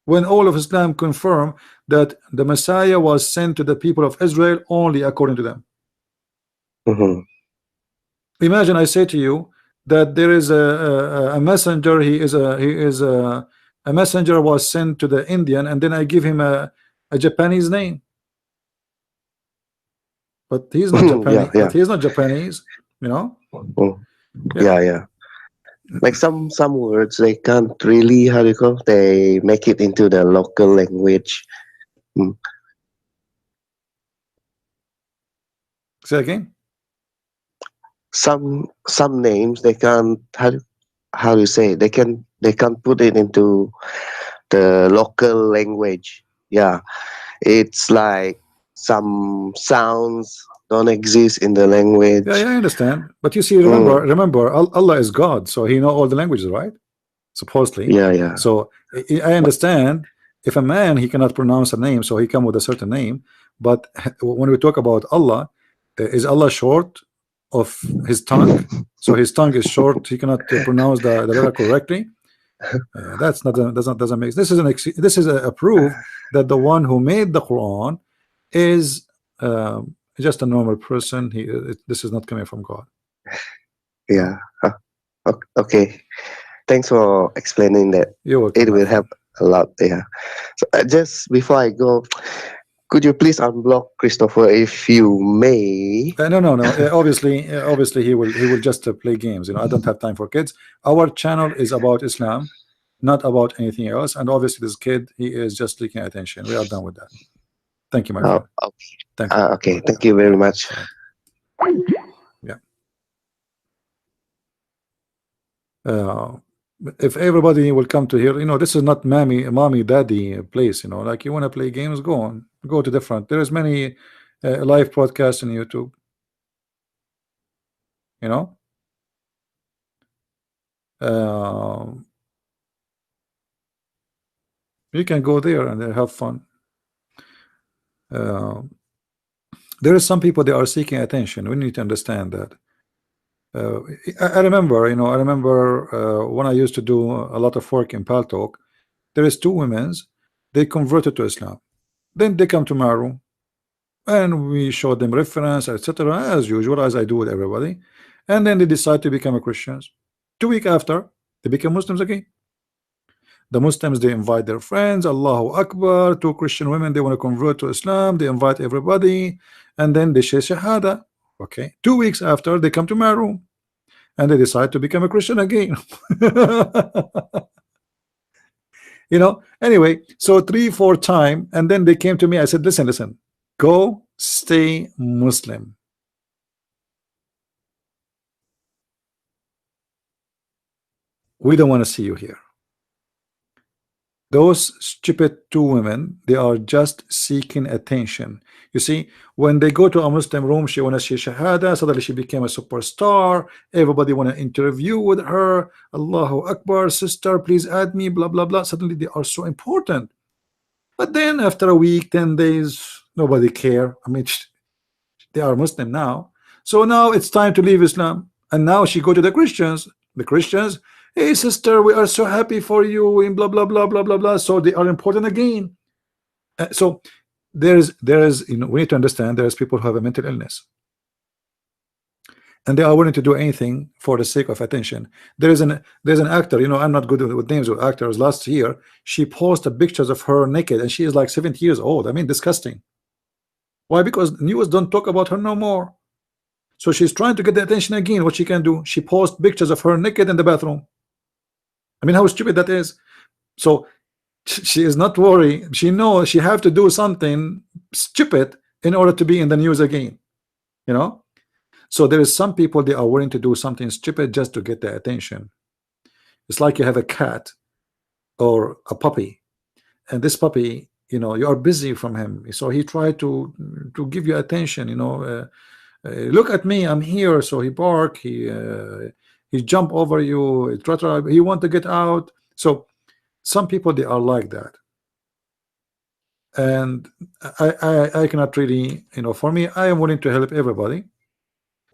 when all of Islam confirm that the Messiah was sent to the people of Israel only according to them. mhm, Imagine I say to you that there is a messenger. A messenger was sent to the Indian, and then I give him a Japanese name, but he's not mhm. Yeah, Japanese. yeah. You know? Mm. Yeah. Yeah, yeah. Like some words they can't really, how do you call, they make it into the local language. Mm. Say again. Some names they can't, how do you say, they can't put it into the local language. Yeah, it's like some sounds don't exist in the Yeah, language. yeah, I understand. But you see, Mm. remember, Allah is God, so He know all the languages, right? Supposedly. Yeah, yeah. So I understand if a man he cannot pronounce a name, so he come with a certain name. But when we talk about Allah, is Allah short of his tongue? So his tongue is short; he cannot pronounce the letter correctly. That's not doesn't make. This is a proof that the one who made the Quran is just a normal person. This is not coming from God. You know? Yeah. Okay. Thanks for explaining that. You're welcome, It my will friend. help a lot. Yeah. So just before I go, could you please unblock Christopher if you may? No, no, no. Obviously, he will just play games. You know, I don't have time for kids. Our channel is about Islam, not about anything else. And obviously, this kid, he is just seeking attention. We are done with that. Thank you, my Oh, friend. Thank you. okay. Bye. Thank you Bye. very much. Salam. Yeah. Uh, if everybody will come to here, you know, this is not mommy, daddy place. You know, like you want to play games, go on, go to different. There is many live podcasts on YouTube. You know, uh, you can go there and have fun. Uh, there is some people they are seeking attention. We need to understand that. Uh, I remember, you know, when I used to do a lot of work in Paltalk. There is two women's. They converted to Islam. Then they come to my room, and we showed them reference, etc., as usual, as I do with everybody. and then they decide to become a Christians. 2 weeks after, they become Muslims again. The Muslims, they invite their friends, Allahu Akbar. 2 Christian women, they want to convert to Islam, they invite everybody, and then they say Shahada. Okay, 2 weeks after, they come to my room and they decide to become a Christian again. You know, anyway, so 3-4 times, and then they came to me. I said, listen, go stay Muslim. We don't want to see you here. Those stupid 2 women, they are just seeking attention. You see, when they go to a Muslim room, she want to see Shahada, suddenly she became a superstar. Everybody want to interview with her. Allahu Akbar, sister, please add me, blah, blah, blah. Suddenly they are so important. But then after a week, 10 days, nobody care. I mean, they are Muslim now. So now it's time to leave Islam. And now she go to the Christians. The Christians, hey sister, we are so happy for you, and blah blah blah blah blah blah. So they are important again. So there's you know, we need to understand there's people who have a mental illness, and they are willing to do anything for the sake of attention. There's an actor, you know, I'm not good with names of actors. Last year she posted pictures of her naked, and she is like 70 years old. I mean, disgusting. Why? Because news don't talk about her no more. So she's trying to get the attention again. What she can do? She posts pictures of her naked in the bathroom. I mean, how stupid that is. So she is not worried. She knows she have to do something stupid in order to be in the news again. You know. So there is some people, they are willing to do something stupid just to get the attention. It's like you have a cat or a puppy, and this puppy, you know, you are busy from him, so he tried to give you attention. You know. Look at me, I'm here. So he bark, he jump over you, he want to get out. So some people, they are like that, and I cannot really, you know, for me, I am willing to help everybody,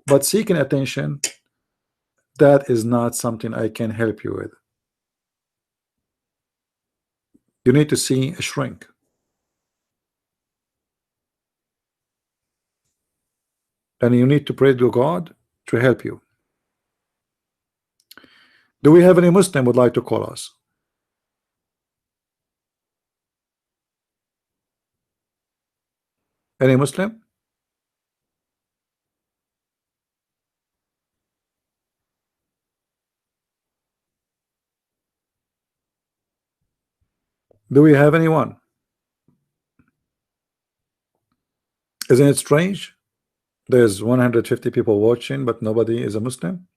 but seeking attention, that is not something I can help you with. You need to see a shrink. And you need to pray to God to help you. Do we have any Muslim would like to call us? Any Muslim? Do we have anyone? Isn't it strange? There's 150 people watching, but nobody is a Muslim.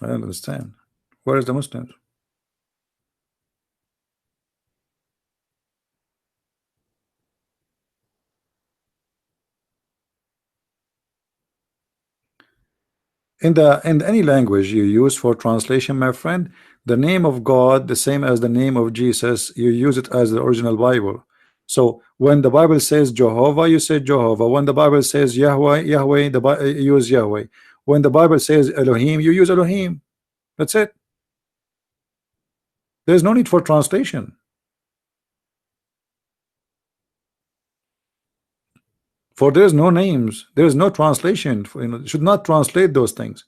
I don't understand. Where is the Muslims? In any language you use for translation, my friend, the name of God, the same as the name of Jesus, you use it as the original Bible. So when the Bible says Jehovah, you say Jehovah. When the Bible says Yahweh, you use Yahweh. When the Bible says Elohim, you use Elohim. That's it. There's no need for translation. For there's no names, there's no translation. You know, should not translate those things.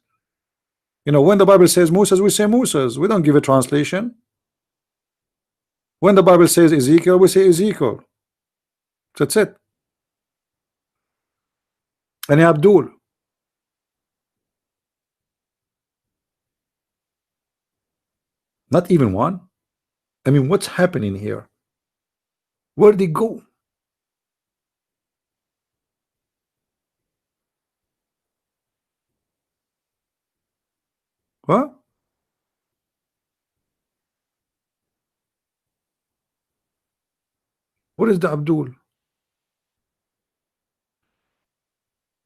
You know, when the Bible says Moses, we say Moses. We don't give a translation. When the Bible says Ezekiel, we say Ezekiel. That's it. And Abdul. Not even one. I mean, what's happening here? Where did they go? What? What is the Abdul?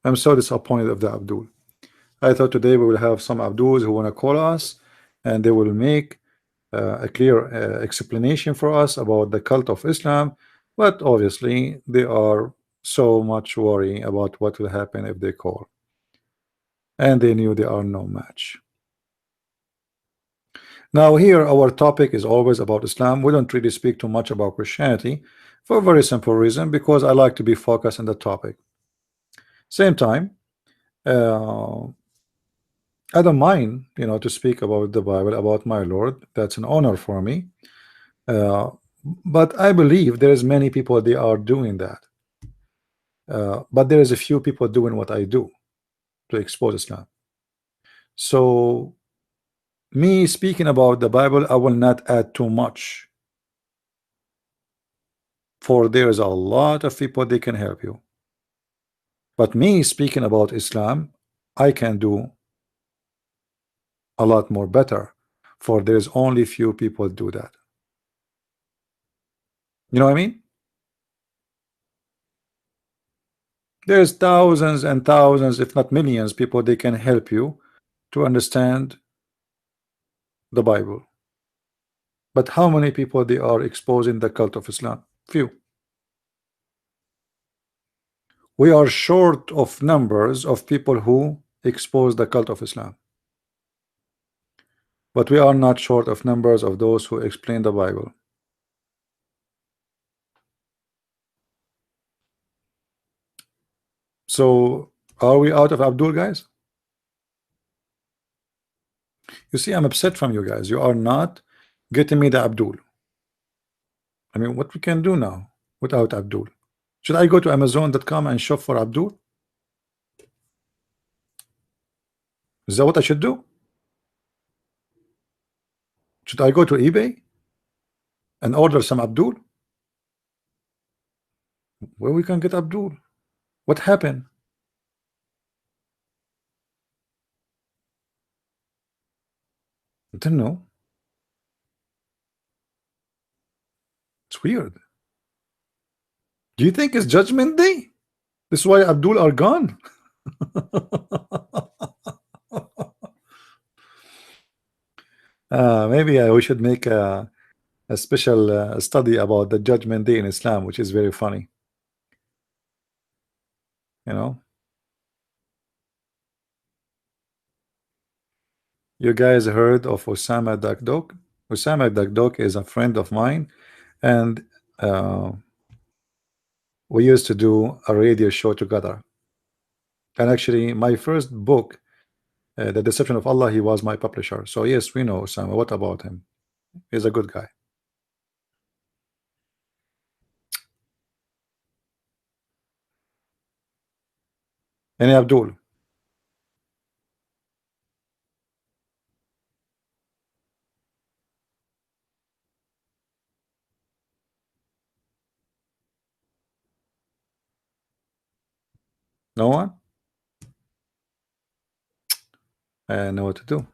I'm so disappointed of the Abdul. I thought today we will have some Abduls who want to call us, and they will make a clear explanation for us about the cult of Islam, but obviously they are so much worried about what will happen if they call, and they knew they are no match. Now here our topic is always about Islam. We don't really speak too much about Christianity for a very simple reason, because I like to be focused on the topic. Same time, uh, I don't mind, to speak about the Bible, about my Lord. That's an honor for me. Uh, but I believe there is many people they are doing that. But there is a few people doing what I do to expose Islam. So me speaking about the Bible, I will not add too much, for there is a lot of people they can help you. But me speaking about Islam, I can do a lot more better, for there's only few people do that. You know what I mean? There's thousands and thousands, if not millions, people they can help you to understand the Bible. But how many people they are exposing the cult of Islam? Few. We are short of numbers of people who expose the cult of Islam. But we are not short of numbers of those who explain the Bible. So are we out of Abdul, guys? You see, I'm upset from you guys. You are not getting me the Abdul. I mean, what we can do now without Abdul? Should I go to Amazon.com and shop for Abdul? Is that what I should do? Should I go to eBay and order some Abdul? Where we can get Abdul? What happened? I don't know. It's weird. Do you think it's Judgment Day? This is why Abdul are gone. Maybe we should make a special study about the Judgment Day in Islam, which is very funny. You guys heard of Osama Dakdok? Osama Dakdok is a friend of mine, and we used to do a radio show together. And actually, my first book, The Deception of Allah, he was my publisher. So yes, we know Osama. What about him? He's a good guy. Any Abdul? No one? I know what to do.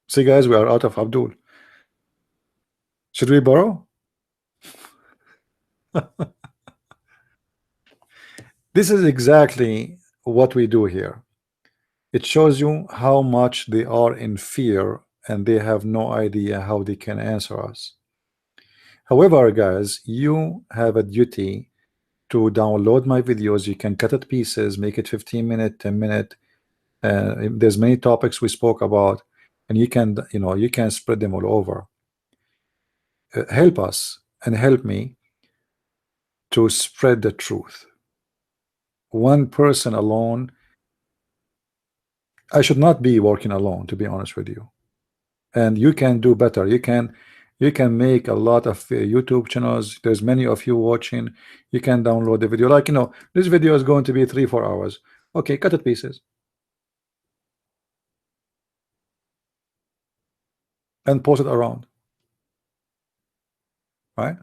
See, guys, we are out of Abdul. Should we borrow? This is exactly what we do here. It shows you how much they are in fear and they have no idea how they can answer us. However, guys, you have a duty to download my videos. You can cut it pieces, make it 15-minute, 10-minute. There's many topics we spoke about, and you can spread them all over. Help us and help me to spread the truth. One person alone, I should not be working alone, to be honest with you. And you can do better. You can make a lot of YouTube channels. There's many of you watching. You can download the video. Like, this video is going to be 3-4 hours. Okay, cut it pieces and post it around. Right?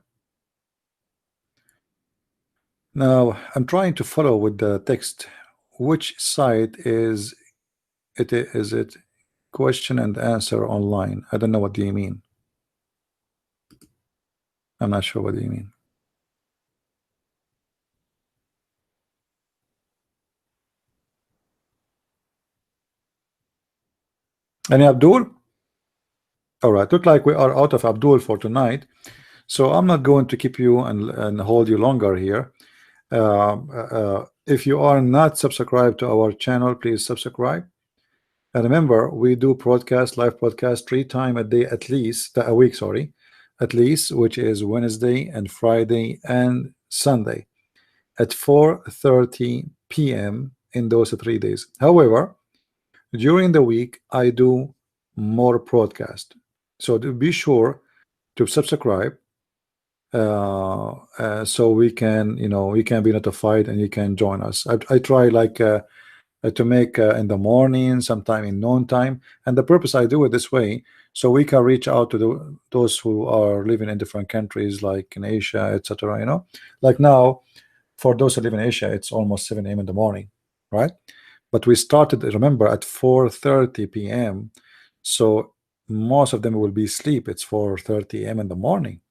Now I'm trying to follow with the text. Which site is it? Is it question and answer online? I don't know, what do you mean? I'm not sure what do you mean. Any Abdul? All right, look like we are out of Abdul for tonight, so I'm not going to keep you and hold you longer here. If you are not subscribed to our channel, please subscribe. And remember, we do broadcast, live broadcast 3 times a day, at least a week, sorry, at least, which is Wednesday and Friday and Sunday at 4:30 p.m. in those 3 days. However, during the week, I do more broadcast. So to be sure to subscribe, so we can, you can be notified and you can join us. I try like to make in the morning, sometime in noon time, and the purpose I do it this way so we can reach out to those who are living in different countries like in Asia, etc. Like now, for those who live in Asia, it's almost 7 a.m. in the morning, right? But we started, remember, at 4:30 p.m. So most of them will be asleep. It's 4:30 a.m. in the morning.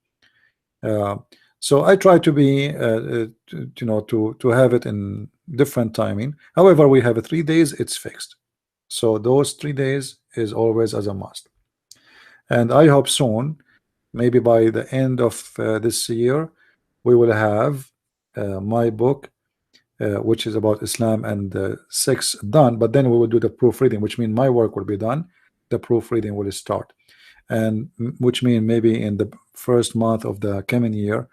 Uh, so I try to be, to have it in different timing. However, we have 3 days, it's fixed. So those 3 days is always as a must. And I hope soon, maybe by the end of this year, we will have my book, which is about Islam and sex, done. But then we will do the proofreading, which means my work will be done. The proofreading will start, and which means maybe in the first month of the coming year,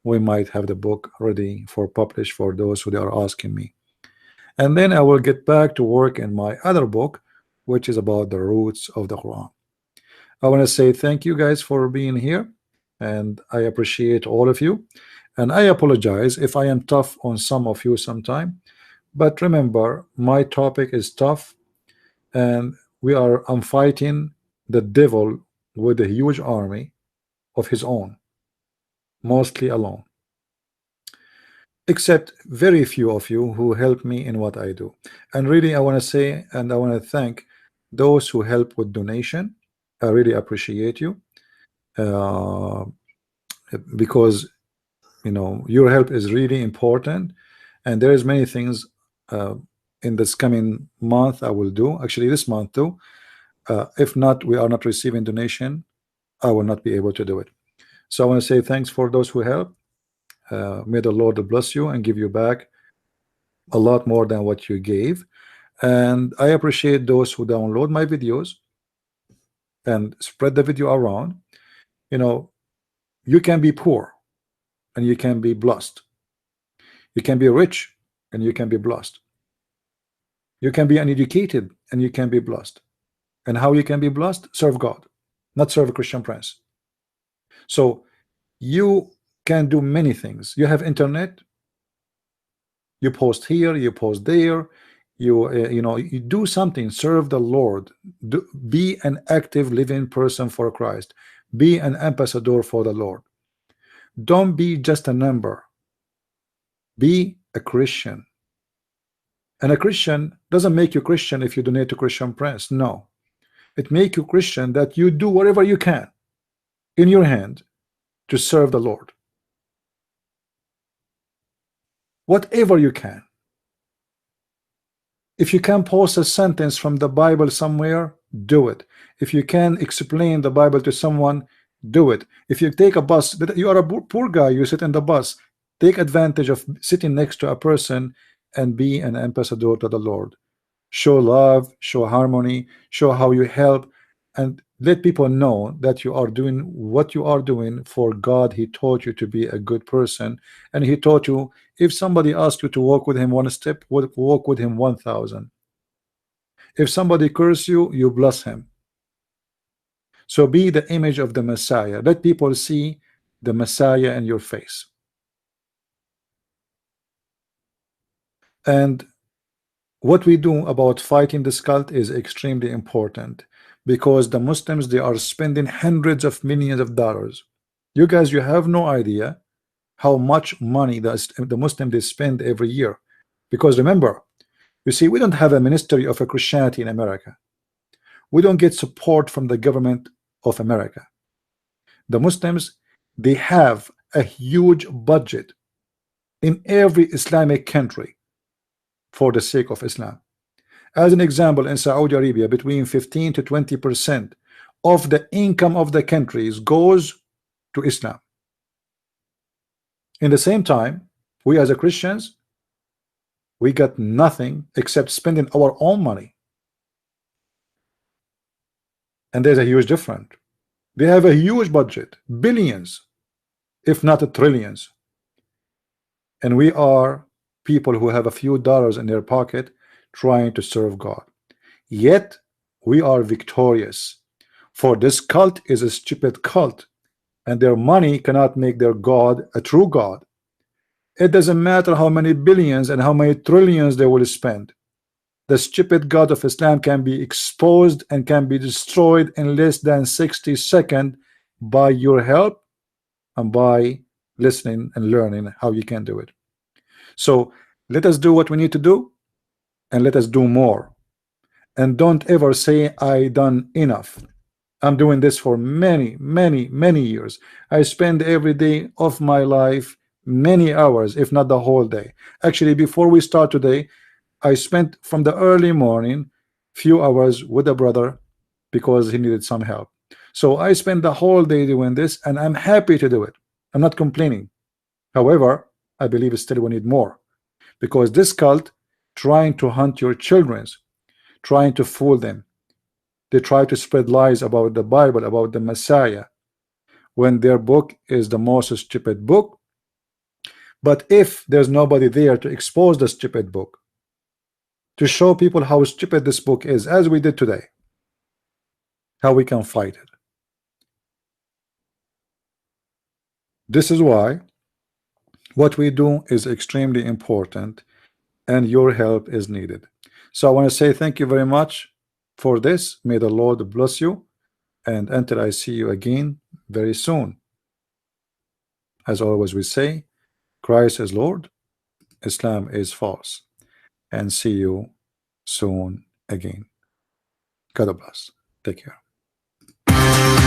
we might have the book ready for publish for those who they are asking me. And then I will get back to work in my other book, which is about the roots of the Quran. I want to say thank you guys for being here, and I appreciate all of you. And I apologize if I am tough on some of you sometime, but remember, my topic is tough, and I'm fighting the devil with a huge army of his own, mostly alone, except very few of you who help me in what I do. And really, I want to say, and I want to thank those who help with donation. I really appreciate you, uh, because your help is really important, and there is many things uh, in this coming month I will do, actually this month too. If not, we are not receiving donation, I will not be able to do it. So I want to say thanks for those who help. May the Lord bless you and give you back a lot more than what you gave. And I appreciate those who download my videos and spread the video around. You can be poor and you can be blessed. You can be rich and you can be blessed. You can be uneducated and you can be blessed. And how you can be blessed? Serve God, not serve a Christian prince. So you can do many things. You have internet, you post here, you post there, you do something, serve the Lord. Be an active living person for Christ. Be an ambassador for the Lord. Don't be just a number. Be a Christian. And a Christian doesn't make you Christian if you donate to Christian prince. No, it make you Christian that you do whatever you can in your hand to serve the Lord, whatever you can. If you can post a sentence from the Bible somewhere, do it. If you can explain the Bible to someone, do it. If you take a bus, you are a poor guy, you sit in the bus, take advantage of sitting next to a person and be an ambassador to the Lord. Show love, show harmony, show how you help, and let people know that you are doing what you are doing for God. He taught you to be a good person, and He taught you, if somebody asks you to walk with Him one step, walk with Him 1,000. If somebody curses you, you bless him. So be the image of the Messiah. Let people see the Messiah in your face. And what we do about fighting this cult is extremely important, because the Muslims, they are spending hundreds of millions of dollars. You guys, you have no idea how much money the Muslims they spend every year. Because remember, you see, we don't have a ministry of a Christianity in America. We don't get support from the government of America. The Muslims, they have a huge budget in every Islamic country for the sake of Islam. As an example, in Saudi Arabia, between 15 to 20% of the income of the countries goes to Islam. In the same time, we as a Christians, we got nothing except spending our own money. and there's a huge difference. They have a huge budget, billions, if not trillions, and we are people who have a few dollars in their pocket trying to serve God. Yet we are victorious, for this cult is a stupid cult, and their money cannot make their God a true God. It doesn't matter how many billions and how many trillions they will spend. The stupid God of Islam can be exposed and can be destroyed in less than 60 seconds by your help and by listening and learning how you can do it. So let us do what we need to do, and let us do more. And don't ever say I done enough. I'm doing this for many, many, many years. I spend every day of my life many hours, if not the whole day. Actually, before we start today, I spent from the early morning few hours with a brother because he needed some help. So I spent the whole day doing this, and I'm happy to do it. I'm not complaining. However, I believe still we need more, because this cult trying to hunt your children's, trying to fool them. They try to spread lies about the Bible, about the Messiah, when their book is the most stupid book. But if there's nobody there to expose the stupid book, to show people how stupid this book is, as we did today, how we can fight it. This is why what we do is extremely important, and your help is needed. So I want to say thank you very much for this. May the Lord bless you, and until I see you again very soon, as always we say, Christ is Lord, Islam is false, and see you soon again. God bless. Take care.